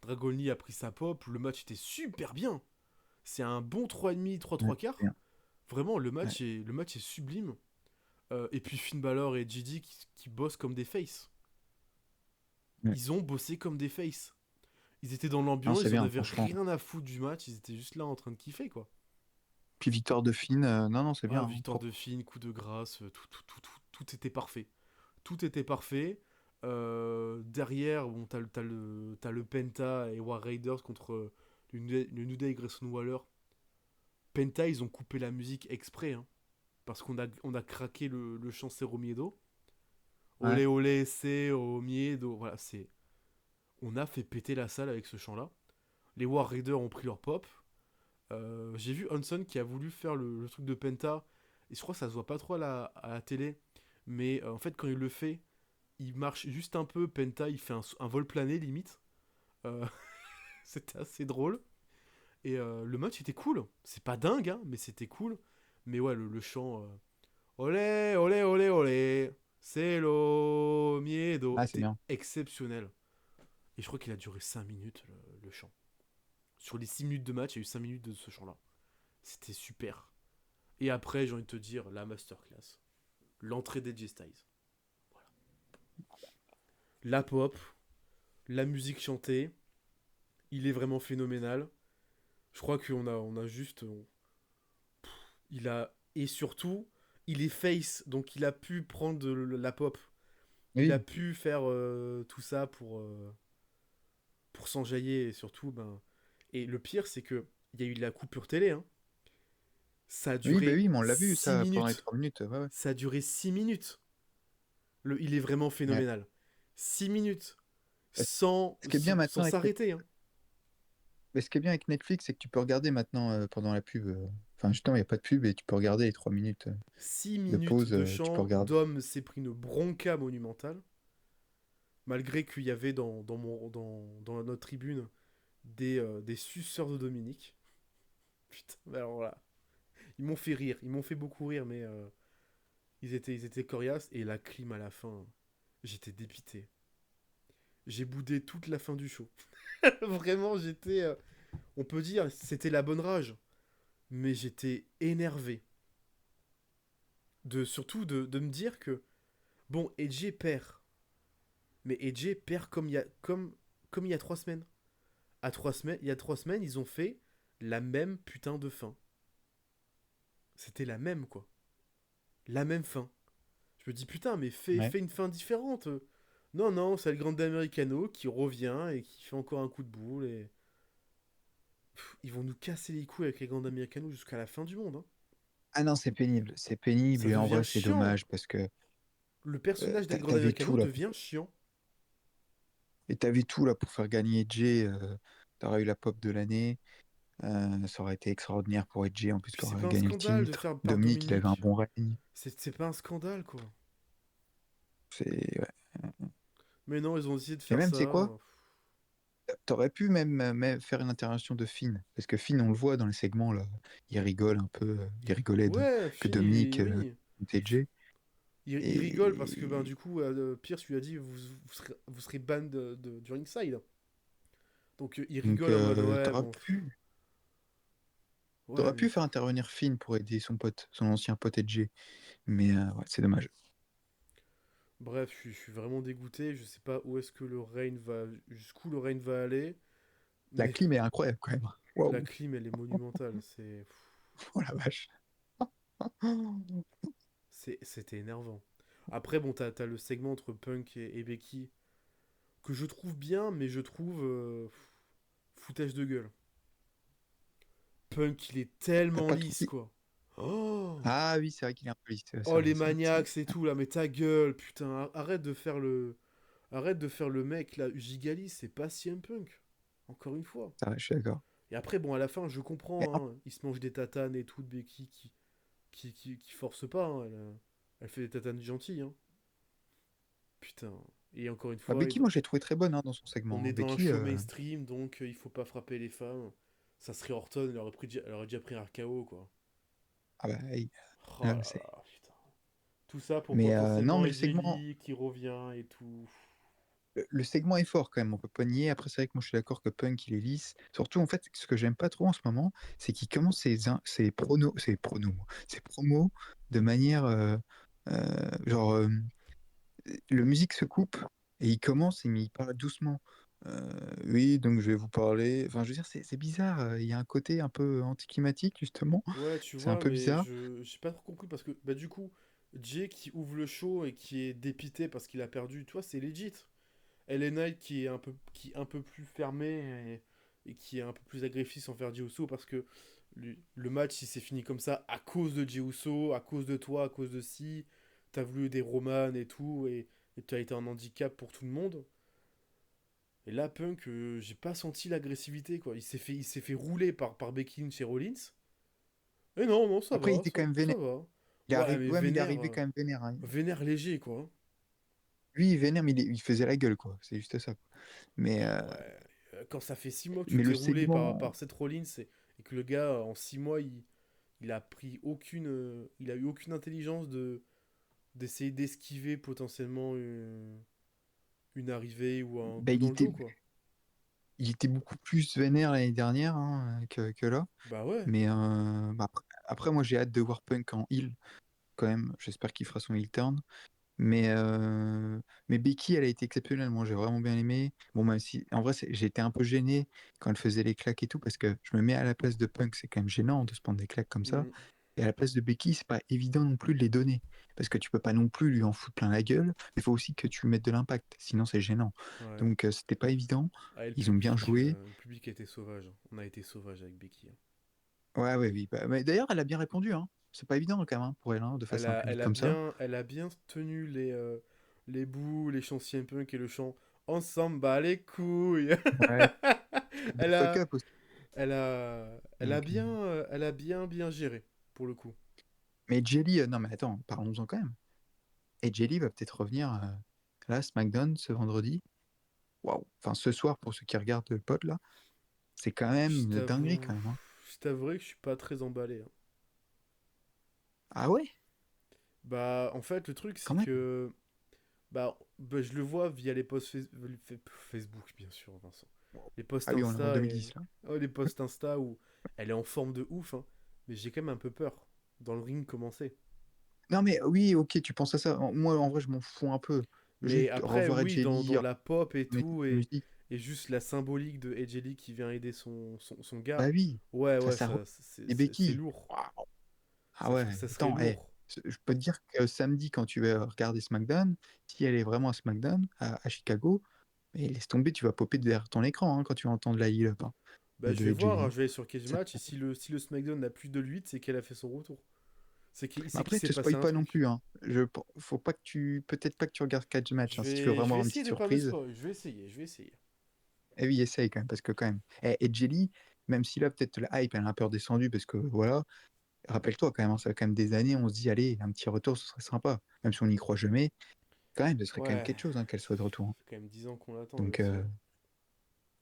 Dragon Lee a pris sa pop. Le match était super bien. C'est un bon 3,5, 3 Ouais, 3 quarts. bien. Vraiment, Ouais. le match est sublime. Et puis Finn Balor et JD qui bossent comme des faces. Ouais. Ils ont bossé comme des faces. Ils étaient dans Non, l'ambiance, c'est ils en bien, avaient franchement. rien à foutre du match. Ils étaient juste là en train de kiffer, quoi. Puis victoire de Finn, non, non, c'est bien. Ah, Hein, victoire de propre. Finn, coup de grâce, tout était parfait. Tout était parfait. Derrière, bon, t'as le Penta et War Raiders contre le New Day et Grayson Waller. Penta, ils ont coupé la musique exprès, hein, parce on a craqué le chant Cero Miedo. Ouais. Olé olé, c'est au miedo. Voilà, c'est. On a fait péter la salle avec ce chant-là. Les War Raiders ont pris leur pop. J'ai vu Hanson qui a voulu faire le truc de Penta. Et je crois que ça se voit pas trop à la télé. Mais en fait, quand il le fait, il marche juste un peu. Penta, il fait un vol plané limite. Euh, c'était assez drôle. Et le match était cool. C'est pas dingue, hein, mais c'était cool. Mais ouais, le chant. Olé, olé, olé, olé. C'est lo miedo. Ah, c'est Était bien. exceptionnel. Et je crois qu'il a duré 5 minutes, le chant. Sur les 6 minutes de match, il y a eu 5 minutes de ce chant-là. C'était super. Et après, j'ai envie de te dire, la masterclass. L'entrée des Styles. La pop, la musique chantée. Il est vraiment phénoménal. Je crois on a juste. Il a. Et surtout, il est face, donc il a pu prendre la pop. Il a Oui. pu faire tout ça pour s'enjailler et surtout, ben. Et le pire, c'est que il y a eu de la coupure télé, hein. Ça a Oui, bah duré oui, mais on l'a vu, 6 ça, pendant les minutes. 3 minutes. Ouais, ouais. Ça a duré 6 minutes. Il est vraiment Ouais. phénoménal. 6 minutes. Euh, Ce qui est bien Sans maintenant avec s'arrêter, hein. Mais ce qui est bien avec Netflix, c'est que tu peux regarder maintenant pendant la pub. Enfin, justement, il n'y a pas de pub et tu peux regarder les 3 minutes 6 de minutes pause. de Tu peux chant. regarder. Dom s'est pris une bronca monumentale. Malgré qu'il y avait dans notre tribune des suceurs de Dominique. Putain, mais alors là. Ils m'ont fait rire. Ils m'ont fait beaucoup rire, mais ils étaient coriaces. Et la clim à la fin, j'étais dépité. J'ai boudé toute la fin du show. Vraiment, j'étais. On peut dire, c'était la bonne rage. Mais j'étais énervé. Surtout de me dire que. Bon, Edge perd. Mais Edge perd comme il y a 3 semaines. Il y a 3 semaines, ils ont fait la même putain de fin. C'était la même, quoi. La même fin. Je me dis, putain, mais Ouais. fais une fin différente. Non, non, c'est le Grande Americano qui revient et qui fait encore un coup de boule. Et ils vont nous casser les couilles avec les Grande Americano jusqu'à la fin du monde, hein. Ah non, c'est pénible. C'est Ça pénible et en devient vrai, c'est chiant. dommage parce que Le personnage des Grande t'avais tout Americano là. devient chiant. Et t'avais tout là pour faire gagner Jay. T'aurais eu la pop de l'année. Ça aurait été extraordinaire pour Edge en plus Puis qui c'est aurait pas un gagné le scandale de titre. faire par Dominique, il avait un Dominique. bon règne. C'est pas un scandale, quoi. Ouais. Mais non, ils ont décidé de Et faire même, tu sais ça. quoi? T'aurais pu même faire une intervention de Finn. Parce que Finn, on le voit dans les segments, là. Il rigole un peu. Il rigolait Ouais, que Finn, Dominique oui. était Edge. Il rigole parce que, ben, Et du coup, Pierce lui a dit vous serez ban du ringside. Donc, il donc, rigole en mode ouais, bon. Ouais, t'aurais mais. pu faire intervenir Finn pour aider son pote, son ancien pote Edge. Mais ouais, c'est dommage. Bref, je suis vraiment dégoûté. Je sais pas où est-ce que le Reign va. Jusqu'où le Reign va aller. La Mais clim est incroyable quand même. la Waouh. clim, elle est monumentale. Oh la vache. C'était énervant. Après, bon, t'as le segment entre Punk et Becky que je trouve bien, mais je trouve foutage de gueule. Punk, il est T'as tellement pas lisse, trouvé. quoi. Oh, Ah oui, c'est vrai qu'il est un peu lisse. oh les maniaques et tout là, mais ta gueule, putain, arrête de faire le mec là, Gigali, c'est pas CM Punk. Encore une fois. Je suis d'accord. Et après, bon, à la fin, je Mais comprends, hein, il se mange des tatanes et tout de Becky qui force pas, hein, elle fait des tatanes gentilles, hein. Putain. Et encore une fois, Becky, moi, j'ai trouvé très bonne dans son on segment. est Hein. dans un Becky, show mainstream, donc il faut pas frapper les femmes. Ça serait Orton, elle aurait déjà pris un KO, quoi. ah bah, hey, Oh là c'est. là, putain. Tout ça pour Mais non, potentiellement mais AJ Lee qui revient et tout. le segment est fort quand même. On peut pas nier. Après, c'est vrai que moi, je suis d'accord que Punk, il est lisse. Surtout, en fait, ce que j'aime pas trop en ce moment, c'est qu'il commence ses promos de manière, genre, le musique se coupe et il commence mais il parle doucement. Oui, donc je vais vous parler. Enfin, je veux dire, c'est bizarre. Il y a un côté un peu anticlimatique, justement. Ouais, tu C'est un vois, peu mais bizarre. j'ai pas trop compris parce que, bah, du coup, Jay qui ouvre le show et qui est dépité parce qu'il a perdu, tu vois, c'est legit. LA Knight qui est un peu plus fermé et qui est un peu plus agressif envers Jey Uso parce que le match il s'est fini comme ça à cause de Jey Uso, à cause de toi, à cause de si. T'as voulu des Roman et tout et t'as été un handicap pour tout le monde. Et là, Punk, j'ai pas senti l'agressivité quoi. Il s'est fait rouler par Becky Lynch et Rollins. Et non, non, Après, il était quand même ça vénère. va. Ouais, mais Ouais, mais il est arrivé quand même vénère. Hein. vénère léger quoi. Lui, il est vénère, mais il faisait la gueule, quoi. C'est juste ça. Mais, Ouais, quand ça fait 6 mois que tu mais t'es le roulé segment. par Seth Rollins et que le gars, en 6 mois, il a pris aucune. Il a eu aucune intelligence d'essayer d'esquiver potentiellement une arrivée ou un Bah, coup dans le dos, quoi. il était beaucoup plus vénère l'année dernière que là. Bah ouais. Mais bah, après, moi, j'ai hâte de voir Punk en heel, quand même. J'espère qu'il fera son heel turn. Mais Becky, elle a été exceptionnelle. Moi, j'ai vraiment bien aimé. Bon, même si, en vrai, j'ai été un peu gêné quand elle faisait les claques et tout, parce que je me mets à la place de Punk, c'est quand même gênant de se prendre des claques comme ça. Mm, Et à la place de Becky, c'est pas évident non plus de les donner. Parce que tu peux pas non plus lui en foutre plein la gueule, mais il faut aussi que tu mettes de l'impact. Sinon, c'est gênant. ouais. Donc, c'était pas évident. Ah, et Ils ont bien joué. le public a été sauvage, hein. On a été sauvage avec Becky, hein. Ouais, ouais, oui. Bah, mais d'ailleurs, elle a bien répondu, hein. C'est pas évident quand même pour elle de face à un public comme ça. Elle a bien tenu les bouts, les chants CM Punk et le chant On s'en bat les couilles. Ouais. Elle The fuck a, up aussi. Donc, elle a bien géré, pour le coup. mais Jelly, non mais attends, parlons-en quand même. Et Jelly va peut-être revenir là, SmackDown, ce vendredi. Waouh. Enfin, ce soir, pour ceux qui regardent le pod, là, c'est quand même une dinguerie, quand même. Hein. Je t'avouerai que je suis pas très emballé, hein. Ah ouais? Bah, en fait, le truc, Quand c'est même. que, je le vois via les posts Facebook, bien sûr, Vincent. Les Ah posts oui, on est en Insta 2010, là. oh, les posts Insta où elle est en forme de ouf, hein. Mais j'ai quand même un peu peur dans le ring commencer. Non mais oui, ok, tu penses à ça. Moi, en vrai, je m'en fous un peu. Mais Juste après, revoir oui, Jelly, dans la pop et mettre tout, la musique. et juste la symbolique de AJ Lee qui vient aider son gars, Bah oui, ouais, ça, ouais, ça. Et c'est Becky. lourd. Waouh. Ah ouais, Ça serait attends, lourd. je peux te dire que samedi, quand tu vas regarder SmackDown, si elle est vraiment à SmackDown, à Chicago, mais laisse tomber, tu vas popper derrière ton écran quand tu vas entendre la heal up Bah, je de vais Edge voir, Lee, hein, hein. je vais aller sur Cage Ça- Match, et si le SmackDown n'a plus de 8, c'est qu'elle a fait son retour. Mais C'est qu'il après, je s'est te passé spoil un pas non truc. plus. Hein. Faut pas que peut-être pas que tu regardes Catch Match, hein, si tu veux Je vraiment vais avoir une essayer petite de pas me surprise. spoiler, je vais essayer. Eh oui, essaye quand même, parce que quand même. Et Edge Lee, même si là, peut-être la hype, elle est un peu redescendue parce que voilà, rappelle-toi quand même, hein, ça fait quand même des années, on se dit, allez, un petit retour, ce serait sympa. Même si on n'y croit jamais, quand même, ce serait quand même Ouais, quelque chose hein, qu'elle soit de retour, hein. ça fait quand même 10 ans qu'on l'attend, elle Donc, aussi,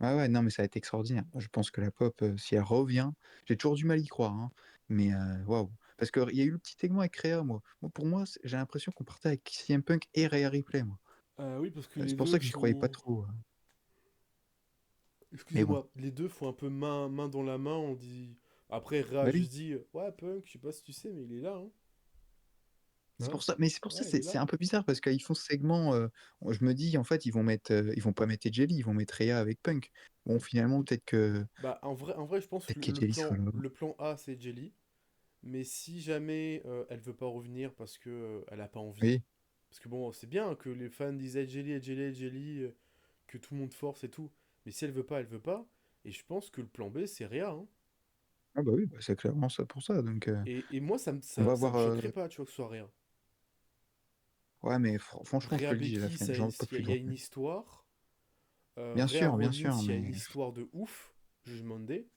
hein. ouais, non, mais ça a été extraordinaire. Moi, je pense que la pop, si elle revient, j'ai toujours du mal à y croire, hein, mais waouh. Parce qu'il y a eu le petit segment avec Rhea, moi. Pour moi, j'ai l'impression qu'on partait avec CM Punk et Rhea Ripley, moi. Oui, parce que C'est les pour ça deux que j'y croyais pas font. trop. Mais bon, Excusez-moi, les deux font un peu main dans la main, on dit. Après, Rhea a bah oui. juste dit ouais, Punk, je sais pas si tu sais, mais il est là, hein. C'est Hein. pour ça, mais c'est pour ça, Ouais, il est c'est là. un peu bizarre parce qu'ils font ce segment. Je me dis, en fait, ils vont pas mettre Jelly, ils vont mettre Rhea avec Punk. Bon, finalement, Bah, en vrai, je pense que peut-être que Jelly sera là. le plan A, c'est Jelly. Mais si jamais elle veut pas revenir parce que elle a pas envie. Oui. Parce que bon, c'est bien que les fans disent hey, Jelly, hey, Jelly, hey, Jelly, que tout le monde force et tout. Mais si elle veut pas, elle veut pas. Et je pense que le plan B, c'est Rhea, hein. Ah bah oui, bah, c'est clairement ça pour ça. Donc, Et moi, on va ça me voir. choquerait pas, tu vois, que ce soit Rhea. Ouais, mais franchement, je te Rhea le dis, j'ai la Becky, flemme. J'en veux pas il plus y a grand. une histoire. Rhea Bien Rollins, sûr, il y a une mais histoire de ouf. Judgment Day.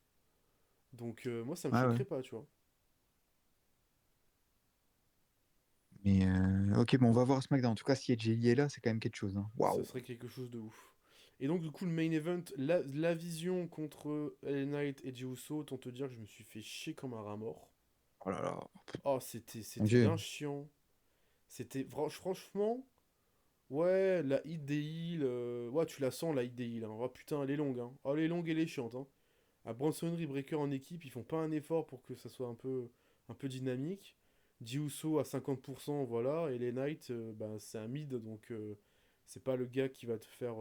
Donc moi, ça me ouais, ouais. choquerait pas, tu vois. Mais ok, bon, on va voir SmackDown. En tout cas, si Jelly est là, c'est quand même quelque chose, hein. Ça Waouh. serait quelque chose de ouf. Et donc, du coup, le main event, la vision contre LA Knight et Jey Uso, autant te dire que je me suis fait chier comme un rat mort. Oh là là. Oh, Mon c'était Dieu. d'un chiant. C'était franchement, ouais, la hit des heals, ouais, tu la sens la hit des heals, hein. Oh putain, elle est longue, hein. Oh, elle est longue et elle est chiante, hein. À Bronson Reed Breaker en équipe, ils font pas un effort pour que ça soit un peu dynamique. Jey Uso à 50%, voilà, et les Knights, bah, c'est un mid, donc c'est pas le gars qui va te faire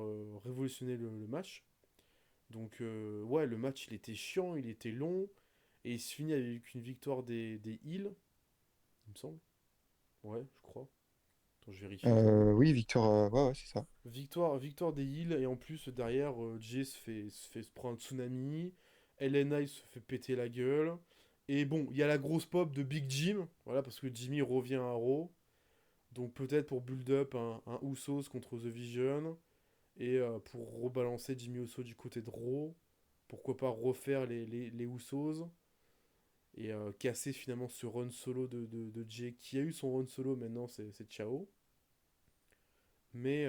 révolutionner le match. Donc ouais, le match il était chiant, il était long, et il se finit avec une victoire des Heels, il me semble. Ouais, je crois. Attends, je vérifie. Oui, Victor, ouais, ouais, c'est ça. Victoire des Heels, et en plus derrière, Jay se prend un tsunami, LNI se fait péter la gueule, et bon, il y a la grosse pop de Big Jim, voilà, parce que Jimmy revient à Raw, donc peut-être pour build up un Usos contre The Vision, et pour rebalancer Jimmy Uso du côté de Raw, pourquoi pas refaire les Usos, et casser finalement ce run solo de Jay, qui a eu son run solo, maintenant c'est ciao. Mais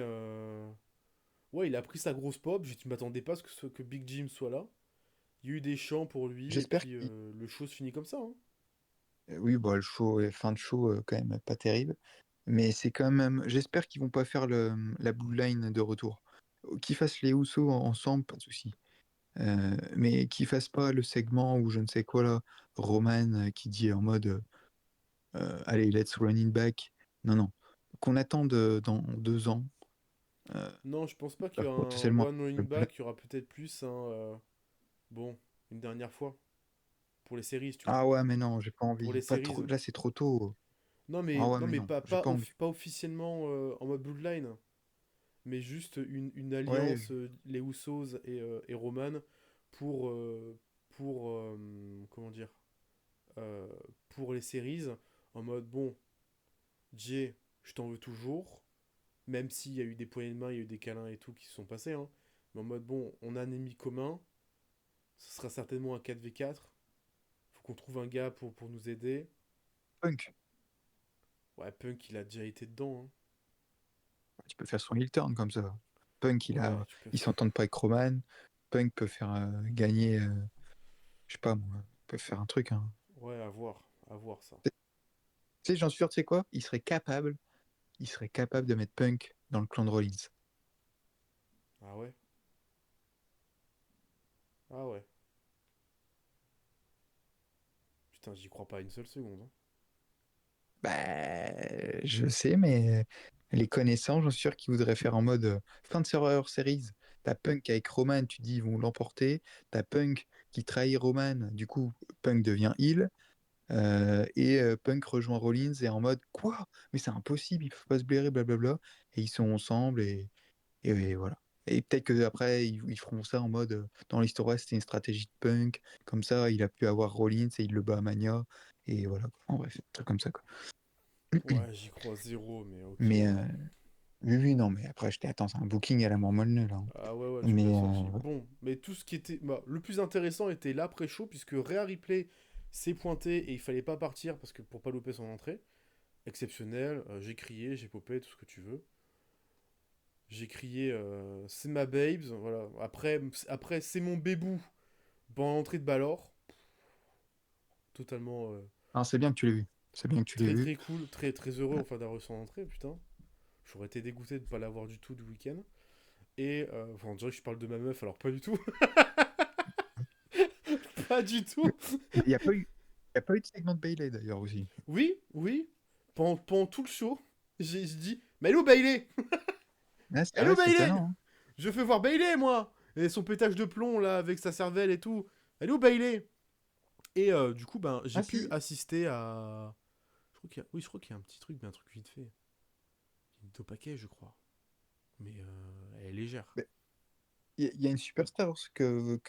ouais, il a pris sa grosse pop, je ne m'attendais pas à que Big Jim soit là. Il y a eu des chants pour lui, et J'espère puis qu'il. le show se finit comme ça, hein. Oui, bah, le show, fin de show, quand même pas terrible. Mais c'est quand même. J'espère qu'ils vont pas faire la Bloodline de retour. Qu'ils fassent les Usos ensemble, pas de souci. Mais qu'ils fassent pas le segment ou je ne sais quoi là, Roman qui dit en mode allez, let's run it back. Non, non. Qu'on attende dans 2 ans, euh, Non, je pense pas qu'il y aura un potentiellement. one running back, il y aura peut-être plus un... bon, une dernière fois, pour les séries, tu vois. Ah ouais, mais non, j'ai pas Pour envie. les Pas trop. séries. Là, c'est trop tôt. Ah ouais, Non, mais mais non, j'ai pas envie. pas officiellement en mode Bloodline, mais juste une Ouais, alliance, les Usos et Roman, pour... comment dire euh, pour les séries, en mode, bon, Jay, je t'en veux toujours, même s'il y a eu des poignées de main, il y a eu des câlins et tout qui se sont passés, hein. Mais en mode, bon, on a un ennemi commun, ce sera certainement un 4v4, faut qu'on trouve un gars pour nous aider. Punk. Ouais, Punk, il a déjà été dedans, hein. Tu peux faire son heel turn comme ça. Punk, Ouais, tu peux ils faire. s'entendent pas avec Roman. Punk peut faire gagner, je sais pas moi, peut faire un truc, hein. Ouais, à voir ça. Tu sais, j'en suis sûr, tu sais quoi? Il serait capable de mettre Punk dans le clan de Rollins. Ah ouais? Ah ouais. Putain, j'y crois pas une seule seconde, hein. Bah, je sais, mais les connaissants, j'en suis sûr qu'ils voudraient faire en mode fin de Survivor Series. T'as Punk avec Roman, tu dis ils vont l'emporter. T'as Punk qui trahit Roman, du coup Punk devient heel. Punk rejoint Rollins et en mode quoi? Mais c'est impossible, ils peuvent pas se blairer, blablabla. Et ils sont ensemble et voilà. Et peut-être que après ils feront ça en mode dans l'histoire c'était une stratégie de Punk, comme ça il a pu avoir Rollins et il le bat à Mania. Et voilà. En bref, un truc comme ça quoi. Ouais, j'y crois zéro, mais ok, Mais ouais. Oui, oui, non, mais après, attends, c'est un booking à la mort molle, là. Ah ouais, ouais, tu peux Mais être sorti. ouais. Bon, mais tout ce qui était... Bah, le plus intéressant était l'après-show, puisque Rhea Ripley s'est pointé et il fallait pas partir parce que pour pas louper son entrée. Exceptionnel, j'ai crié, j'ai popé, tout ce que tu veux. J'ai crié c'est ma babes, voilà. Après c'est mon bébou pendant l'entrée de Balor. Totalement Non, c'est bien que tu l'aies vu. C'est bien que tu l'aies très vu. très cool, très très heureux enfin d'avoir reçu son entrée, putain. J'aurais été dégoûté de pas l'avoir du tout du week-end. Et enfin, on dirait que je parle de ma meuf, alors pas du tout. Pas du tout. Il n'y a pas eu, il y a pas eu de segment de Bailey d'ailleurs aussi. Oui, oui. Pendant tout le show, j'ai dit mais elle est où Bailey? Ah, c'est Elle est vrai, où c'est Bailey? étonnant, hein. Je fais voir Bailey moi. Et son pétage de plomb là avec sa cervelle et tout. Elle est où Bailey? Et du coup, ben, j'ai Ah pu si, assister à. Oui, je crois qu'il y a un petit truc, mais un truc vite fait. Une au paquet, je crois. Mais elle est légère. mais il y a une superstar que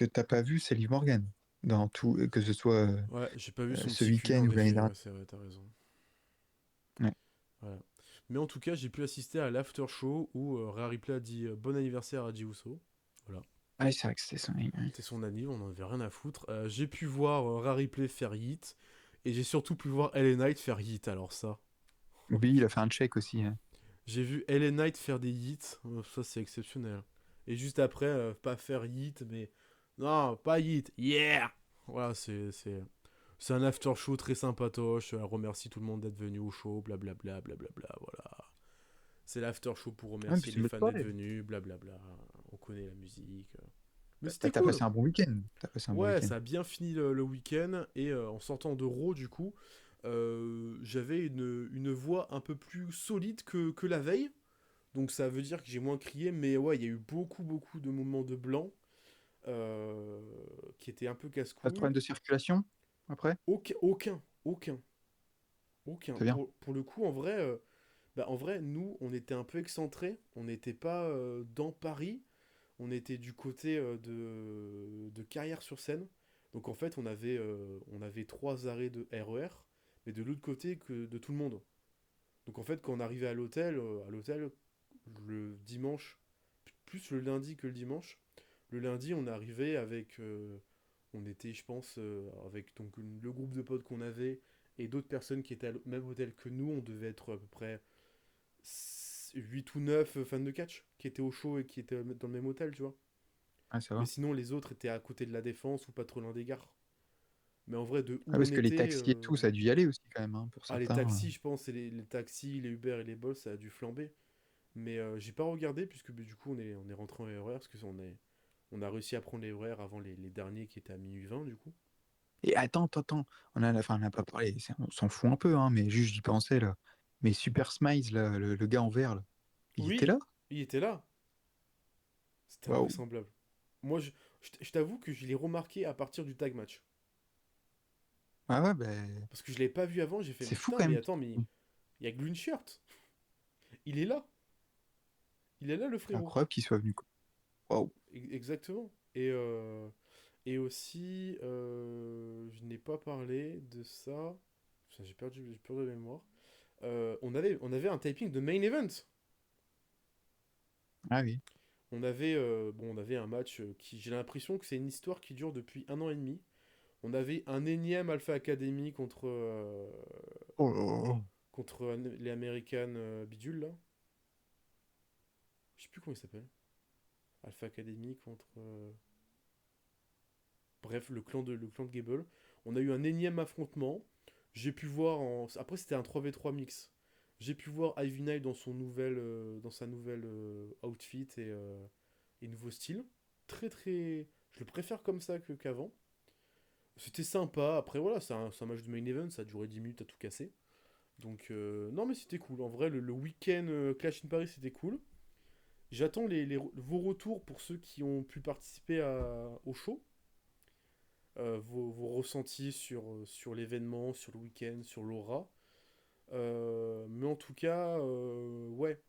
t'as pas vu, c'est Liv Morgan. Dans tout, que ce soit Ouais, j'ai pas vu son ce petit cul, week-end en ou l'année effet. dernière. Ouais, c'est vrai, t'as raison. Ouais. Voilà. Mais en tout cas, j'ai pu assister à l'after show où Rhea Ripley a dit bon anniversaire à Jey Uso. Voilà. Ah, c'est vrai que c'était ça. Ouais. C'était son anniv, on en avait rien à foutre. J'ai pu voir Rhea Ripley faire hit. Et j'ai surtout pu voir LA Knight faire hit, alors ça. Oui, il a fait un check aussi, hein. J'ai vu LA Knight faire des hits, ça c'est exceptionnel. Et juste après, pas faire hit, mais. Non, pas hit, yeah! Voilà, c'est un after show très sympatoche. Elle remercie tout le monde d'être venu au show, blablabla, blablabla, voilà. C'est l'after show pour Ouais, puis remercier c'est les une bonne fans d'être soirée. venus, blablabla. On connaît la musique. Mais T'as c'était t'as cool! passé un bon week-end. T'as passé un bon Ouais, week-end. ça a bien fini le week-end. Et en sortant de Raw, du coup, j'avais une voix un peu plus solide que la veille. Donc ça veut dire que j'ai moins crié, mais ouais, il y a eu beaucoup, beaucoup de moments de blanc euh, qui étaient un peu Pas de casse-couilles. problème de circulation après? Aucun. C'est bien. Pour le coup, en vrai, nous, on était un peu excentrés. On n'était pas dans Paris. On était du côté de Carrière-sur-Seine. Donc en fait, on avait 3 arrêts de RER, mais de l'autre côté que de tout le monde. Donc en fait, quand on arrivait à l'hôtel, le dimanche, plus le lundi que le dimanche, le lundi, on est arrivé avec. On était, je pense, avec donc, le groupe de potes qu'on avait et d'autres personnes qui étaient au même hôtel que nous. On devait être à peu près 8 ou 9 fans de catch qui étaient au show et qui étaient dans le même hôtel, tu vois. Ah, ça Mais va. sinon, les autres étaient à côté de la Défense ou pas trop loin des gares. Mais en vrai, de Ah, où parce on que les était. taxis et tout, ça a dû y aller aussi quand même, hein, pour Ah, les certains. taxis, je pense, et les taxis, les Uber et les Bolt, ça a dû flamber. Mais j'ai pas regardé, puisque du coup, on est rentré en RER, parce que on a réussi à prendre les horaires avant les derniers qui étaient à minuit 20 du coup. Et attends. On n'a pas parlé, on s'en fout un peu, hein, mais juste j'y pensais là. Mais Super Smiles, là, le gars en vert, là, il était Oui, là? il était là. C'était Waouh. invraisemblable. Moi, je t'avoue que je l'ai remarqué à partir du tag match. Ah ouais, ben, Parce que je l'avais pas vu avant, j'ai fait, c'est mais fou putain, quand mais même. attends, mais il y a Glue Shirt. Il est là. Il est là, le C'est frérot. incroyable qu'il soit venu, quoi. Waouh. Exactement. Et aussi, je n'ai pas parlé de ça. Putain, j'ai perdu la mémoire. On avait un typing de main event. Ah oui. On avait un match qui, j'ai l'impression que c'est une histoire qui dure depuis 1 an et demi. On avait un énième Alpha Academy Oh là là. contre les American Bidule, là. Je sais plus comment il s'appelle. Alpha Academy contre. Bref, le clan de Gable. On a eu un énième affrontement. J'ai pu voir en. Après, c'était un 3v3 mix. J'ai pu voir Ivy Knight dans sa nouvelle outfit et nouveau style. Très très. Je le préfère comme ça qu'avant. C'était sympa. Après, voilà, c'est un match de main event. Ça a duré 10 minutes à tout casser. Donc, non, mais c'était cool. En vrai, le week-end Clash in Paris, c'était cool. J'attends vos retours pour ceux qui ont pu participer au show. Vos ressentis sur l'événement, sur le week-end, sur l'aura. Mais en tout cas, ouais,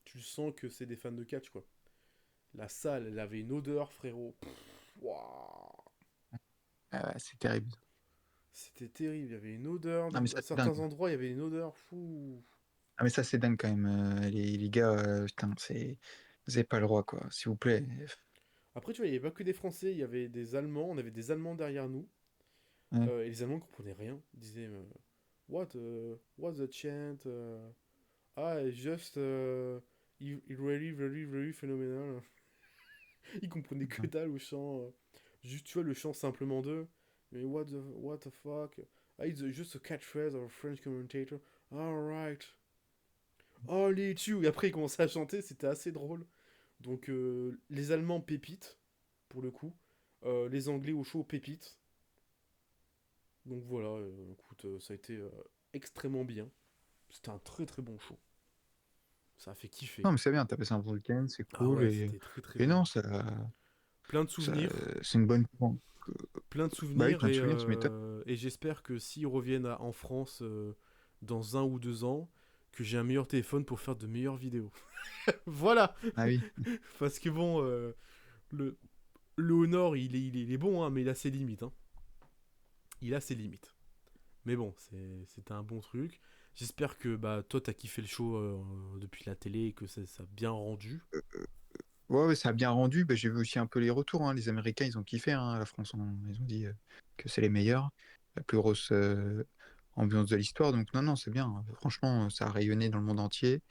tu sens que c'est des fans de catch, quoi. La salle, elle avait une odeur, frérot. Waouh. Ah ouais, c'est terrible. C'était terrible, il y avait une odeur. Non, mais ça, À c'est certains dingue. endroits, il y avait une odeur. Fou. Ah, mais ça, c'est dingue quand même. Les gars, putain, c'est. Vous avez pas le droit, quoi. S'il vous plaît. Après, tu vois, il n'y avait pas que des Français, il y avait des Allemands, on avait des Allemands derrière nous, Ouais. et les Allemands ne comprenaient rien. Ils disaient what's the chant? Just. It really, really, really phénoménal. Ils comprenaient que Putain. dalle au chant. Juste, tu vois, le chant simplement d'eux. Mais what the fuck? It's just a catchphrase of a French commentator. Alright. Only you. Et après, ils commençaient à chanter, c'était assez drôle. Donc, les Allemands pépites, pour le coup. Les Anglais au chaud pépites. Donc voilà, écoute, ça a été extrêmement bien. C'était un très très bon show. Ça a fait kiffer. Non, mais c'est bien, t'as passé un bon week-end, c'est Ah cool. ouais, c'était très très Et bien. non, Plein de souvenirs. c'est une bonne. Plein de Bah oui, souvenirs plein de souvenirs, tu m'étonnes. et j'espère que s'ils reviennent en France dans 1 ou 2 ans, que j'ai un meilleur téléphone pour faire de meilleures vidéos. Voilà. Ah oui. Parce que bon, le, le Honor, il est bon, hein, mais il a ses limites. Hein. Il a ses limites. Mais bon, c'était un bon truc. J'espère que bah, toi, t'as kiffé le show depuis la télé et que ça a bien rendu. Ouais, ouais, ça a bien rendu. Bah, j'ai vu aussi un peu les retours, hein. Les Américains, ils ont kiffé, hein, la France. Ils ont dit que c'est les meilleurs. La plus grosse ambiance de l'histoire. Donc, non, non, c'est bien. Franchement, ça a rayonné dans le monde entier.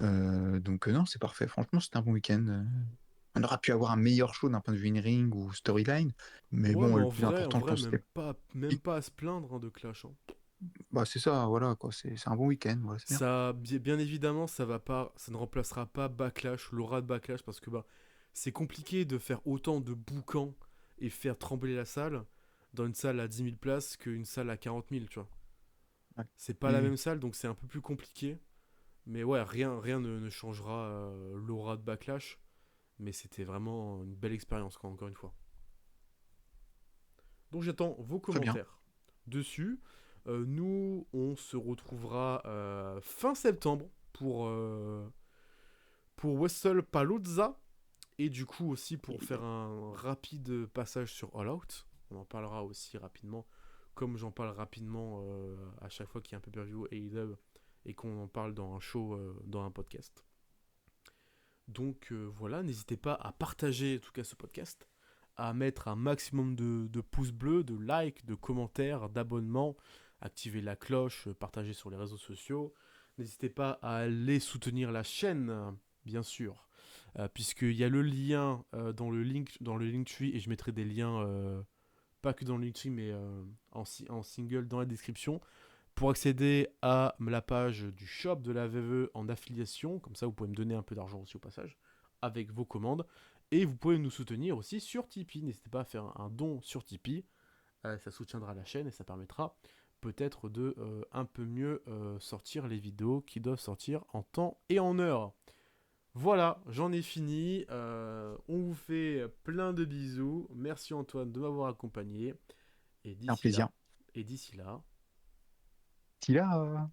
Donc, non, c'est parfait. Franchement, c'était un bon week-end. On aurait pu avoir un meilleur show d'un point de vue in-ring ou storyline. Mais Ouais, bon, mais le plus en important, je vrai, pense, c'était. même pas à se plaindre hein, de Clash. Hein. Bah, c'est ça, voilà, quoi. C'est un bon week-end, voilà, c'est bien. Ça, bien évidemment, ça ne remplacera pas Backlash, l'aura de Backlash, parce que bah, c'est compliqué de faire autant de boucans et faire trembler la salle dans une salle à 10 000 places qu'une salle à 40 000, tu vois. Ouais. C'est pas la Oui, même salle, donc c'est un peu plus compliqué. Mais ouais, rien ne changera l'aura de Backlash. Mais c'était vraiment une belle expérience, quoi, encore une fois. Donc j'attends vos très bien. commentaires dessus. Nous, on se retrouvera fin septembre pour Wrestle et du coup aussi pour faire un rapide passage sur All Out. On en parlera aussi rapidement, comme j'en parle rapidement à chaque fois qu'il y a un pay-per-view AEW et qu'on en parle dans un show, dans un podcast. Donc voilà, n'hésitez pas à partager en tout cas ce podcast, à mettre un maximum de pouces bleus, de likes, de commentaires, d'abonnements, activer la cloche, partager sur les réseaux sociaux. N'hésitez pas à aller soutenir la chaîne, bien sûr, puisqu'il y a le lien dans le Linktree, et je mettrai des liens, pas que dans le Linktree, mais en single dans la description, pour accéder à la page du shop de la VVE en affiliation. Comme ça, vous pouvez me donner un peu d'argent aussi au passage, avec vos commandes. Et vous pouvez nous soutenir aussi sur Tipeee. N'hésitez pas à faire un don sur Tipeee. Ça soutiendra la chaîne et ça permettra peut-être de un peu mieux sortir les vidéos qui doivent sortir en temps et en heure. Voilà, j'en ai fini. On vous fait plein de bisous. Merci Antoine de m'avoir accompagné. Et C'est un d'ici plaisir. là, et d'ici là, Si là,